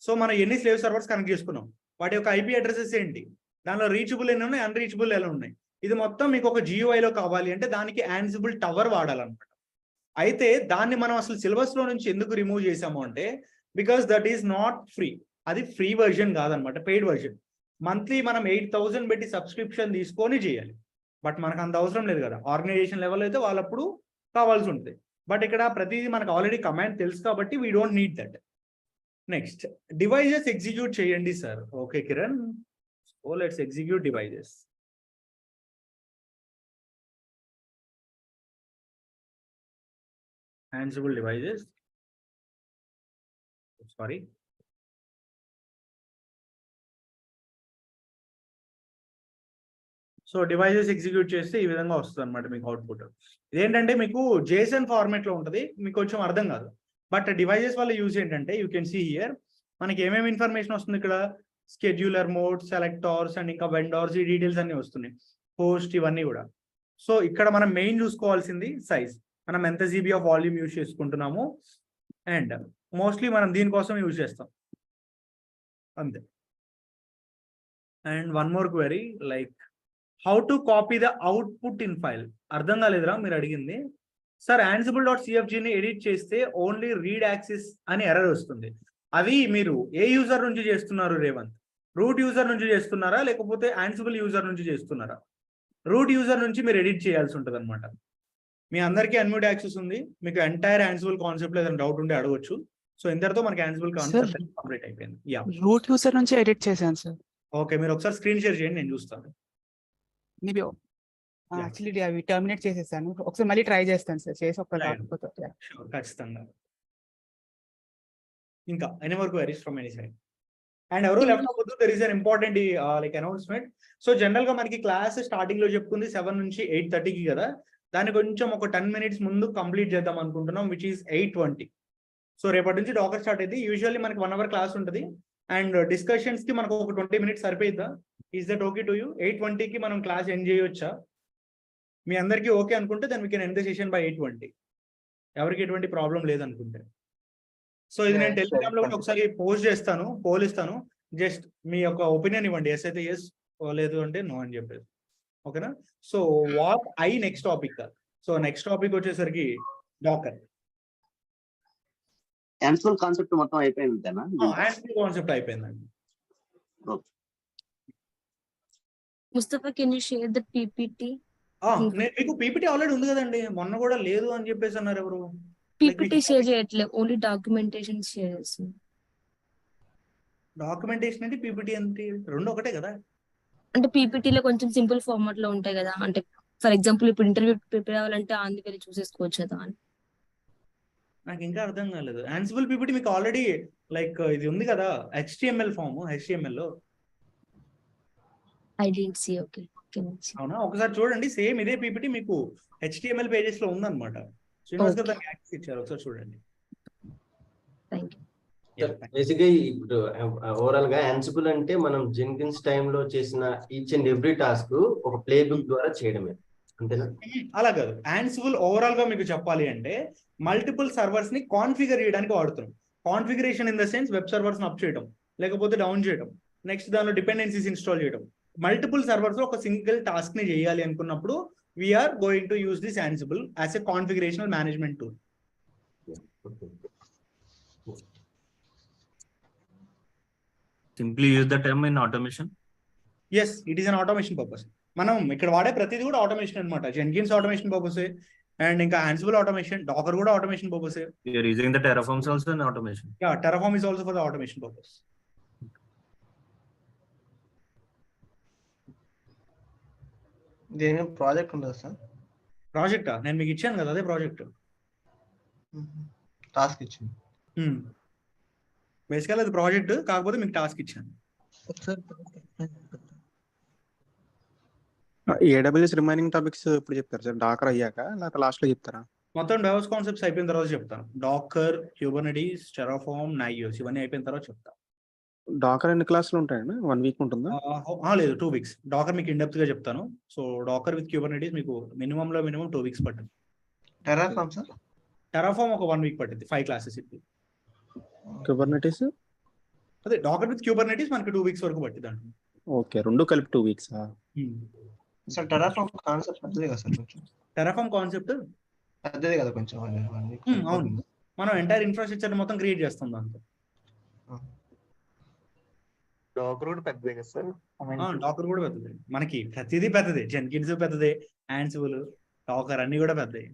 సో మనం ఎన్ని స్లేవ్ సర్వర్స్ కనెక్ట్ చేసుకున్నాం, వాటి యొక్క IP అడ్రసెస్ ఏంటి, దానిలో రీచబుల్ ఎన్ని ఉన్నాయి, అన్రీచబుల్ ఎలా ఉన్నాయి, ఇది మొత్తం మీకు ఒక GUI లో కావాలి అంటే దానికి యాన్సిబుల్ టవర్ వాడాలన్నమాట. అయితే దాన్ని మనం అసలు సిలబస్ లో నుంచి ఎందుకు రిమూవ్ చేసాము అంటే because that is not free. అది ఫ్రీ వర్జన్ కాదనమాట, పెయిడ్ వర్జన్. మంత్లీ మనం 8,000 పెట్టి సబ్స్క్రిప్షన్ తీసుకొని చేయాలి. బట్ మనకు అంత అవసరం లేదు కదా. ఆర్గనైజేషన్ లెవెల్ అయితే వాళ్ళప్పుడు కావాల్సి ఉంటుంది. బట్ ఇక్కడ ప్రతిదీ మనకు ఆల్రెడీ కమాండ్ తెలుసు కాబట్టి we don't need that. Next, devices execute చేయండి sir. Okay Kiran, so let's execute devices. Ansible devices. Sorry. So devices execute చేస్తే ఈ విధంగా వస్తుంది అనమాట మీకు అవుట్పుట్. ఇదేంటంటే మీకు JSON ఫార్మాట్ లో ఉంటుంది, మీకు కొంచెం అర్థం కాదు. బట్ డివైజెస్ వల్ల యూజ్ ఏంటంటే యూ కెన్ సీ హియర్ మనకి ఏమేమి ఇన్ఫర్మేషన్ వస్తుంది ఇక్కడ, స్కెడ్యూలర్ మోడ్, సెలెక్టార్స్ అండ్ ఇంకా వెండార్స్, ఈ డీటెయిల్స్ అన్ని వస్తున్నాయి, పోస్ట్ ఇవన్నీ కూడా. సో ఇక్కడ మనం మెయిన్ చూసుకోవాల్సింది సైజ్, మనం ఎంత GB ఆఫ్ వాల్యూమ్ యూజ్ చేసుకుంటున్నాము. అండ్ మోస్ట్లీ మనం దీనికోసం యూజ్ చేస్తాం అంతే. And one more query like how to copy the output in file. అర్థం కాలేదురా మీరు అడిగింది. సార్ ansible.cfgని ఎడిట్ చేస్తే ఓన్లీ రీడ్ యాక్సిస్ అని ఎర్రర్ వస్తుంది. అది మీరు ఏ యూజర్ నుంచి చేస్తున్నారు రేవంత్? రూట్ యూజర్ నుంచి చేస్తున్నారా లేకపోతే Ansible యూజర్ నుంచి చేస్తున్నారా? రూట్ యూజర్ నుంచి మీరు ఎడిట్ చేయాల్సి ఉంటుంది అనమాట. మీ అందరికీ అన్మ్యూట్ యాక్సెస్ ఉంది. మీకు ఎంటైర్ Ansible కాన్సెప్ట్ లో ఏదైనా డౌట్ ఉంటే అడగొచ్చు. సో ఇంతటితో మనకి Ansible కాన్సెప్ట్ కంప్లీట్ అయిపోయింది. యా, రూట్ యూజర్ నుంచి ఎడిట్ చేశాను సార్. ఓకే, మీరు ఒకసారి స్క్రీన్ షేర్ చేయండి, నేను చూస్తాను. మేబీ యాక్చువల్లీ అవి టర్మినేట్ చేసేసాను. ఒకసారి మళ్ళీ ట్రై చేస్తాను సార్, చేసి ఒక ఖచ్చితంగా. ఇంకా ఎనీ వరకు varies from any side. And ఎవరు లెఫ్ట్ అవ్వద్దు, there is an important like announcement. So general గా మనకి క్లాస్ స్టార్టింగ్ లో చెప్పుకుంది 7 నుంచి 8:30కి కదా, దాన్ని కొంచెం ఒక 10 minutes ముందు కంప్లీట్ చేద్దాం అనుకుంటున్నాం, విచ్ ఈస్ 8:20. సో రేపటి నుంచి డాకర్ స్టార్ట్ అయింది. యూజువల్లీ మనకి 1 hour క్లాస్ ఉంటుంది అండ్ డిస్కషన్స్ కి మనకు ఒక 20 minutes సరిపోయిద్దా? Is that okay to you? 8:20కి మనం క్లాస్ ఎండ్ చేయొచ్చా? మీ అందరికీ ఓకే అనుకుంటే then we can end the session by 8:20. ఎవరికి ఎటువంటి ప్రాబ్లం లేదనుకుంటే. సో ఇది నేను టెలిగ్రామ్ లో కూడా ఒకసారి పోస్ట్ చేస్తాను, పోల్ ఇస్తాను. జస్ట్ మీ యొక్క ఒపీనియన్ ఇవ్వండి, ఎస్ అయితే ఎస్, లేదు అంటే నో అని చెప్పేసి. ఓకేనా? So what I next topic. So next topic వచ్చేసరికి డాకర్. యాన్సిబుల్ కాన్సెప్ట్ మొత్తం అయిపోయిందేనా? యాన్సిబుల్ కాన్సెప్ట్ అయిపోయిందండి. Mustafa, can you share the PPT? మీకు పీపీటీ ఆల్రెడీ ఉంది కదండి, మొన్న కూడా లేదు అని చెప్పేసి అన్నారు ఎవరు. PPT షేర్ చేయట్లేదు, ఓన్లీ డాక్యుమెంటేషన్ షేర్ చేస్తుంది. డాక్యుమెంటేషన్ ఏంటి, పీపీటీ ఏంటి, రెండు ఒకటే కదా? అంటే PPT లో కొంచెం సింపుల్ ఫార్మాట్ లో ఉంటాయి కదా, అంటే ఫర్ ఎగ్జాంపుల్ ఇప్పుడు ఇంటర్వ్యూ ప్రిపేర్ అవ్వాలంటే అందుకు వెళ్ళి చూసేసుకోవచ్చు కదా అని. నాకు ఇంకా అర్థం కాలేదు. యాన్సిబుల్ పీపీటీ మీకు ఆల్రెడీ లైక్ ఇది ఉంది కదా, HTML ఫామ్, HTML లో. I didn't see. Okay. అవునా? ఒకసారి చూడండి, సేమ్ ఇదే పీపీటీ మీకు HTML పేజెస్ లో ఉందన్నమాట. శ్రీనివాస్ గారు దానికి యాక్సెస్ ఇచ్చారు, ఒకసారి చూడండి. Thank you. బేసిక్గా ఇప్పుడు ఓవరాల్ గా యాన్సిబుల్ అంటే మనం జెన్కిన్స్ టైంలో చేసిన ఈచ్ అండ్ ఎవ్రీ టాస్క్ ఒక ప్లే బుక్ ద్వారా చేయడమే, అంతేనా? అలా కాదు. యాన్సిబుల్ ఓవరాల్ గా మీకు చెప్పాలి అంటే మల్టిపుల్ సర్వర్స్ ని కాన్ఫిగర్ చేయడానికి వాడుతున్నాం. Configuration in the sense web servers up చేయడం, లేకపోతే డౌన్ చేయడం, నెక్స్ట్ దానిలో డిపెండెన్సీస్ ఇన్స్టాల్ చేయడం. మల్టిపుల్ సర్వర్స్ లో ఒక సింగిల్ టాస్క్ ని చేయాలి అనుకున్నప్పుడు we're going to use this Ansible as a configurational management tool. Simply use the term in automation. Yes, it is an automation purpose. మనం ఇక్కడ వాడే ప్రతిదీ కూడా ఆటోమేషన్ అనమాట. జెన్కిన్స్ ఆటోమేషన్ పర్పసే, అండ్ ఇంకా యాన్సిబుల్ ఆటోమేషన్, డాకర్ కూడా automation పర్పసే. You are using the Terraforms also in automation. Yeah, Terraform is also for the automation purpose. దేని ప్రాజెక్ట్ ఉండదు సార్? ప్రాజెక్టా? నేను మీకు ఇచ్చాను కదా, అదే ప్రాజెక్ట్. టాస్క్ ఇచ్చింది. బేసికల్ అది ప్రాజెక్ట్, కాకపోతే మీకు టాస్క్ ఇచ్చాను. AWS రిమైనింగ్ టాపిక్స్ ఇప్పుడు చెప్తారు సార్, డాకర్ అయ్యాక లేకపోతే లాస్ట్ లో చెప్తారా? మొత్తం డెవలప్స్ కాన్సెప్ట్స్ అయిపోయిన తర్వాత చెప్తాను. డాకర్, క్యూబర్నెటీస్, టెరాఫార్మ్, నాయియోస్ ఇవన్నీ అయిపోయిన తర్వాత చెప్తాను. డాకర్ ఎన్ని క్లాసులు ఉంటాయండి? 1 week ఉంటుందా? లేదు, 2 weeks. డాకర్ మీకు ఇన్డెప్త్ గా చెప్తాను. సో డాకర్ విత్ క్యూబర్నెటీస్ మీకు మినిమం 2 weeks పట్టింది. Terraform sir? టెరాఫార్మ్ ఒక 1 week పట్టింది, 5 classes ఇప్పుడు. కుబర్నెటీస్ అదే డాకర్ విత్ క్యూబర్నెటీస్ మనకి 2 weeks వరకు పట్టింది అంట. ఓకే, రెండు కలిపి 2 weeks. సార్ టెరాఫార్మ్ కాన్సెప్ట్ పెద్దదే కదా సార్? కొంచెం టెరాఫార్మ్ కాన్సెప్ట్ పెద్దదే కదా కొంచెం. అవును, మనం ఎంటైర్ ఇన్ఫ్రాస్ట్రక్చర్ మొత్తం క్రియేట్ చేస్తాం దాంతో. డాకర్ కూడా పెద్దదే కదా సార్? డాకర్ కూడా పెద్దదే, మనకి ప్రతిదీ పెద్దదే. జెన్కిన్స్ పెద్దదే, యాన్సిబుల్, డాకర్ అన్ని కూడా పెద్దవి.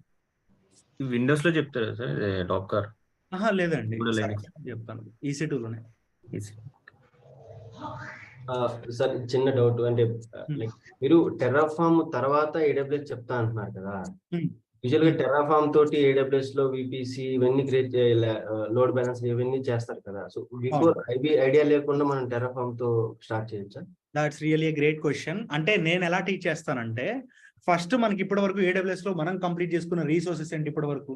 విండోస్ లో చెప్తారా సార్ డాకర్? లేదండి, చెప్తాను EC2 లోనే. సార్ చిన్న డౌట్, అంటే లైక్ మీరు టెరాఫార్మ్ తర్వాత AWS చెప్తా అంటున్నారు కదా, యూజువల్ గా టెరాఫార్మ్ తోటి AWS లో VPC ఇవన్నీ క్రియేట్ లోడ్ బ్యాలెన్స్ ఇవన్నీ చేస్తారు కదా. సో బిఫోర్ ఐడియా లేకుండా మనం టెరాఫార్మ్ తో స్టార్ట్ చేయొచ్చా? That's really great question. అంటే నేను ఎలా టీచ్ చేస్తానంటే, ఫస్ట్ మనకి ఇప్పటి వరకు AWS లో మనం కంప్లీట్ చేసుకున్న రీసోర్సెస్ ఏంటి ఇప్పటి వరకు?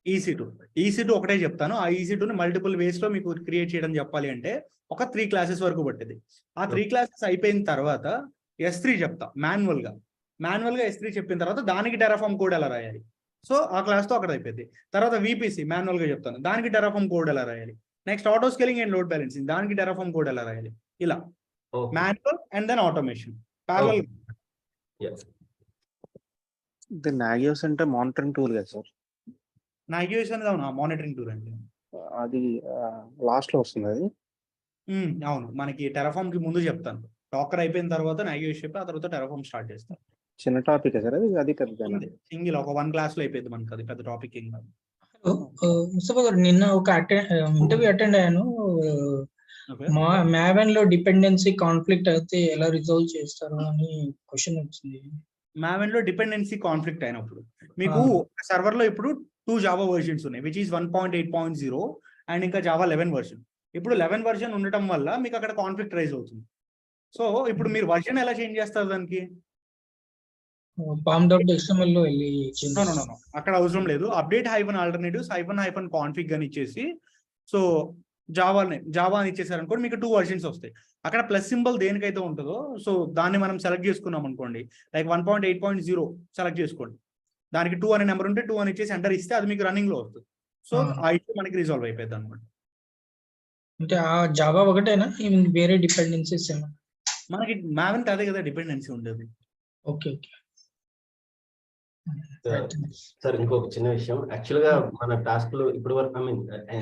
EC2 ఒకటే చెప్తాను. ఆ EC2ని మల్టిపుల్ వేస్ లో మీకు క్రియేట్ చేయడం చెప్పాలి అంటే ఒక 3 classes వరకు పట్టింది. ఆ 3 classes అయిపోయిన తర్వాత S3 చెప్తా మాన్యువల్ గా S3 చెప్పిన తర్వాత దానికి టెరాఫార్మ్ కోడ్ ఎలా రాయాలి. సో ఆ క్లాస్ తో అక్కడ అయిపోయింది. తర్వాత VPC మాన్యువల్ గా చెప్తాను, దానికి టెరాఫార్మ్ కోడ్ ఎలా రాయాలి. Next auto scaling and load balancing, దానికి టెరాఫార్మ్ కోడ్ ఎలా రాయాలి. ఇలా manual and then automation parallel. Nagios అంటే మానిటరింగ్ టూల్ కదా సార్? నాగియోస్ అనేది అవును, మానిటరింగ్ టూల్ అండి. అది లాస్ట్ లో వస్తుంది అది. అవును, మనకి టెరాఫార్మ్ కి ముందు చెప్తాను. డాకర్ అయిపోయిన తర్వాత నాగియోస్ చెప్పి ఆ తర్వాత టెరాఫార్మ్ స్టార్ట్ చేస్తాను. చిన్న టాపిక్ సార్ అది? అది పెద్ద సింగిల్ ఒక 1 class లో అయిపోయింది మనకి, అది పెద్ద టాపిక్ ఏం కాదు. ముస్తఫా గారు, నిన్న ఒక ఇంటర్వ్యూ అటెండ్ అయ్యాను. మావెన్ లో డిపెండెన్సీ కాన్ఫ్లిక్ట్ అయితే ఎలా రిజాల్వ్ చేస్తారు అని క్వశ్చన్ వచ్చింది. మావెన్ లో డిపెండెన్సీ కాన్ఫ్లిక్ట్ అయినప్పుడు మీకు సర్వర్ లో ఇప్పుడు 2 జావా వర్షన్స్ ఉన్నాయి, విచ్ ఈస్ 1.8.0 అండ్ ఇంకా జావా 11 వర్షన్. ఇప్పుడు 11 వర్షన్ ఉండటం వల్ల మీకు అక్కడ కాన్ఫ్లిక్ట్ రైజ్ అవుతుంది. సో ఇప్పుడు మీరు వర్షన్ ఎలా చేంజ్ చేస్తారు దానికి? pom.xml లో వెళ్ళి నో అక్కడ అవసరం లేదు. అప్డేట్ -alternatives -config అని ఇచ్చేసి సో జావా అని ఇచ్చేసారు అనుకోండి, మీకు 2 వర్షన్స్ వస్తాయి. అక్కడ ప్లస్ సింబల్ దేనికైతే ఉంటుందో సో దాన్ని మనం సెలెక్ట్ చేసుకున్నాం అనుకోండి, లైక్ 1.8.0 సెలెక్ట్ చేసుకోండి, దానికి 2 అనే నెంబర్ ఉంటే 2 అని ఇచ్చేసి ఎంటర్ ఇస్తే అది మీకు రన్నింగ్ లో వస్తుంది. సో ఆ ఇష్యూ మనకి రిజాల్వ్ అయిపోయింది అనమాట. అంటే ఆ జావా ఒకటేనా వేరే డిపెండెన్సీస్ ఏమన్నా? మనకి మావెన్ అదే కదా డిపెండెన్సీ ఉండేది. ఓకే ఓకే సార్ ఇంకొక చిన్న విషయం, యాక్చువల్ గా మన టాస్క్ లో ఇప్పుడు వరకు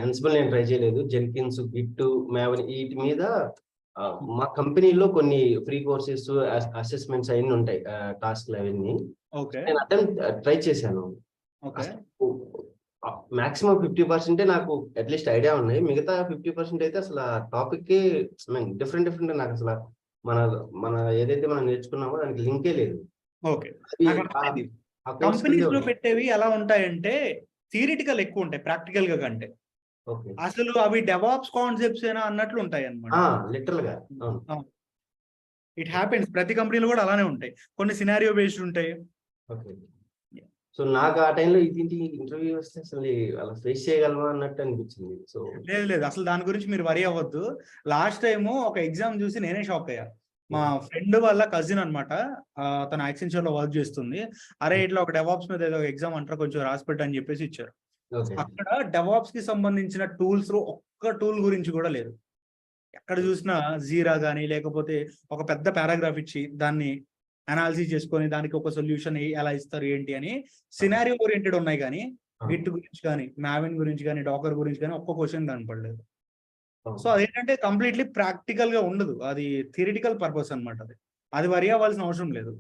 Ansible నేను ట్రై చేయలేదు, జెన్కిన్స్, గిట్, మావెన్ వీటి మీద మా కంపెనీలో కొన్ని ఫ్రీ కోర్సెస్, అసెస్మెంట్స్ అవన్నీ ఉంటాయి, టాస్క్లు అవన్నీ నేను అటెంప్ట్ ట్రై చేశాను. మాక్సిమం 50% నాకు అట్లీస్ట్ ఐడియా ఉన్నాయి, మిగతా 50% అయితే అసలు ఆ టాపిక్ డిఫరెంట్ నాకు అసలు మన ఏదైతే మనం నేర్చుకున్నామో దానికి లింకే లేదు. కంపెనీస్ లో పెట్టేవి ఎలా ఉంటాయంటే థియరిటికల్ ఎక్కువ ఉంటాయి ప్రాక్టికల్ గా కంటే. అసలు అవి డెవాప్స్ కాన్సెప్ట్స్ ఏనా అన్నట్లు ఉంటాయి అన్నమాట. లిటరల్ గా ఇట్ హ్యాపెన్స్, ప్రతి కంపెనీలో కూడా అలానే ఉంటాయి, కొన్ని సినారియో బేస్డ్ ఉంటాయి. సో నాకు ఆ టైంలో ఇది ఇంటర్వ్యూ వస్తే అసలు అలా ఫేస్ చేయగలమా అన్నట్టు అనిపించింది. సో లేదు అసలు దాని గురించి మీరు వరీ అవ్వద్దు. లాస్ట్ టైం ఒక ఎగ్జామ్ చూసి నేనే షాక్ అయ్యా. మా ఫ్రెండ్ వాళ్ళ కజిన్ అనమాట, తన యాక్సెంచర్ లో వర్క్ చేస్తుంది. అరే ఇట్లా ఒక డెవాప్స్ మీద ఏదో ఎగ్జామ్ అంటారు, కొంచెం రాసిపెట్టు అని చెప్పేసి ఇచ్చారు. అక్కడ డెవాప్స్ కి సంబంధించిన టూల్స్ ఒక్క టూల్ గురించి కూడా లేదు. ఎక్కడ చూసినా జీరా కానీ లేకపోతే ఒక పెద్ద పారాగ్రాఫ్ ఇచ్చి దాన్ని అనాలిసిస్ చేసుకొని దానికి ఒక సొల్యూషన్ ఎలా ఇస్తారు ఏంటి అని సినారియో ఓరియంటెడ్ ఉన్నాయి, కానీ గిట్ గురించి కానీ మావెన్ గురించి కానీ డాకర్ గురించి కానీ ఒక్క క్వశ్చన్ కనపడలేదు. సో అదేంటంటే కంప్లీట్లీ ప్రాక్టికల్ గా ఉండదు, అది థియరిటికల్ పర్పస్ అనమాట. అది వరి అవ్వాల్సిన అవసరం లేదు.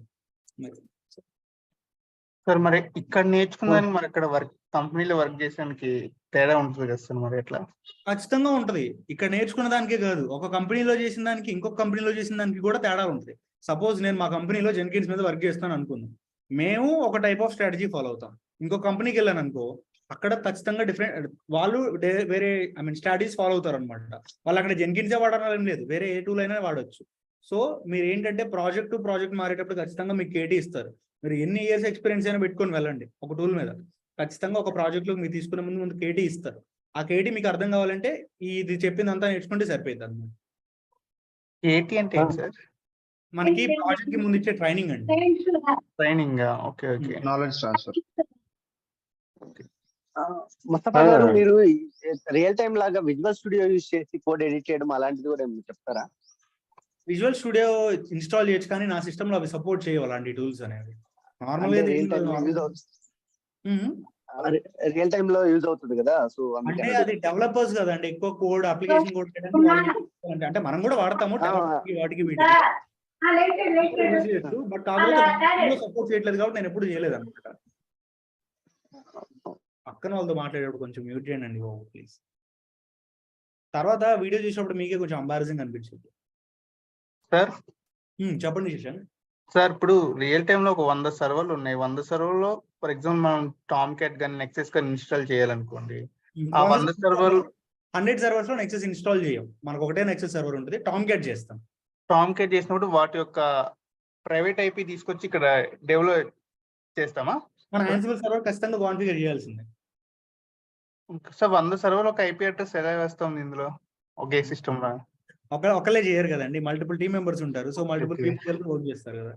సార్ మరి ఇక్కడ నేర్చుకున్నానికి మరి ఇక్కడ కంపెనీలో వర్క్ చేసానికి తేడా ఉంటుంది కదా సార్, మరి ఎట్లా? ఖచ్చితంగా ఉంటది. ఇక్కడ నేర్చుకున్న దానికే కాదు, ఒక కంపెనీలో చేసిన దానికి ఇంకొక కంపెనీలో చేసిన దానికి కూడా తేడా ఉంటుంది. సపోజ్ నేను మా కంపెనీలో జెన్కిన్స్ మీద వర్క్ చేస్తాను అనుకుందాం, మేము ఒక టైప్ ఆఫ్ స్ట్రాటజీ ఫాలో అవుతాం. ఇంకో కంపెనీకి వెళ్ళాను అనుకో, అక్కడ ఖచ్చితంగా డిఫరెంట్, వాళ్ళు వేరే స్ట్రాటజీస్ ఫాలో అవుతారు అనమాట. వాళ్ళు అక్కడ జెన్కిన్సే వాడాలని లేదు, వేరే ఏ టూల్ అయినా వాడచ్చు. సో మీరు ఏంటంటే ప్రాజెక్ట్ టు ప్రాజెక్ట్ మారేటప్పుడు ఖచ్చితంగా మీకు కేటీ ఇస్తారు. మీరు ఎన్ని ఇయర్స్ ఎక్స్పీరియన్స్ అయినా పెట్టుకొని వెళ్ళండి ఒక టూల్ మీద, ఖచ్చితంగా ఒక ప్రాజెక్ట్ లో మీరు తీసుకునే ముందు కేటీ ఇస్తారు. ఆ కేటీ మీకు అర్థం కావాలంటే ఇది చెప్పిందంతా నేర్చుకుంటే సరిపోయింది అన్నమాట. కేటీ అంటే ఏంటి సార్? మనకి ప్రాజెక్ట్ కి ముందు ఇచ్చే ట్రైనింగ్ అండి. Training, okay okay, knowledge transfer. Mustafa గారు, మీరు రియల్ టైం లాగా విజువల్ స్టూడియో యూజ్ చేసి కోడ్ ఎడిట్ చేయడం అలాంటిది కూడా ఏమైనా చెప్తారా? విజువల్ స్టూడియో ఇన్స్టాల్ చేయొచ్చు, కానీ నా సిస్టమ్ లో అవి సపోర్ట్ చేయవు అలాంటి టూల్స్ అనేవి. నార్మల్ రియల్ టైమ్ లో యూజ్ అవుతుంది కదా, సో అంటే అది డెవలపర్స్ కదండి, ఎక్కువ కోడ్ అప్లికేషన్ కోడ్ చేయడానికి అంటే మనం కూడా వాడతాము వాటికి వీటికి, బట్ కాకపోతే సపోర్ట్ చేయట్లేదు కాబట్టి నేను ఎప్పుడు చేయలేదు అనమాట. పక్కన వాళ్ళతో మాట్లాడేటప్పుడు కొంచెం మ్యూట్ చేయండి ప్లీజ్. తర్వాత వీడియో చూసినప్పుడు మీకే కొంచెం ఎంబారసింగ్ అనిపించింది. సార్ చెప్పండి శశాంక్. సార్ ఇప్పుడు రియల్ టైమ్ లో ఒక 100 సర్వర్లు ఉన్నాయి. 100 సర్వర్లో ఫర్ ఎగ్జాంపుల్ మనం టామ్ క్యాట్ కానీ నెక్సెస్ కానీ ఇన్స్టాల్ చేయాలనుకోండి, ఆ 100 సర్వర్లు 100 సర్వర్స్ లో నెక్సెస్ ఇన్స్టాల్ చేయం, మనకు ఒకటే నెక్సెస్ సర్వర్ ఉంటుంది, టామ్ క్యాట్ చేస్తాం. టామ్ క్యాట్ చేసినప్పుడు వాటి యొక్క ప్రైవేట్ ఐపీ తీసుకొచ్చి ఇక్కడ డెవలప్ చేస్తామా? మన Ansible సర్వర్ ఖచ్చితంగా కాన్ఫిగర్ చేయాల్సిందే. సార్ 100 సర్వర్ ఒక ఐపీ అడ్రస్ ఎలా వేస్తాం ఇందులో ఒకే సిస్టమ్ లో? ఒకళ్ళే చేయరు కదండి, మల్టిపుల్ టీమ్ మెంబర్స్ ఉంటారు. సో మల్టిపుల్ పీపుల్ వర్క్ చేస్తారు కదా.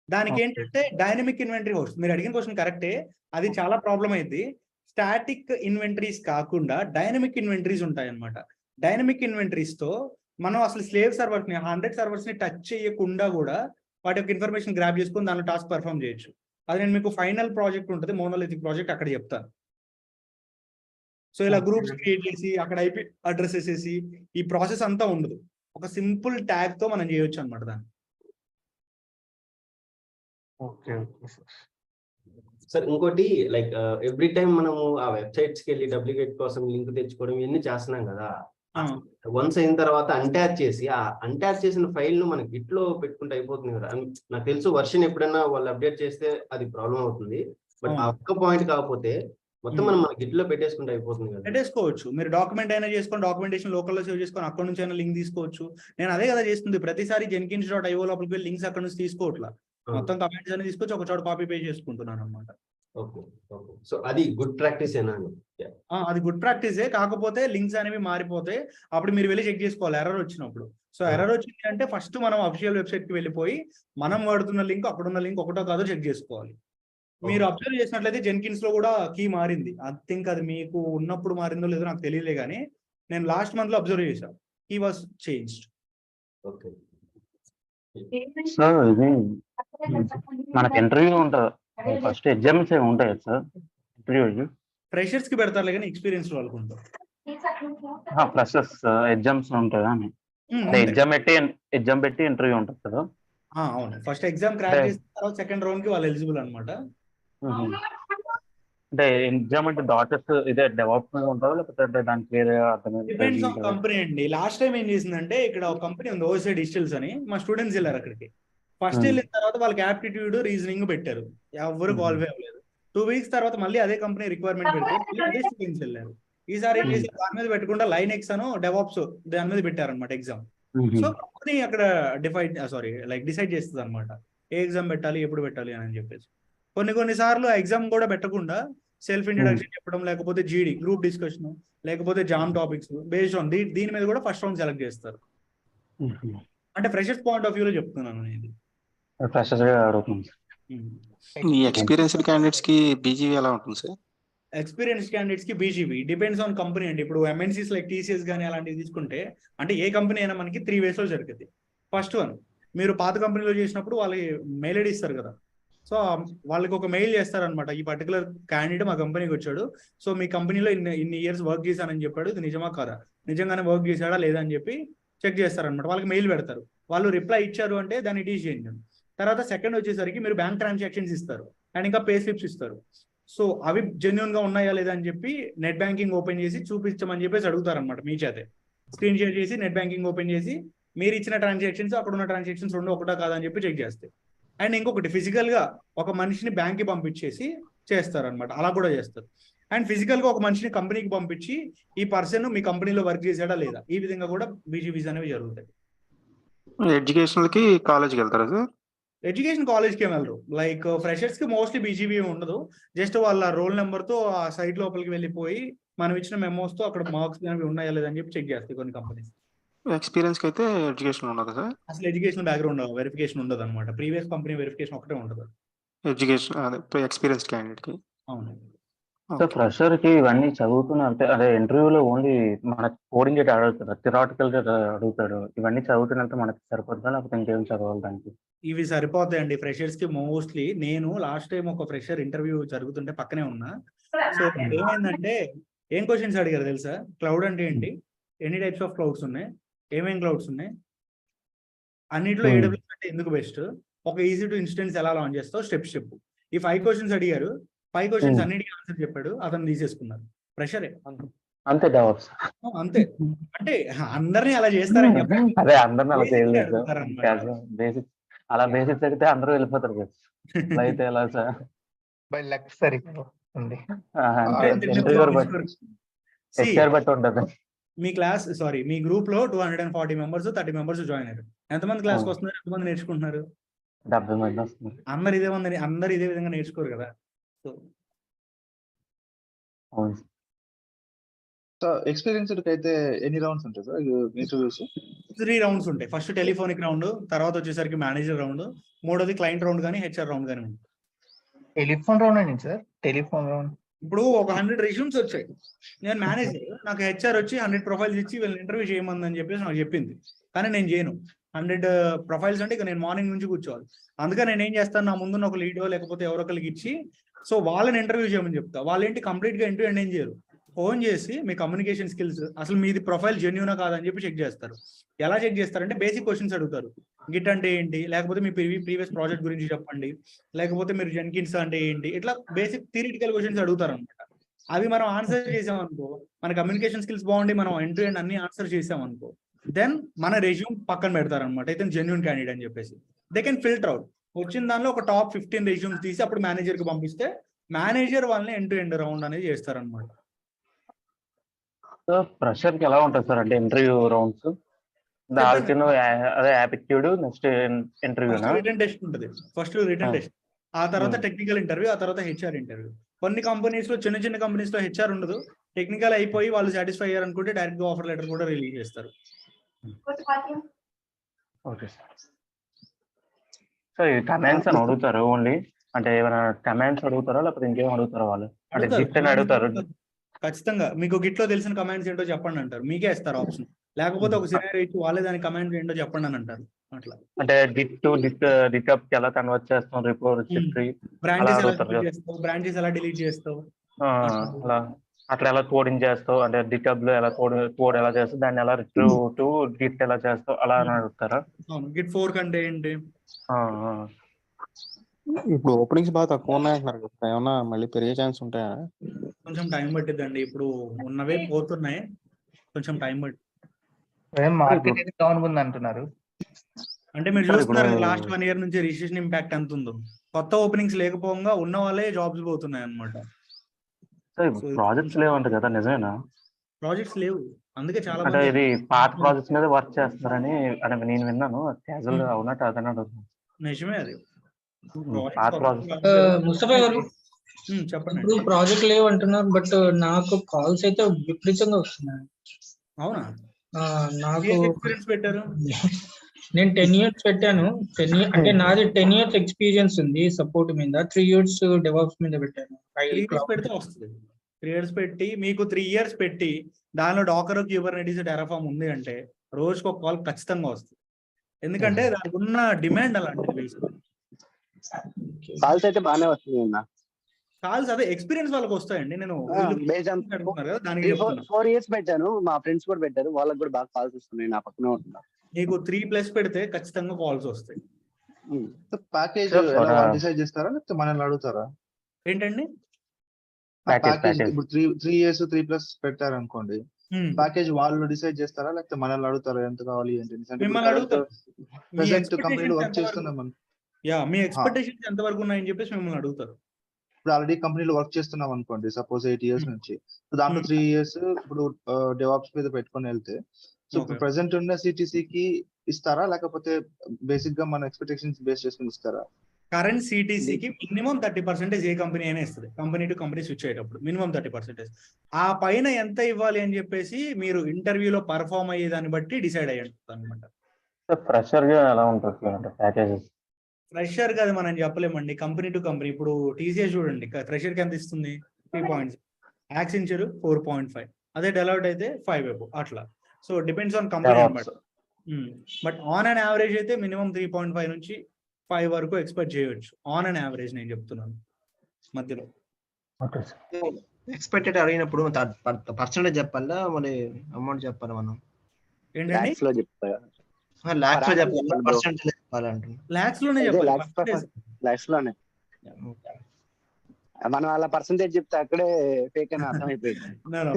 దానికి ఏంటంటే డైనమిక్ ఇన్వెంటరీ హోస్ట్, మీరు అడిగిన క్వశ్చన్ కరెక్టే, అది చాలా ప్రాబ్లం అయింది. స్టాటిక్ ఇన్వెంటరీస్ కాకుండా డైనమిక్ ఇన్వెంటరీస్ ఉంటాయి అనమాట. డైనమిక్ ఇన్వెంటరీస్ తో మనం అసలు స్లేవ్ సర్వర్స్ ని 100 సర్వర్స్ ని టచ్ చేయకుండా కూడా వాటి యొక్క ఇన్ఫర్మేషన్ గ్రాప్ చేసుకుని దానిలో టాస్క్ పర్ఫామ్ చేయొచ్చు. అది నేను మీకు ఫైనల్ ప్రాజెక్ట్ ఉంటుంది, మోనోలిథిక్ ప్రాజెక్ట్, అక్కడ చెప్తాను. సో ఇలా గ్రూప్స్ క్రియేట్ చేసి అక్కడ ఐపీ అడ్రస్ వేసేసి ఈ ప్రాసెస్ అంతా ఉండదు, ఒక సింపుల్ ట్యాగ్ తో మనం చేయొచ్చు అనమాట దాన్ని. సార్ ఇంకోటి లైక్ ఎవ్రీ టైం మనము ఆ వెబ్సైట్స్ కి వెళ్ళి డూప్లికేట్ కోసం లింక్ తెచ్చుకోవడం ఇవన్నీ చేస్తున్నాం కదా. వన్స్ అయిన తర్వాత అన్టాచ్ చేసి ఆ అన్టాచ్ చేసిన ఫైల్ ను మన గిట్ లో పెట్టుకుంటే అయిపోతుంది కదా. నాకు తెలుసు వర్షన్ ఎప్పుడైనా వాళ్ళు అప్డేట్ చేస్తే అది ప్రాబ్లం అవుతుంది, బట్ ఆ ఒక్క పాయింట్ కాకపోతే మొత్తం మనం మన గిట్ లో పెట్టేసుకుంటే అయిపోతుంది కదా. పెట్టేసుకోవచ్చు. మీరు డాక్యుమెంట్ అయినా చేసుకొని డాక్యుమెంటేషన్ లోకల్లో సేవ్ చేసుకొని అక్కడ నుంచి అయినా లింక్ తీసుకోవచ్చు. నేను అదే కదా చేస్తుంది, ప్రతిసారి jenkins.io లోపలికి వెళ్ళి లింక్స్ అక్కడ నుంచి తీసుకోవట్లా, మొత్తం కమెంట్స్ అన్ని తీసుకొచ్చి ఒక చోట కాపీ పేస్ట్ చేసుకుంటున్నాను అనమాట. ఓకే ఓకే, సో అది గుడ్ ప్రాక్టీస్ ఏనా అండి? అది గుడ్ ప్రాక్టీసే, కాకపోతే లింక్స్ అనేవి మారిపోతే అప్పుడు మీరు వెళ్ళి చెక్ చేసుకోవాలి ఎర్రర్ వచ్చినప్పుడు. సో ఎర్రర్ వచ్చింది అంటే ఫస్ట్ మనం అఫీషియల్ వెబ్సైట్ కి వెళ్ళిపోయి మనం వాడుతున్న లింక్ అక్కడున్న లింక్ ఒకటో కాదో చెక్ చేసుకోవాలి. మీరు అబ్జర్వ్ చేసినట్లయితే జెన్కిన్స్ లో కూడా కీ మారింది. ఐ థింక్ అది మీకు ఉన్నప్పుడు మారిందో లేదో నాకు తెలియలే, కానీ నేను లాస్ట్ మంత్ లో అబ్జర్వ్ చేశాను, key was changed. Okay sir ఇది మనకి ఇంటర్వ్యూ ఉంటుంది, ఫస్ట్ ఎగ్జామ్స్ ఏమి ఉంటాయి సార్ ఇంటర్వ్యూ? ఫ్రెషర్స్ కి పెడతారులే కానీ ఎక్స్పీరియన్స్ వాళ్ళకు ఉంటారు. ఫ్రెషర్స్ ఎగ్జామ్స్ ఉంటాయా అని? ఎగ్జామ్ పెట్టి ఇంటర్వ్యూ ఉంటుంది కదా? అవును, ఫస్ట్ ఎగ్జామ్ క్రాక్ చేసిన తర్వాత సెకండ్ రౌండ్ కి వాళ్ళు ఎలిజిబుల్ అనమాట. అంటే ఎగ్జామ్ అంటే డాటర్స్ ఇదే డెవలప్ మీద ఉంటుందా లేకపోతే దానికి వేరే డిపెండ్స్ ఆన్ కంపెనీ అండి. లాస్ట్ టైం ఏం చేసిందంటే ఇక్కడ ఒక కంపెనీ ఉంది ఓసీ డిజిటల్స్ అని, మా స్టూడెంట్స్ వెళ్ళారు అక్కడికి. ఫస్ట్ వెళ్ళిన తర్వాత వాళ్ళకి యాప్టిట్యూడ్ రీజనింగ్ పెట్టారు, ఎవరు క్వాలిఫై అవ్వలేదు. 2 weeks తర్వాత మళ్ళీ అదే కంపెనీ రిక్వైర్మెంట్ పెడితే అదే స్టూడెంట్స్ వెళ్ళారు. ఈసారి ఏం చేసి దాని మీద పెట్టకుండా లైనెక్స్ అను డెవాప్స్ దాని మీద పెట్టారనమాట ఎగ్జామ్. సో కంపెనీ అక్కడ డిసైడ్ చేస్తుంది అనమాట ఏ ఎగ్జామ్ పెట్టాలి ఎప్పుడు పెట్టాలి అని చెప్పేసి. కొన్ని సార్లు ఎగ్జామ్ కూడా పెట్టకుండా సెల్ఫ్ ఇంట్రడక్షన్ చెప్పడం, లేకపోతే జీడీ గ్రూప్ డిస్కషన్, లేకపోతే జామ్ టాపిక్స్ బేస్డ్ ఆన్ దీని మీద కూడా ఫస్ట్ రౌండ్ సెలెక్ట్ చేస్తారు. అంటే ఫ్రెషర్స్ పాయింట్ ఆఫ్ వ్యూలో చెప్తున్నాను నేను. మీ ఎక్స్పీరియన్స్డ్ క్యాండిడేట్స్ కి బీజీవీ ఎలా ఉంటుంది సార్? ఎక్స్పీరియన్స్ క్యాండిడేట్స్ కి బీజీబీ డిపెండ్స్ ఆన్ కంపెనీ అండి. ఇప్పుడు ఎంఎన్సీస్ లైక్ టీసీఎస్ కానీ అలాంటివి తీసుకుంటే, అంటే ఏ కంపెనీ అయినా మనకి 3 ways లో జరుగుతుంది. ఫస్ట్ వన్, మీరు పాత కంపెనీలో చేసినప్పుడు వాళ్ళకి మెయిల్ ఐడి ఇస్తారు కదా, సో వాళ్ళకి ఒక మెయిల్ చేస్తారనమాట, ఈ పర్టికులర్ క్యాండిడేట్ మా కంపెనీకి వచ్చాడు, సో మీ కంపెనీలో ఇన్ని ఇయర్స్ వర్క్ చేశానని చెప్పాడు, ఇది నిజమా కాదా, నిజంగానే వర్క్ చేశాడా లేదా అని చెప్పి చెక్ చేస్తారనమాట. వాళ్ళకి మెయిల్ పెడతారు, వాళ్ళు రిప్లై ఇచ్చారు అంటే దాన్ని ఇట్ ఈస్ జెన్యూన్. తర్వాత సెకండ్ వచ్చేసరికి మీరు బ్యాంక్ ట్రాన్సాక్షన్స్ ఇస్తారు అండ్ ఇంకా పే స్లిప్స్ ఇస్తారు. సో అవి జెన్యూన్ గా ఉన్నాయా లేదా అని చెప్పి నెట్ బ్యాంకింగ్ ఓపెన్ చేసి చూపించమని చెప్పేసి అడుగుతారు అనమాట. మీ చేతే స్క్రీన్ షేర్ చేసి నెట్ బ్యాంకింగ్ ఓపెన్ చేసి మీరు ఇచ్చిన ట్రాన్సాక్షన్స్ అక్కడ ఉన్న ట్రాన్సాక్షన్స్ రెండు ఒకటా కాదా అని చెప్పి చెక్ చేస్తాయి. అండ్ ఇంకొకటి ఫిజికల్ గా ఒక మనిషిని బ్యాంక్ కి పంపించేసి చేస్తారు అనమాట, అలా కూడా చేస్తారు. అండ్ ఫిజికల్ గా ఒక మనిషిని కంపెనీకి పంపించి ఈ పర్సన్ మీ కంపెనీలో వర్క్ చేసాడా లేదా, ఈ విధంగా కూడా బీజీవీస్ అనేవి జరుగుతాయి. ఎడ్యుకేషనల్ కి కాలేజ్కి వెళ్తారా సార్? ఎడ్యుకేషన్ కాలేజ్కి ఏం వెళ్ళరు. లైక్ ఫ్రెషర్స్ కి మోస్ట్లీ బీజీబీ ఉండదు, జస్ట్ వాళ్ళ రోల్ నెంబర్ తో ఆ సైట్ లోపలికి వెళ్ళిపోయి మనం ఇచ్చిన మెమోస్ తో అక్కడ మార్క్స్ అనేవి ఉన్నాయా లేదని చెప్పి చెక్ చేస్తాయి కొన్ని కంపెనీస్. ఎక్స్పీరియన్స్ కి అయితే ఎడ్యుకేషన్ ఉండదు సార్? అసలు ఎడ్యుకేషన్ బ్యాక్గ్రౌండ్ వెరిఫికేషన్ ఉండదు అనమాట, ప్రీవియస్ కంపెనీ వెరిఫికేషన్ ఒకటే ఉండదు. ఎడ్యుకేషన్ అదే ఎక్స్పీరియన్స్ క్యాండిడేట్ కి. అవును సార్ ఫ్రెషర్ కి ఇవన్నీ చదువుతున్నా అంటే అదే ఇంటర్వ్యూలో ఓన్లీ మన కోడింగ్ అయితే అడుగుతాడు, థియరాటికల్ గా అడుగుతాడు, ఇవన్నీ చదువుతున్నంత మనకి సరిపోతుందా లేకపోతే ఇంకేం చదవాలి దానికి? ఇవి సరిపోతాయండి ఫ్రెషర్స్ కి మోస్ట్లీ. నేను లాస్ట్ టైం ఒక ఫ్రెషర్ ఇంటర్వ్యూ జరుగుతుంటే పక్కనే ఉన్నా. సో ఏమైందంటే ఏం క్వశ్చన్స్ అడిగారు తెలుసా? క్లౌడ్ అంటే ఏంటి, ఎన్ని టైప్స్ ఆఫ్ క్లౌడ్స్ ఉన్నాయి, ఏమేం క్లౌడ్స్ ఉన్నాయి, అన్నిట్లో AWS అంటే ఎందుకు బెస్ట్, ఒక ఈజీ టు ఇన్స్టెన్స్ ఎలా లాంచ్ చేస్తావు, స్టెప్ స్టెప్. ఈ 5 questions అడిగారు, 5 questions అన్నిటికీ ఆన్సర్ చెప్పాడు, అతను తీసేసుకున్నారు. ప్రెషరే అంతే డెవలప్స్ అంతే. అంటే అందరినీ అలా చేస్తారని చెప్పండి, అదే అందరిని అలా చేయలేదు బేసిక్స్, అలా బేసిక్స్ అడిగితే అందరూ వెళ్ళిపోతారు కదా, అలా అయితే ఎలా సార్? బై లక్ సరిగ్గా ఉంది. హెచ్ఆర్ బట్టి ఉంటుంది. మీ క్లాస్ మీ గ్రూప్ లో 240 members 30 members జాయిన్ అయ్యారు. ఎంతమంది క్లాస్కి వస్తున్నారు, ఎంతమంది నేర్చుకుంటున్నారు? 70 మంది వస్తున్నారు. అందరు ఇదే విధంగా నేర్చుకోరు కదా. సో ఎక్స్పీరియన్స్డ్ అయితే ఎన్ని రౌండ్స్ ఉంటాయి సార్ ఇంటర్వ్యూస్? 3 rounds ఉంటాయి. ఫస్ట్ టెలిఫోనిక్ రౌండ్, తర్వాత వచ్చేసరికి మేనేజర్ రౌండ్, మూడోది క్లయింట్ రౌండ్ కానీ హెచ్ఆర్ రౌండ్ కానీ ఉంటుంది. టెలిఫోన్ రౌండ్ అండి సార్? టెలిఫోన్ రౌండ్ ఇప్పుడు ఒక 100 resumes వచ్చాయి, నేను మేనేజర్, నాకు హెచ్ఆర్ వచ్చి 100 profiles ఇచ్చి వీళ్ళని ఇంటర్వ్యూ చేయమందని చెప్పేసి నాకు చెప్పింది, కానీ నేను చేయను. 100 profiles అంటే ఇక నేను మార్నింగ్ నుంచి కూర్చోవాలి. అందుకని నేను ఏం చేస్తాను, నా ముందున్న ఒక లీడో లేకపోతే ఎవరొకరికి ఇచ్చి సో వాళ్ళని ఇంటర్వ్యూ చేయమని చెప్తా. వాళ్ళు ఏంటి కంప్లీట్ గా ఎండ్ టు ఎండ్ ఏం చేయరు, ఫోన్ చేసి మీ కమ్యూనికేషన్ స్కిల్స్ అసలు మీది ప్రొఫైల్ జెన్యూనా కాదని చెప్పి చెక్ చేస్తారు. ఎలా చెక్ చేస్తారంటే బేసిక్ క్వశ్చన్స్ అడుగుతారు, గిట్ అంటే ఏంటి, లేకపోతే మీ ప్రీవియస్ ప్రాజెక్ట్ గురించి చెప్పండి, లేకపోతే మీరు జెన్కిన్స్ అంటే ఏంటి, ఇట్లా బేసిక్ థియరిటికల్ క్వశ్చన్స్ అడుగుతారు అనమాట. అవి మనం ఆన్సర్ చేసామనుకో, మన కమ్యూనికేషన్ స్కిల్స్ బాగుండి మనం ఎండ్ టు ఎండ్ అన్ని ఆన్సర్ చేసామనుకో, దెన్ మన రెజ్యూమ్ పక్కన పెడతారనమాట, అయితే జెన్యూన్ క్యాండిడేట్ అని చెప్పేసి. They can filter out. వచ్చిన దానిలో ఒక టాప్ 15 రెజ్యూమ్స్ తీసి అప్పుడు మేనేజర్ కి పంపిస్తే మేనేజర్ వాళ్ళని ఎండ్ టు ఎండ్ రౌండ్ అనేది చేస్తారనమాట. ప్రెషర్ కి ఎలా ఉంటుంది సార్ అంటే ఇంటర్వ్యూ రౌండ్స్ దానికి అదే యాప్టిట్యూడ్ నెక్స్ట్ ఇంటర్వ్యూనా? రిటన్ టెస్ట్ ఉంటుంది. ఫస్ట్ రిటన్ టెస్ట్, ఆ తర్వాత టెక్నికల్ ఇంటర్వ్యూ, ఆ తర్వాత హెచ్ఆర్ ఇంటర్వ్యూ. కొన్ని కంపెనీస్ లో చిన్న చిన్న కంపెనీస్ లో హెచ్ఆర్ ఉండదు, టెక్నికల్ అయిపోయి వాళ్ళు సాటిస్ఫై అయ్యారు అనుకుంటే డైరెక్ట్ గా ఆఫర్ లెటర్ కూడా రిలీజ్ చేస్తారు. Okay sir. సో ఈ కమాండ్స్ అని అడుగుతారు ఓన్లీ, అంటే ఏమైనా కమాండ్స్ అడుగుతారా లేకపోతే ఇంకేం అడుగుతారా వాళ్ళు? అంటే గిఫ్ట్ అని అడుగుతారు. ఖచ్చితంగా మీకు గిట్ లో తెలిసిన కమాండ్స్ ఏంటో చెప్పండి అంటారు, మీకే ఇస్తారు ఆప్షన్. లేకపోతే ఒక సినారియో ఇచ్చి వాళ్ళే దాని కమాండ్స్ ఏంటో చెప్పండి అని అంటారు. అట్లా అంటే గిట్ టు డిటప్ ఎలా కన్వర్ట్ చేస్తాం, రిపోజిటరీ బ్రాంచెస్ ఎలా డిలీట్ చేస్తావు, బ్రాంచెస్ ఎలా డిలీట్ చేస్తావు, అలా అట్లా ఎలా కోడింగ్ చేస్తావు, అంటే డిటప్ లో ఎలా కోడ్ ఎలా చేస్తావు, దాన్ని ఎలా రిట్రీవ్ టు గిట్ ఎలా చేస్తావు అలా అని అడుగుతారా? అవును. గిట్ 4 అంటే ఏంటి? ఇప్పుడు ఓపెనింగ్స్ బాగా తక్కువ ఉన్నాయంటున్నారు కదా, ఏమన్నా మళ్ళీ పెరిగే ఛాన్స్ ఉంటాయా? కొంచెం టైం పట్టిద్దండి, ఇప్పుడు ఉన్నవే పోతున్నాయి, కొంచెం టైం పట్టి. మార్కెట్ అయితే డౌన్ ఉంది అంటున్నారు. అంటే మీరు చూస్తున్నారు లాస్ట్ 1 year నుంచి రిజిస్ట్రేషన్ ఇంపాక్ట్ ఎంత ఉందో. కొత్త ఓపెనింగ్స్ లేకపోగా ఉన్న వాళ్ళే జాబ్స్ పోతున్నాయి అనమాట. ప్రాజెక్ట్స్ లేవంట కదా, నిజమేనా? ప్రాజెక్ట్స్ లేవు, అందుకే చాలా అంటే ఇది పాత ప్రాజెక్ట్స్ మీద వర్క్ చేస్తున్నారని అంటే నేను విన్నాను. క్యాజువల్ గా అవునట్టు అదన అడుగుతున్నాను. నిజమే అది. పాత ప్రాజెక్ట్. ముస్తఫా గారు చెప్పండి. ఇప్పుడు ప్రాజెక్ట్ లేవు అంటున్నారు, బట్ నాకు కాల్స్ అయితే విపరీతంగా వస్తున్నాయి. అవునా? నాకు ఎక్స్పీరియన్స్ పెట్టారు. నేను 10 years పెట్టాను. 10 years అంటే నాది 10 years ఎక్స్పీరియన్స్ ఉంది సపోర్ట్ మీద. 3 years డెవాప్స్ మీద పెట్టాను. 3 years పెడితే వస్తుంది. 3 years పెట్టి మీకు 3 years పెట్టి దానిలో డాకర్, క్యూబర్నెటిస్, టెరాఫార్మ్ ఉంది అంటే రోజుకు ఒక కాల్ ఖచ్చితంగా వస్తుంది. ఎందుకంటే దానికి ఉన్న డిమాండ్ అలాంటిది. కాల్స్ అయితే బాగానే వస్తుంది అన్న. కాల్స్ అదే ఎక్స్పీరియన్స్ వాళ్ళకి వస్తాయండి. నేను 4 years పెట్టాను, మా ఫ్రెండ్స్ కూడా పెట్టారు, వాళ్ళకి కూడా బాగా కాల్స్ వస్తున్నాయి. నా పక్కనే ఉంటున్నారు. నీకు 3+ పెడితే ఖచ్చితంగా కాల్స్ వస్తాయి. ప్యాకేజ్ డిసైడ్ చేస్తారా లేకపోతే మనల్ని అడుగుతారా? ఏంటండి ప్యాకేజ్? ఇప్పుడు 3 years 3+ పెట్టారు అనుకోండి, ప్యాకేజ్ వాళ్ళు డిసైడ్ చేస్తారా లేకపోతే మనల్ని అడుగుతారా ఎంత కావాలి ఏంటి? ప్రెసెంట్ కంపెనీలో వర్క్ చేస్తున్నాం. మీ ఎక్స్పెక్టేషన్స్ ఎంత వరకు ఉన్నాయని చెప్పేసి మిమ్మల్ని అడుగుతారు. ఇప్పుడు ఆల్రెడీ కంపెనీలో వర్క్ చేస్తున్నాం అనుకోండి, సపోజ్ 8 years నుంచి, దాంట్లో 3 years ఇప్పుడు డెవాప్స్ మీద పెట్టుకొని వెళ్తే, సో ఇప్పుడు ప్రెసెంట్ ఉన్న సిటీసీకి ఇస్తారా లేకపోతే బేసిక్ గా మన ఎక్స్పెక్టేషన్స్ బేస్ చేసుకుని ఇస్తారా? కరెంట్ సిటీసీకి మినిమం 30% ఏ కంపెనీ అయినా ఇస్తుంది. కంపెనీ టు కంపెనీ స్విచ్ అయ్యేటప్పుడు మినిమం 30%. ఆ పైన ఎంత ఇవ్వాలి అని చెప్పేసి మీరు ఇంటర్వ్యూలో పర్ఫామ్ అయ్యే దాన్ని బట్టి డిసైడ్ అయ్యి అనమాట. ఫ్రెషర్ గా ఎలా ఉంటుంది ప్యాకేజెస్? ఫ్రెషర్ గా మనం చెప్పలేమండి, కంపెనీ టు కంపెనీ. ఇప్పుడు టీసీఎస్ చూడండి, ఫ్రెషర్ కి ఎంత ఇస్తుంది? 3 points. యాక్సెంచర్ 4.5, అదే డెలాయిట్ అయితే 5 above అట్లా. సో డిపెండ్స్ ఆన్ కంపెనీ అనమాట. బట్ ఆన్ అండ్ యావరేజ్ అయితే మినిమం 3.5 నుంచి 5 వరకు ఎక్స్పెక్ట్ చేయవచ్చు. ఆన్ అండ్ యావరేజ్ నేను చెప్తున్నాను మధ్యలో. ఎక్స్పెక్టెడ్ అడిగినప్పుడు పర్సెంటేజ్ చెప్పాలా, మరి అమౌంట్ చెప్పాలి మనం? ఏంటండి? లాక్స్ లో చెప్పాలి. లాక్స్ లోనే చెప్పాలి. లాక్స్ లోనే మనం అలా పర్సెంటేజ్ చెప్తే అక్కడే ఫేక్ అని అర్థమైపోయింది.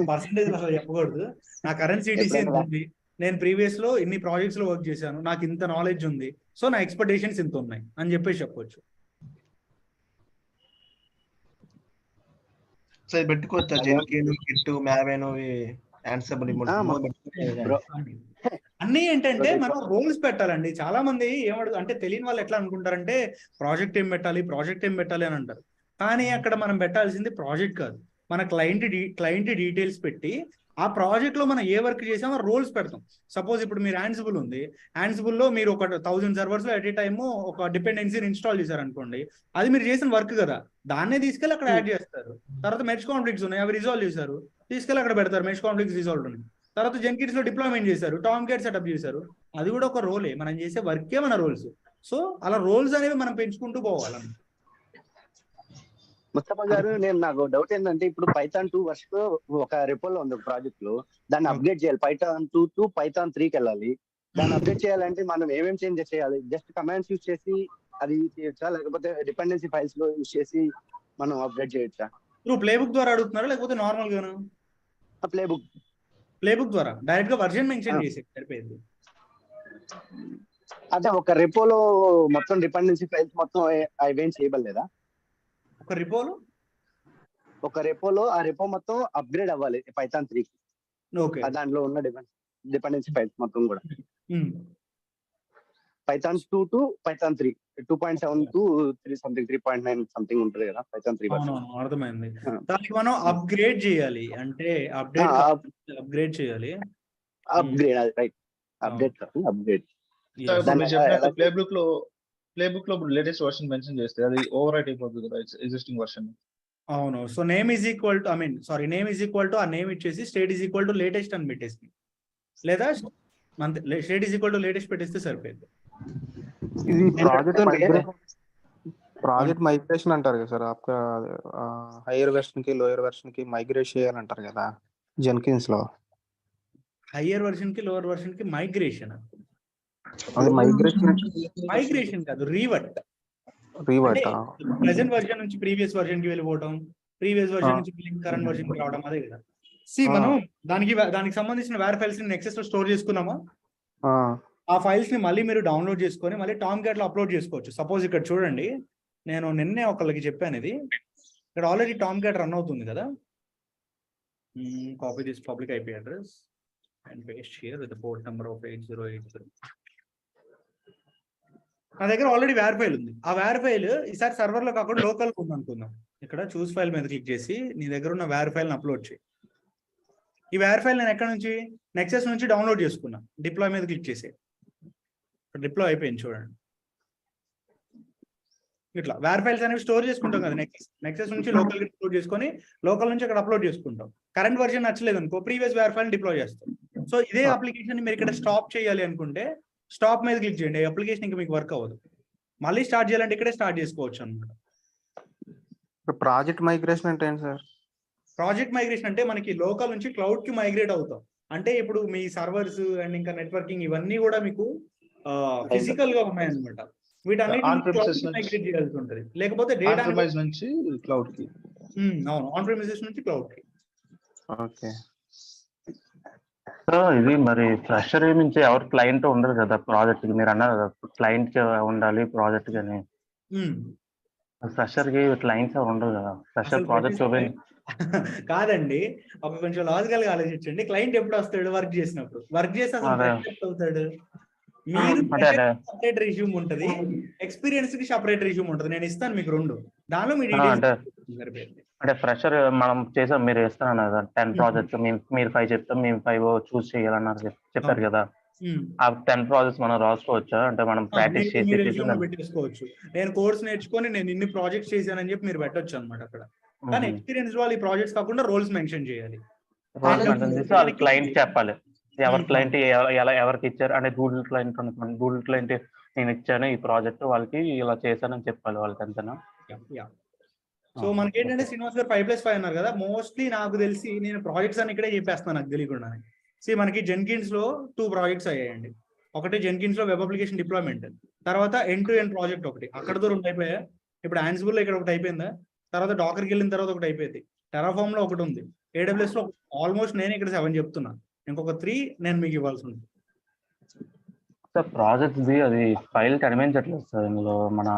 పర్సెంటేజ్ అసలు చెప్పకూడదు. నా కరెంట్ సిటీసీ ఎంత ఉంది, నేను ప్రీవియస్ లో ఇన్ని ప్రాజెక్ట్స్ లో వర్క్ చేశాను, నాకు ఇంత నాలెడ్జ్ ఉంది, సో నా ఎక్స్పెక్టేషన్స్ ఇంత ఉన్నాయి అని చెప్పేసి చెప్పొచ్చు. సో ఇది పెట్టుకోవచ్చా? జెన్కిన్, గిట్, మ్యావేనో, యాన్సబుల్ అన్ని ఏంటంటే మనం రోల్స్ పెట్టాలండి. చాలా మంది అంటే తెలియని వాళ్ళు ఎట్లా అనుకుంటారంటే ప్రాజెక్ట్ ఏం పెట్టాలి అని అంటారు. కానీ అక్కడ మనం పెట్టాల్సింది ప్రాజెక్ట్ కాదు, మన క్లయింట్ డీటెయిల్స్ పెట్టి ఆ ప్రాజెక్ట్ లో మనం ఏ వర్క్ చేసామో రోల్స్ పెడతాం. సపోజ్ ఇప్పుడు మీరు యాన్సిబుల్ ఉంది, యాన్సిబుల్ లో మీరు ఒక 1000 servers లో ఎట్ ఏ టైమ్ ఒక డిపెండెన్సీని ఇన్స్టాల్ చేశారు అనుకోండి, అది మీరు చేసిన వర్క్ కదా, దాన్నే తీసుకెళ్ళి అక్కడ యాడ్ చేస్తారు. తర్వాత మెష్ కాన్ఫ్లిక్ట్స్ ఉన్నాయి, అవి రిజాల్వ్ చేశారు, తీసుకెళ్ళి అక్కడ పెడతారు, మెష్ కాన్ఫ్లిక్ట్స్ రిజాల్వ్ ఉన్నాయి. తర్వాత జెన్కిన్స్ లో డిప్లాయ్మెంట్ చేశారు, టామ్ కేట్ సెటప్ చేశారు, అది కూడా ఒక రోలే, మనం చేసే వర్కే మన రోల్స్. సో అలా రోల్స్ అనేవి మనం పెంచుకుంటూ పోవాలి. ముస్తఫా గారు, నాకు డౌట్ ఏంటంటే ఇప్పుడు Python 2 వర్షన్ ఒక రెపోలో ఉంది ఒక ప్రాజెక్ట్ లో, దాన్ని అప్డేట్ చేయాలి. Python 2 టు Python 3కి వెళ్ళాలి. దాన్ని అప్డేట్ చేయాలంటే మనం ఏమేమి చేంజెస్ చేయాలి? జస్ట్ కమాండ్స్ యూజ్ చేసి అది చేయొచ్చా, లేకపోతే డిపెండెన్సీ ఫైల్స్ లో యూజ్ చేసి మనం అప్డేట్ చేయొచ్చా? ప్లే బుక్ ద్వారా అడుగుతున్నారా లేకపోతే నార్మల్ గాను? ప్లే బుక్ ద్వారా డైరెక్ట్ గా వర్జన్ మెన్షన్ చేసి సరిపోయింది. అంటే ఒక రెపోలో మొత్తం డిపెండెన్సీ ఫైల్స్ మొత్తం అవేం చేయబడలేదా? ఒక రిపోలో ఒక రెపోలో ఆ రెపో మొత్తం అప్గ్రేడ్ అవ్వాలి పైథాన్ 3 కి. ఓకే. దాంట్లో ఉన్న డిపెండెన్సీ ఫైల్స్ మొత్తం కూడా Python 2 to Python 3 2.7 to 3 something 3.9 something ఉంటుంది కదా పైథాన్ 3 వర్షన్. అవునవును, అర్థమైంది. దానికి మనం అప్గ్రేడ్ చేయాలి అంటే అప్గ్రేడ్ చేయాలి. Upgrade right, update upgrade. Play book లో లేటెస్ట్ వర్షన్ మెన్షన్ చేస్తే అది ఓవర్ రైట్ అయిపోతుంది కదా ఎగ్జిస్టింగ్ వర్షన్. అవును. So name is equal to name is equal to ఆ నేమ్ ఇచ్చేసి state is equal to latest అని పెట్టేసి, లేదా state is equal to latest పెట్టేస్తే సరిపోయింది. ఇది ప్రాజెక్ట్ మైగ్రేషన్ అంటారు కదా సార్, హైయర్ వెర్షన్ కి లోయర్ వెర్షన్ కి మైగ్రేట్ చేయాలంటారు కదా జెన్కిన్స్ లో. హయ్యర్ వర్షన్ కి లోవర్ వర్షన్ కి మైగ్రేషన్, అది మైగ్రేషన్ కాదు, రీవర్ట్. ప్రెసెంట్ వర్షన్ నుంచి ప్రీవియస్ వర్షన్ కి వెళ్ళిపోవడం, ప్రీవియస్ వర్షన్ నుంచి కరెంట్ వర్షన్ కి రావడం, అదే కదా. మనం దానికి సంబంధించిన వేర్ ఫైల్స్ ని నెక్సెస్ లో స్టోర్ చేసుకున్నామా, ఆ ఫైల్స్ ని మళ్ళీ మీరు డౌన్లోడ్ చేసుకొని మళ్ళీ టామ్ క్యాట్ లో అప్లోడ్ చేసుకోవచ్చు. సపోజ్ ఇక్కడ చూడండి, నేను నిన్నే ఒకళ్ళకి చెప్పాను, ఇది ఇక్కడ ఆల్రెడీ టామ్ క్యాట్ రన్ అవుతుంది కదా. Copy this public IP address and paste here with port number of 8080. నా దగ్గర ఆల్రెడీ వేర్ ఫైల్ ఉంది. ఆ వేర్ ఫైల్ ఈసారి సర్వర్ లో కాకుండా లోకల్ ఉంది అనుకుందాం. ఇక్కడ చూస్ ఫైల్ మీద క్లిక్ చేసి నీ దగ్గర ఉన్న వేర్ ఫైల్ ని అప్లోడ్ చేయి. ఈ వేర్ ఫైల్ నేను ఎక్కడ నుంచి, నెక్సెస్ నుంచి డౌన్లోడ్ చేసుకున్నా. డిప్లాయ్ మీద క్లిక్ చేసి డిప్లాయ్ అయిపోయింది చూడండి. ఇట్లా వేర్ ఫైల్స్ అనేవి స్టోర్ చేసుకుంటాం కదా నెక్సెస్ నుంచి లోకల్ స్టోర్ చేసుకొని లోకల్ నుంచి అక్కడ అప్లోడ్ చేసుకుంటాం. కరెంట్ వర్షన్ నచ్చలేదు అనుకో, ప్రీవియస్ వేర్ ఫైల్ డిప్లాయ్ చేస్తాం. సో ఇదే అప్లికేషన్ మీరు ఇక్కడ స్టాప్ చేయాలి అనుకుంటే స్టాప్ మీద క్లిక్ చేయండి. అప్లికేషన్ ఇంకా మీకు వర్క్ అవ్వదు. మళ్ళీ స్టార్ట్ చేయాలంటే ఇక్కడే స్టార్ట్ చేసుకోవచ్చు అన్నమాట. ప్రాజెక్ట్ మైగ్రేషన్ అంటే ఏంటి సార్? ప్రాజెక్ట్ మైగ్రేషన్ అంటే మనకి లోకల్ నుంచి క్లౌడ్ కి మైగ్రేట్ అవుతాం. అంటే ఇప్పుడు మీ సర్వర్స్ అండ్ ఇంకా నెట్వర్కింగ్ ఇవన్నీ కూడా మీకు ఫిజికల్ గా ఉన్నాయన్నమాట. వీటన్నిటిని మైగ్రేట్ చేయాల్సి ఉంటుంది. లేకపోతే డేటా నుంచి క్లౌడ్ కి. అవును, ఆన్ ప్రెమిసెస్ నుంచి క్లౌడ్ కి. ఓకే. సో ఇది మరి ఫ్రెషర్ నుంచి ఎవరు క్లయింట్ ఉండరు కదా ప్రాజెక్ట్ కి, మీరు అన్నారు కదా క్లయింట్ ఉండాలి ప్రాజెక్ట్ అని. ఫ్రెషర్ కి క్లయింట్స్ ఎవరు ఉండరు కదా, ఫ్రెషర్ ప్రాజెక్ట్ కాదండి. ఒక కొంచెం లాజికల్ గా ఆలోచించండి. క్లయింట్ ఎప్పుడు వస్తాడు? వర్క్ చేసినప్పుడు. వర్క్ చేసి అసలు అవుతాడు. మీరు సపరేట్ రిజ్యూమ్ ఉంటది, ఎక్స్పీరియన్స్ కి సపరేట్ రిజ్యూమ్ ఉంటది. నేను ఇస్తాను మీకు రెండు. దానిలో మీ అంటే ఫ్రెషర్ మనం చేసాం, మీరు ఇస్తాను కదా 10 ప్రాజెక్ట్స్, మీరు 5 చెప్తాం, మేము 5 చూస్ చేయాలన్నారు చెప్పారు కదా. ఆ 10 ప్రాజెక్ట్స్ మనం రాసుకోవచ్చా? అంటే మనం ప్రాక్టీస్ చేసి పెట్టేసుకోవచ్చు. నేను కోర్స్ నేర్చుకొని నేను ఇన్ని ప్రాజెక్ట్స్ చేశానని చెప్పి మీరు పెట్టొచ్చు అనమాట అక్కడ. కానీ ఎక్స్పీరియన్స్ వాళ్ళు ఈ ప్రాజెక్ట్స్ కాకుండా రోల్స్ మెన్షన్ చేయాలి. క్లయింట్ చెప్పాలి ఎవరి క్లయింట్ ఎవరికి ఇచ్చారు. అంటే గూగుల్ క్లయింట్ అనుకోండి, గూగుల్ క్లయింట్ నేను ఇచ్చాను ఈ ప్రాజెక్ట్ వాళ్ళకి, ఇలా చేశానని చెప్పాలి వాళ్ళకి, అంతేనా? సో మనకి ఏంటంటే శ్రీనివాస్ గారు 5+5 అన్నారు కదా. మోస్ట్లీ నాకు తెలిసి నేను ప్రాజెక్ట్స్ అని ఇక్కడే చెప్పేస్తాను నాకు తెలియకుండానే. మనకి జెన్కిన్స్ లో 2 ప్రాజెక్ట్స్ అయ్యాయండి. ఒకటి జెన్కిన్స్ లో వెబ్ అప్లికేషన్ డిప్లాయ్మెంట్, తర్వాత ఎండ్ టు ఎండ్ ప్రాజెక్ట్ ఒకటి. అక్కడతో 2 అయిపోయా. ఇప్పుడు ఆన్సిబుల్ లో ఇక్కడ ఒకటి అయిపోయిందా, తర్వాత డాకర్కి వెళ్ళిన తర్వాత ఒకటి అయిపోయింది, టెరాఫామ్ లో ఒకటి ఉంది, AWS లో ఆల్మోస్ట్ నేను ఇక్కడ 7 చెప్తున్నా. ఇంకొక 3 నేను మీకు ఇవ్వాల్సి ఉంది. సార్ ప్రాజెక్ట్స్ అది ఫైల్ కనిపించట్లేదు సార్ ఇందులో. మన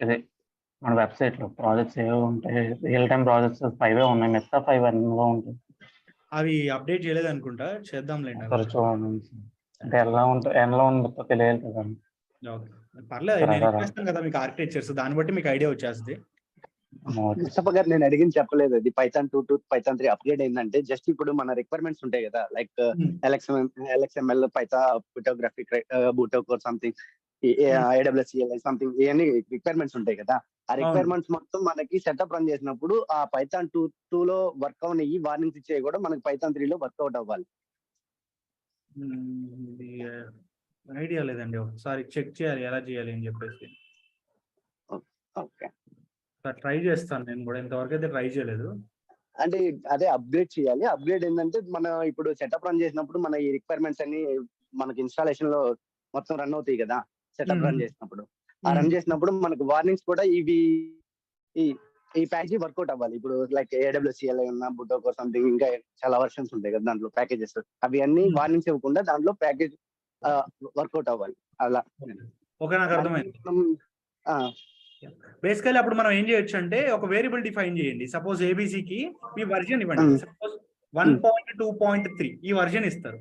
ఇదే మన వెబ్సైట్ లో ప్రాజెక్ట్స్ ఏవో ఉంటాయి, రియల్ టైమ్ ప్రాజెక్ట్స్ 5 ఉన్నాయి, మిగతా 5 అన్నిలో ఉంటాయి. అవి అప్డేట్ చేయలేదు అనుకుంటా, చేద్దాంలేండి. అంటే ఎలా ఉంటుందో తెలియాలి కదా. పర్లేదు, నేను ఇచ్చేస్తాను కదా మీకు ఆర్కిటెక్చర్స్, దాన్ని బట్టి మీకు ఐడియా వచ్చేస్తుంది. ముస్తఫా గారు నేను అడిగింది చెప్పలేదు. ఇది పైథాన్ 2 టు పైథాన్ 3 అప్గ్రేడ్ అయిందంటే జస్ట్ ఇప్పుడు మన రిక్వైర్మెంట్స్ ఉంటాయి కదా, లైక్ LXML, పైథాన్, బూటోగ్రాఫిక్, బూటోకోర్ సంథింగ్, AWS సంథింగ్, ఇవన్నీ రిక్వైర్మెంట్స్ ఉంటాయి కదా. ఆ రిక్వైర్మెంట్స్ మొత్తం మనకి సెటప్ రన్ చేసినప్పుడు ఆ పైథాన్ 2 లో వర్క్ అవున వార్నింగ్స్ ఇచ్చేవి కూడా మనకి పైథాన్ 3 లో వర్క్అవుట్ అవ్వాలి. ఐడియా లేదండి, ఒకసారి చెక్ చేయాలి ఎలా చేయాలి అని చెప్పేసి. ఓకే, ట్రై చేస్తాను నేను కూడా, ఇంతవరకు అయితే ట్రై చేయలేదు. అంటే అదే అప్గ్రేడ్ చేయాలి. అప్గ్రేడ్ ఏంటంటే మనం ఇప్పుడు సెటప్ రన్ చేసినప్పుడు మన ఈ రిక్వైర్మెంట్స్ అన్ని మనకి ఇన్స్టాలేషన్ లో మొత్తం రన్ అవుతాయి కదా. సెటప్ రన్ చేసినప్పుడు ఆ రన్ చేసినప్పుడు మనకు వార్నింగ్స్ కూడా ఇవి ఈ ప్యాకేజీ వర్కౌట్ అవ్వాలి. ఇప్పుడు లైక్ AWS CLI ఉన్న బూటోకోర్ సంథింగ్, ఇంకా చాలా వర్షన్స్ ఉంటాయి కదా దాంట్లో ప్యాకేజెస్, అవి అన్ని వార్నింగ్స్ ఇవ్వకుండా దాంట్లో ప్యాకేజ్ వర్కౌట్ అవ్వాలి. అలా ఓకే, నాకు అర్థమైంది. బేసికల్లీ అప్పుడు మనం ఏం చేయొచ్చు అంటే ఒక వేరియబుల్ డిఫైన్ చేయండి. సపోజ్ ఏబిసికి మీ వర్జన్ ఇవ్వండి. సపోజ్ 1.2.3 ఈ వర్జన్ ఇస్తారు.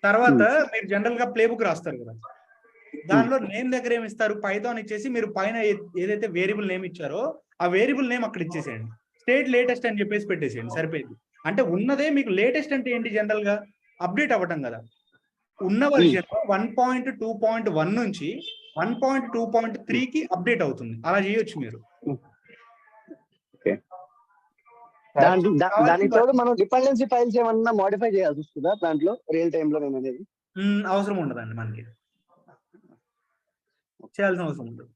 తర్వాత మీరు జనరల్ గా ప్లే బుక్ రాస్తారు కదా, దానిలో నేమ్ దగ్గర ఏమి ఇస్తారు, పైథాన్ ఇచ్చేసి మీరు పైన ఏదైతే వేరియబుల్ నేమ్ ఇచ్చారో ఆ వేరియబుల్ నేమ్ అక్కడ ఇచ్చేసేయండి. స్టేట్ లేటెస్ట్ అని చెప్పేసి పెట్టేసేయండి, సరిపోయింది. అంటే ఉన్నదే మీకు లేటెస్ట్ అంటే ఏంటి, జనరల్ గా అప్డేట్ అవ్వటం కదా. ఉన్న వర్జన్ 1.2.1 నుంచి 1.2.3కి అప్డేట్ అవుతుంది. అలా చేయొచ్చు మీరు. దానికి తోడు మనం డిపెండెన్సీ ఫైల్స్ ఏమన్నా మోడిఫై చేయాల్సి వస్తుందా దాంట్లో రియల్ టైమ్ లో నేను అనేది? అవసరం ఉండదండి, మనకి చేయాల్సిన అవసరం ఉండదు.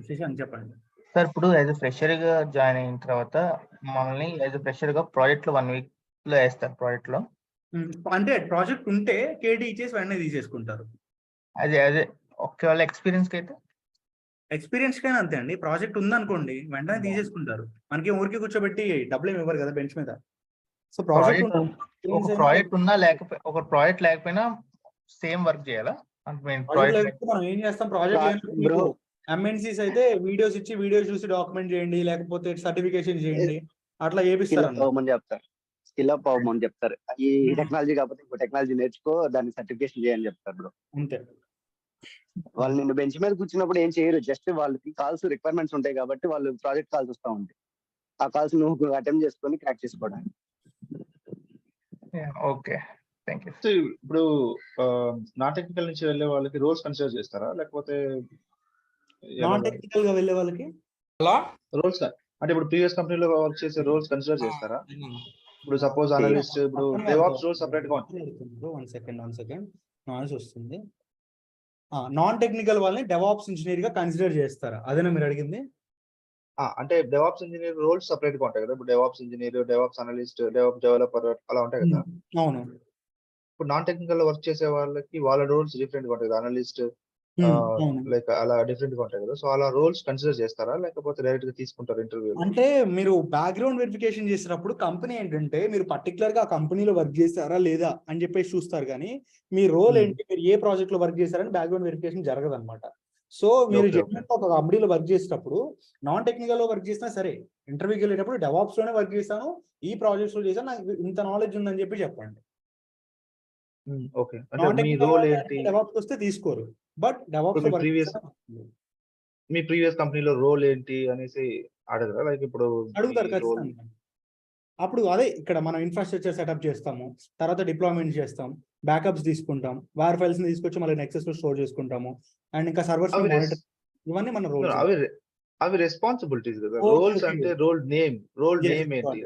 శశాంక్ చెప్పండి సార్. ఇప్పుడు యాజ్ ఫ్రెషర్ గా జాయిన్ అయిన తర్వాత మమ్మల్ని యాజ్ ఫ్రెషర్ గా ప్రాజెక్ట్ లో 1 వీక్ లో వేస్తారు. ప్రాజెక్ట్ లో అంటే ప్రాజెక్ట్ ఉంటే కేటీ ఇచ్చేసి వెంటనే తీసేసుకుంటారు. అదే ఒకవేళ ఎక్స్పీరియన్స్ కి అయితే ఎక్స్పీరియన్స్ కైనా అంతే అండి. ప్రాజెక్ట్ ఉందనుకోండి వెంటనే తీసేసుకుంటారు. మనకి ఊరికి కూర్చోబెట్టి డబ్బులు ఏమి ఇవ్వరు కదా బెంచ్ మీద. సో ప్రాజెక్ట్ ఒక ప్రాజెక్ట్ ఉన్నా ఒక ప్రాజెక్ట్ లేకపోయినా సేమ్ వర్క్ చేయాలా? మనం ఏం చేస్తాం, ప్రాజెక్ట్ ఎంఎన్సీస్ అయితే వీడియోస్ ఇచ్చి వీడియోస్ చూసి డాక్యుమెంట్ చేయండి, లేకపోతే సర్టిఫికేషన్ చేయండి, అట్లా చేపిస్తారు. చెప్తారు స్కిల్ అప్ అవ్వమని చెప్తారు. ఈ టెక్నాలజీ కాకపోతే ఇంకో టెక్నాలజీ నేర్చుకో, దాన్ని సర్టిఫికేషన్ చేయని చెప్తారు బ్రో. అంతే. వాళ్ళు నిన్ను బెంచ్ మీద కూర్చున్నప్పుడు ఏం చేయరు, జస్ట్ వాళ్ళకి కాల్స్ రిక్వైర్మెంట్స్ ఉంటాయి కాబట్టి వాళ్ళు ప్రాజెక్ట్ కాల్స్ వస్తూ ఉంటాయి. ఆ కాల్స్ నువ్వు అటెంప్ట్ చేసుకొని క్రాక్ చేసుకోవడానికి. Okay, thank you. ఇప్పుడు నాన్ టెక్నికల్ నుంచి వెళ్ళే వాళ్ళకి రోల్స్ కన్సిడర్ చేస్తారా, లేకపోతే నాన్ టెక్నికల్ గా వెళ్ళే వాళ్ళకి రోల్స్ అంటే ఇప్పుడు ప్రీవియస్ కంపెనీలో వర్క్ చేసే రోల్స్ కన్సిడర్ చేస్తారా? ఇప్పుడు సపోజ్ అనలిస్ట్, ఇప్పుడు డెవాప్స్ రోల్ సెపరేట్ గా ఉంటుంది. వన్ సెకండ్ నాయిస్ వస్తుంది. నాన్ టెక్నికల్ వాళ్ళని డెవాప్స్ ఇంజనీర్ గా కన్సిడర్ చేస్తారా, అదేనా మీరు అడిగింది? అంటే డెవాప్స్ ఇంజనీర్ రోల్స్ సెపరేట్ గా ఉంటాయి కదా. ఇప్పుడు DevOps engineer, DevOps analyst, DevOps developer అలా ఉంటాయి కదా. అవును. ఇప్పుడు నాన్ టెక్నికల్ లో వర్క్ చేసే వాళ్ళకి వాళ్ళ రోల్స్ డిఫరెంట్ గా ఉంటాయి కదా. అనలిస్ట్ లైక్ అలా డిఫరెంట్ గా ఉంటాయి కదా. సో అలా రోల్స్ కన్సిడర్ చేస్తారా, లేకపోతే డైరెక్ట్ గా తీసుకుంటారు ఇంటర్వ్యూ? అంటే మీరు బ్యాక్గ్రౌండ్ వెరిఫికేషన్ చేసినప్పుడు కంపెనీ ఏంటంటే మీరు పర్టికులర్ గా ఆ కంపెనీలో వర్క్ చేస్తారా లేదా అని చెప్పేసి చూస్తారు, కానీ మీ రోల్ ఏంటి, మీరు ఏ ప్రాజెక్ట్ లో వర్క్ చేస్తారని బ్యాక్గ్రౌండ్ వెరిఫికేషన్ జరగదు అనమాట. సో మీరు ఒక కంపెనీలో వర్క్ చేసేటప్పుడు నాన్ టెక్నికల్ లో వర్క్ చేసినా సరే ఇంటర్వ్యూకి వెళ్ళేటప్పుడు డెవాప్స్ లోనే వర్క్ చేస్తాను, ఈ ప్రాజెక్ట్స్ లో చేశాను, నాకు ఇంత నాలెడ్జ్ ఉందని చెప్పి చెప్పండి. ఓకే, అంటే మీ రోల్ ఏంటి? డెవాప్స్ వస్తే తీసుకోరు, బట్ డెవాప్స్ మీ ప్రీవియస్ కంపెనీలో రోల్ ఏంటి అనేసి అడగరా? లైక్ ఇప్పుడు అడుగుతారు ఖచ్చితంగా. అప్పుడు అదే ఇక్కడ మనం ఇన్ఫ్రాస్ట్రక్చర్ సెటప్ చేస్తాము, తర్వాత డిప్లాయ్మెంట్ చేస్తాం, బ్యాకప్స్ తీసుకుంటాం, వార్ ఫైల్స్ ని తీసుకొచ్చి మళ్ళీ నెక్సెస్ లో స్టోర్ చేసుకుంటాము, అండ్ ఇంకా సర్వర్స్ మానిటర్, ఇవన్నీ మన రోల్స్. అవి రెస్పాన్సిబిలిటీస్ కదా. రోల్స్ అంటే రోల్ నేమ్ ఏంటి,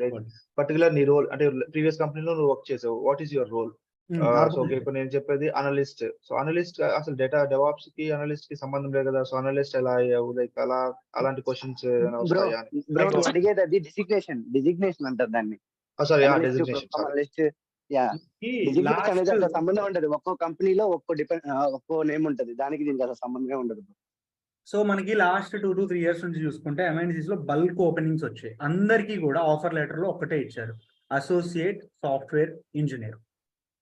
పర్టికులర్ నీ రోల్ అంటే ప్రీవియస్ కంపెనీలో నువ్వు వర్క్ చేసావు, what is your role? So okay, ఇప్పుడు నేను చెప్పేది అనలిస్ట్. సో అనలిస్ట్ అసలు డేటా డెవాప్స్ కి అనలిస్ట్ కి సంబంధం లేదు కదా. సో అనలిస్ట్ ఎలా అయ్యావు, లైక్ అలాంటి క్వశ్చన్స్ అడిగేది అది డిజిగ్నేషన్ అంటారు దాన్ని. సారీ, అనేది అసలు సంబంధం ఉండదు. ఒక్కో కంపెనీలో ఒక్కో నేమ్ ఉంటది, దానికి దీనికి అసలు సంబంధమే ఉండదు. సో మనకి లాస్ట్ 2 to 3 years నుంచి చూసుకుంటే ఎంఎన్సీస్ లో బల్క్ ఓపెనింగ్స్ వచ్చాయి. అందరికీ కూడా ఆఫర్ లెటర్ లో ఒకటే ఇచ్చారు, అసోసియేట్ సాఫ్ట్వేర్ ఇంజనీర్.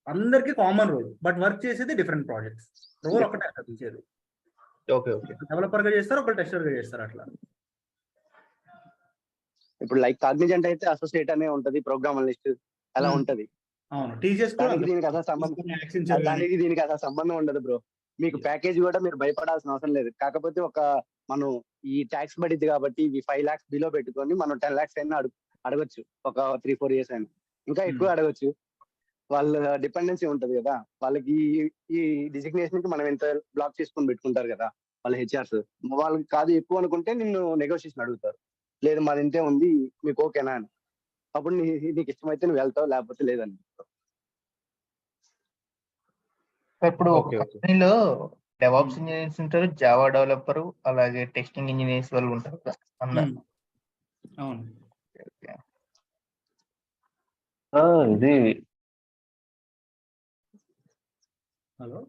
అందరికి కామన్ రోల్, బట్ వర్క్ చేసేది డిఫరెంట్ ప్రాజెక్ట్స్. రోల్ ఒకటే ఇచ్చేది. డెవలపర్ గా చేస్తారు, ఒకరు టెస్టర్ గా చేస్తారు అట్లా. ఇప్పుడు లైక్ కాగ్నిజెంట్ అయితే అసోసియేట్ అనే ఉంటది, ప్రోగ్రామ్ అనలిస్ట్ అలా ఉంటది. అవును, టీచర్స్ దీనికి అసలు సంబంధం ఉండదు బ్రో. మీకు ప్యాకేజ్ కూడా మీరు భయపడాల్సిన అవసరం లేదు. కాకపోతే మనం ఈ ట్యాక్స్ పడిద్ది కాబట్టి ఇవి 5 lakhs బిలో పెట్టుకొని మనం 10 lakhs అయినా అడగొచ్చు. ఒక 3-4 years అయినా ఇంకా ఎక్కువ అడగొచ్చు. వాళ్ళ డిపెండెన్సీ ఉంటది కదా, వాళ్ళకి ఈ డిజిగ్నేషన్ కి మనం ఎంత బ్లాక్ చేసుకొని పెట్టుకుంటారు కదా వాళ్ళ హెచ్ఆర్స్. వాళ్ళకి కాదు ఎక్కువ అనుకుంటే నిన్ను నెగోషియేషన్ అడుగుతారు, లేదు మాది ఇంతే ఉంది మీకు ఓకేనా అని. అప్పుడు నీకు ఇష్టమైతే నువ్వు వెళ్తావు, లేకపోతే లేదని. ఇప్పుడు కంపెనీలో డెవాప్స్ ఇంజనీర్స్ ఉంటారు, జావా డెవలపర్, అలాగే టెస్టింగ్ ఇంజనీర్స్ వాళ్ళు ఉంటారు కదా అందరు. ఇది హలో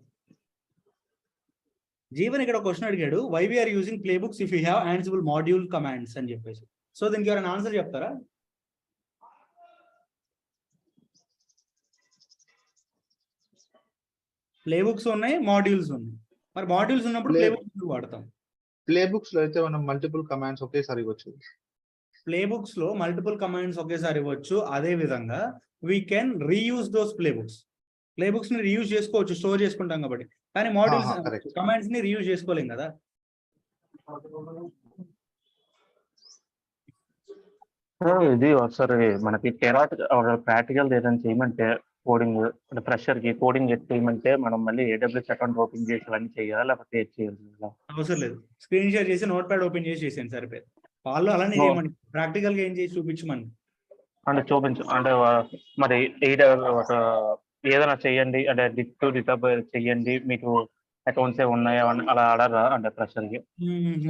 జీవన్ ఇక్కడ క్వశ్చన్ అడిగాడు, why we are using playbooks if you have Ansible module commands అని చెప్పేసి. సో దీనికి ఎవరైనా ఆన్సర్ చెప్తారా? ప్లే బుక్స్ ఉన్నాయి, మాడ్యూల్స్ ఉన్నాయి. మరి మాడ్యూల్స్ ఉన్నప్పుడు Play- ప్లేబుక్స్ వాడతాం. ప్లే బుక్స్ లో అయితే మనం మల్టిపుల్ కమాండ్స్ ఒకేసారి ఇవ్వచ్చు. ప్లేబుక్స్ లో మల్టిపుల్ కమాండ్స్ ఒకేసారి ఇవ్వచ్చు. అదే విధంగా వీ కెన్ రీయూజ్ దోస్ ప్లేబుక్స్. ప్లేబుక్స్ ని రీయూజ్ చేసుకోవచ్చు, స్టోర్ చేసుకుంటాం కాబట్టి. కానీ మాడ్యూల్స్ correct. కమాండ్స్ ని రీయూజ్ చేసుకోలేం కదా. ఇది ఒకసారి మనకి ప్రాక్టికల్ ఏదైనా చేయమంటే కోడింగ్ అంటే ఫ్రెషర్ కి కోడింగ్ చేయమంటే మనం మళ్ళీ AWS అకౌంట్ ఓపెన్ చేసి అవన్నీ చేయాలా లేకపోతే ఏది చేయాలి? అవసరం లేదు, స్క్రీన్ షేర్ చేసి నోట్ ప్యాడ్ ఓపెన్ చేసి చేసేయండి సరిపోయింది. వాళ్ళు అలానే No. చేయమని, ప్రాక్టికల్ గా ఏం చేసి చూపించమని. అంటే చూపించు అంటే మరి ఒక ఏదైనా చెయ్యండి అంటే డిటబ్ చెయ్యండి మీకు అకౌంట్స్ ఏ ఉన్నాయా అని అలా అడగరా అంటే ఫ్రెషర్ కి?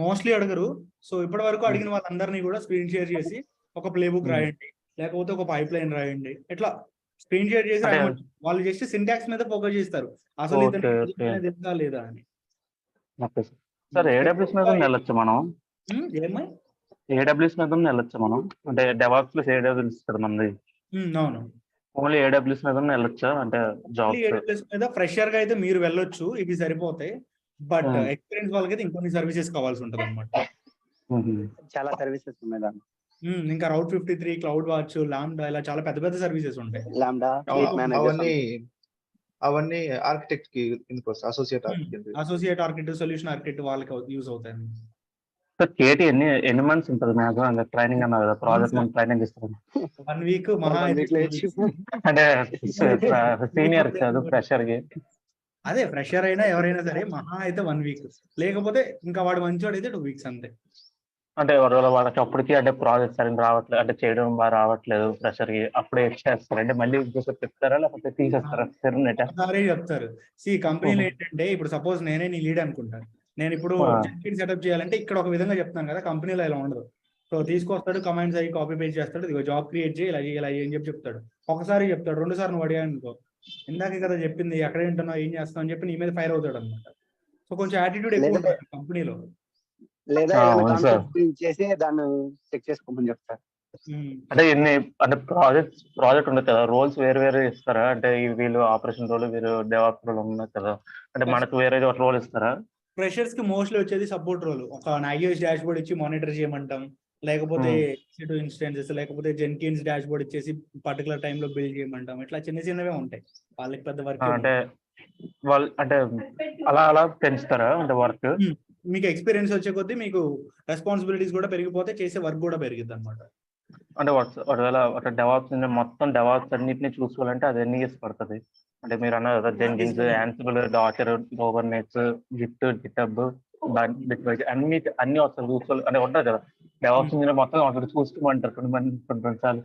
మోస్ట్లీ అడగరు. సో ఇప్పటి వరకు అడిగిన వాళ్ళందరినీ కూడా స్క్రీన్ షేర్ చేసి ఒక ప్లే బుక్ రాయండి, లేకపోతే ఒక పైప్ లైన్ రాయండి, ఇట్లా స్క్రీన్ షేర్ చేసి రాయమంటారు. వాళ్ళు జస్ట్ సింటాక్స్ మీద ఫోకస్ చేస్తారు, అసలు ఇతను తెలుసా లేదా అని. Okay sir. AWS మీద వెళ్ళొచ్చు మనం? ఏమై AWS మీద వెళ్ళొచ్చు మనం అంటే డెవాప్స్ ప్లస్ AWS కదా మనది. అవును, ఓన్లీ AWS మీద వెళ్ళొచ్చా అంటే జాబ్స్? AWS మీద ఫ్రెషర్ గా అయితే మీరు వెళ్ళొచ్చు, ఇవి సరిపోతాయి. బట్ ఎక్స్పీరియన్స్ వాళ్ళకైతే ఇంకొన్ని సర్వీసెస్ కావాల్సి ఉంటుంది అనమాట. చాలా సర్వీసెస్ ఉన్నాయి దాంట్లో. ఇంకా రౌట్ 53, క్లౌడ్ వాచ్, లాంబ్డా, ఇలా చాలా పెద్ద పెద్ద సర్వీసెస్ ఉంటాయి. లాంబ్డా, అవన్నీ ఆర్కిటెక్ట్ కి కిందకి వస్తాయి. అసోసియేట్ ఆర్కిటెక్ట్, సొల్యూషన్ ఆర్కిటెక్ట్ వాళ్ళకి యూజ్ అవుతాయి. సార్ KT ఎన్ని మంత్స్ ఉంటుంది నాకు అంటే ట్రైనింగ్ అన్నారు కదా, ప్రాజెక్ట్ మనం ట్రైనింగ్ ఇస్తాం 1 వీక్ మహా అంటే సీనియర్ కాదు ఫ్రెషర్ కి. అదే ఫ్రెషర్ అయినా ఎవరైనా సరే మహా అయితే 1 వీక్, లేకపోతే ఇంకా వాడు మంచివాడు అయితే 2 వీక్స్ అంతే. అంటే వాళ్ళకి అప్పటికి అంటే ప్రాజెక్ట్ సరిగ్గా రావట్లేదు అంటే చేయడం బాగా రావట్లేదు ఫ్రెషర్ కి, అప్పుడే చేస్తారు అంటే మళ్ళీ చెప్తారా లేకపోతే తీసేస్తారా? ఒకసారి చెప్తారు. కంపెనీలో ఏంటంటే ఇప్పుడు సపోజ్ నేనే నీ లీడ్ అనుకుంటాను, నేను ఇప్పుడు సెటప్ చేయాలంటే ఇక్కడ ఒక విధంగా చెప్తాను కదా, కంపెనీలో ఇలా ఉండదు. సో తీసుకొస్తాడు, కమాండ్స్ అయ్యి కాపీ పేస్ట్ చేస్తాడు, ఇదిగో జాబ్ క్రియేట్ చేయి, ఇలా చేయాలి అని చెప్తాడు. ఒకసారి చెప్తాడు, 2 సార్లు నువ్వు అడిగాను అనుకో, ఇందాకే కదా చెప్పింది, ఎక్కడ ఏంటున్నావు, ఏం చేస్తావు అని చెప్పి నీ మీద ఫైర్ అవుతాడు అనమాట. సో కొంచెం యాటిట్యూడ్ ఎక్కువ ఉంటుంది కంపెనీలో. లేదా చేసి దాన్ని చెక్ చేసుకోమని చెప్తారు. అంటే అంటే ప్రాజెక్ట్ ఉండదు కదా, రోల్స్ వేరు వేరే ఇస్తారా? అంటే వీళ్ళు ఆపరేషన్ రోల్, వీళ్ళు డెవాప్స్ రోల్ ఉన్నాయి కదా, అంటే మనకు వేరే రోల్ ఇస్తారా? ఫ్రెషర్స్ కి మోస్ట్లీ వచ్చేది సపోర్ట్ రోల్. ఒక నాగియోస్ డాష్ బోర్డ్ ఇచ్చి మానిటర్ చేయమంటాం, లేకపోతే ఇన్స్టెన్సెస్, లేకపోతే జెన్కిన్స్ డాష్ బోర్డ్ ఇచ్చేసి పర్టికులర్ టైంలో బిల్డ్ చేయమంటాం. ఇట్లా చిన్న చిన్నవే ఉంటాయి, వాళ్ళకి పెద్ద వర్క్. అంటే వాళ్ళు అంటే అలా పెంచుతారా అంటే వర్క్? మీకు ఎక్స్పీరియన్స్ వచ్చే కొద్దీ మీకు రెస్పాన్సిబిలిటీస్ కూడా పెరిగిపోతే చేసే వర్క్ కూడా పెరిగిద్ది అనమాట. అంటే ఒకవేళ ఒక డెవాప్స్ మొత్తం డెవాప్స్ అన్నిటిని చూసుకోవాలంటే అది ఎన్ని ఇయర్స్ పడుతుంది? అంటే మీరు అన్నారు కదా Jenkins, Ansible, Docker, Kubernetes, GitHub, అన్ని ఒకసారి చూసుకోవాలి అంటే ఉంటుంది కదా. డెవాప్స్ మొత్తం ఒకటి చూసుకోమంటారు కొన్ని సార్లు,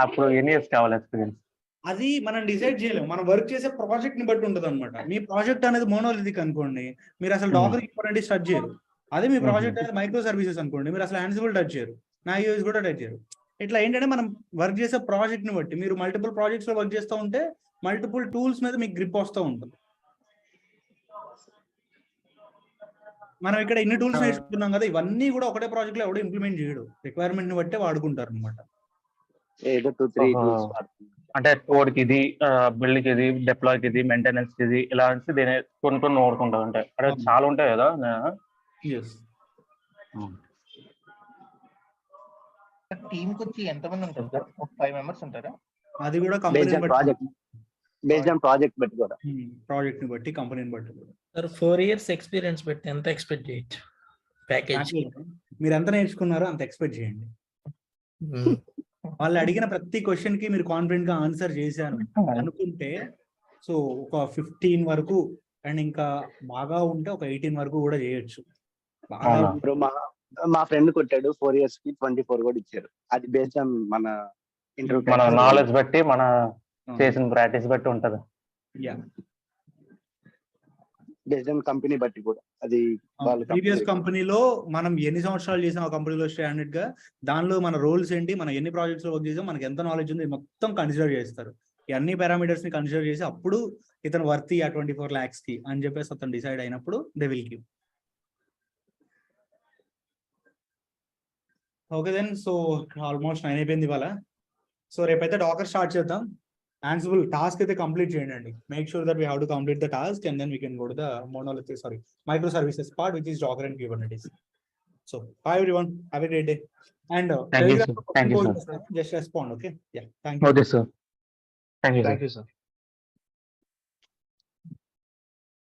అప్పుడు ఎన్ని ఇయర్స్ కావాలి ఎక్స్పీరియన్స్? అది మనం డిసైడ్ చేయలేము, మనం వర్క్ చేసే ప్రాజెక్ట్ ని బట్టి ఉంటుంది అనమాట. మీ ప్రాజెక్ట్ అనేది మోనోలిథిక్ అనుకోండి, మీరు అసలు డాకర్ ఇంపార్టెంట్ స్టార్ట్ చేయరు. అదే మీ ప్రాజెక్ట్ అనేది మైక్రో సర్వీసెస్ అనుకోండి, మీరు అసలు యాన్సిబుల్ టచ్ చేయరు, నాగియోస్ కూడా టచ్ చేయరు. ఇట్లా ఏంటంటే మనం వర్క్ చేసే ప్రాజెక్ట్ ని బట్టి, మీరు మల్టిపుల్ ప్రాజెక్ట్స్ లో వర్క్ చేస్తూ ఉంటే మల్టిపుల్ టూల్స్ మీద మీకు గ్రిప్ వస్తూ ఉంటుంది. మనం ఇక్కడ ఇన్ని టూల్స్ నేర్చుకున్నాం కదా, ఇవన్నీ కూడా ఒకటే ప్రాజెక్ట్ లో ఎవడో ఇంప్లిమెంట్ చేయడు, రిక్వైర్మెంట్ ని బట్టే వాడుకుంటారు అనమాట. అంటే కోడ్కి ఇది, బిల్డ్కి ఇది, డిప్లాయ్కి ఇది, మెయింటెనెన్స్ ఇది, ఇలా అంటే దీని కొన్ని ఓడుకుంటారు. అంటే అక్కడ చాలా ఉంటాయి కదా. టీమ్ కి వచ్చి ఎంతమంది ఉంటారు సార్? 5 మెంబర్స్ ఉంటారా? అది కూడా కంపెనీ ప్రాజెక్ట్ బట్టి కూడా, ప్రాజెక్ట్ ని బట్టి, కంపెనీని బట్టి. సార్ 4 years ఎక్స్పీరియన్స్ పెట్టి ఎంత ఎక్స్పెక్ట్ చేయొచ్చు ప్యాకేజ్? మీరు ఎంత నేర్చుకున్నారో అంత ఎక్స్పెక్ట్ చేయండి. వాళ్ళు అడిగిన ప్రతి క్వశ్చన్ కి మీరు కాన్ఫిడెంట్ గా ఆన్సర్ చేశాను అనుకుంటే, సో ఒక 15 వరకు, అండ్ ఇంకా బాగా ఉంటే ఒక 18 వరకు కూడా చేయొచ్చు. మా ఫ్రెండ్ కొట్టాడు 4 years కి 24 కూడా ఇచ్చారు. అది బేస్డ్ ఆన్ మన ఇంటర్వ్యూ, మన నాలెడ్జ్ బట్టి, మన చేసిన ప్రాక్టీస్ బట్టి ఉంటది. బేస్డ్ ఆన్ కంపెనీ బట్టి కూడా. అది ప్రీవియస్ కంపెనీలో మనం ఎన్ని సంవత్సరాలు చేసాం ఆ కంపెనీలో స్టాండర్డ్ గా, దానిలో మన రోల్స్ ఏంటి, మనం ఎన్ని ప్రాజెక్ట్స్ లో వర్క్ చేసాం, మనకి ఎంత నాలెడ్జ్ ఉంది, మొత్తం కన్సిడర్ చేస్తారు. ఈ అన్ని పారామీటర్స్ ని కన్సిడర్ చేసి అప్పుడు ఇతను వర్తీ ఆ 24 lakhs కి అని చెప్పేసి అతను డిసైడ్ అయినప్పుడు they will give. Okay then, so almost 9 అయిపోయింది ఇవాళ. సో రేపైతే డాకర్ స్టార్ట్ చేద్దాం. Ansible task అయితే కంప్లీట్ చేయండి. Make sure that we have to complete the task and then we can go to the microservices part, which is Docker and Kubernetes. So bye everyone. Have a great day. And Thank you, Telegram sir. Thank you, post sir. just respond. Okay. Yeah. Thank you. Okay, sir. Thank you, sir. Thank you, sir.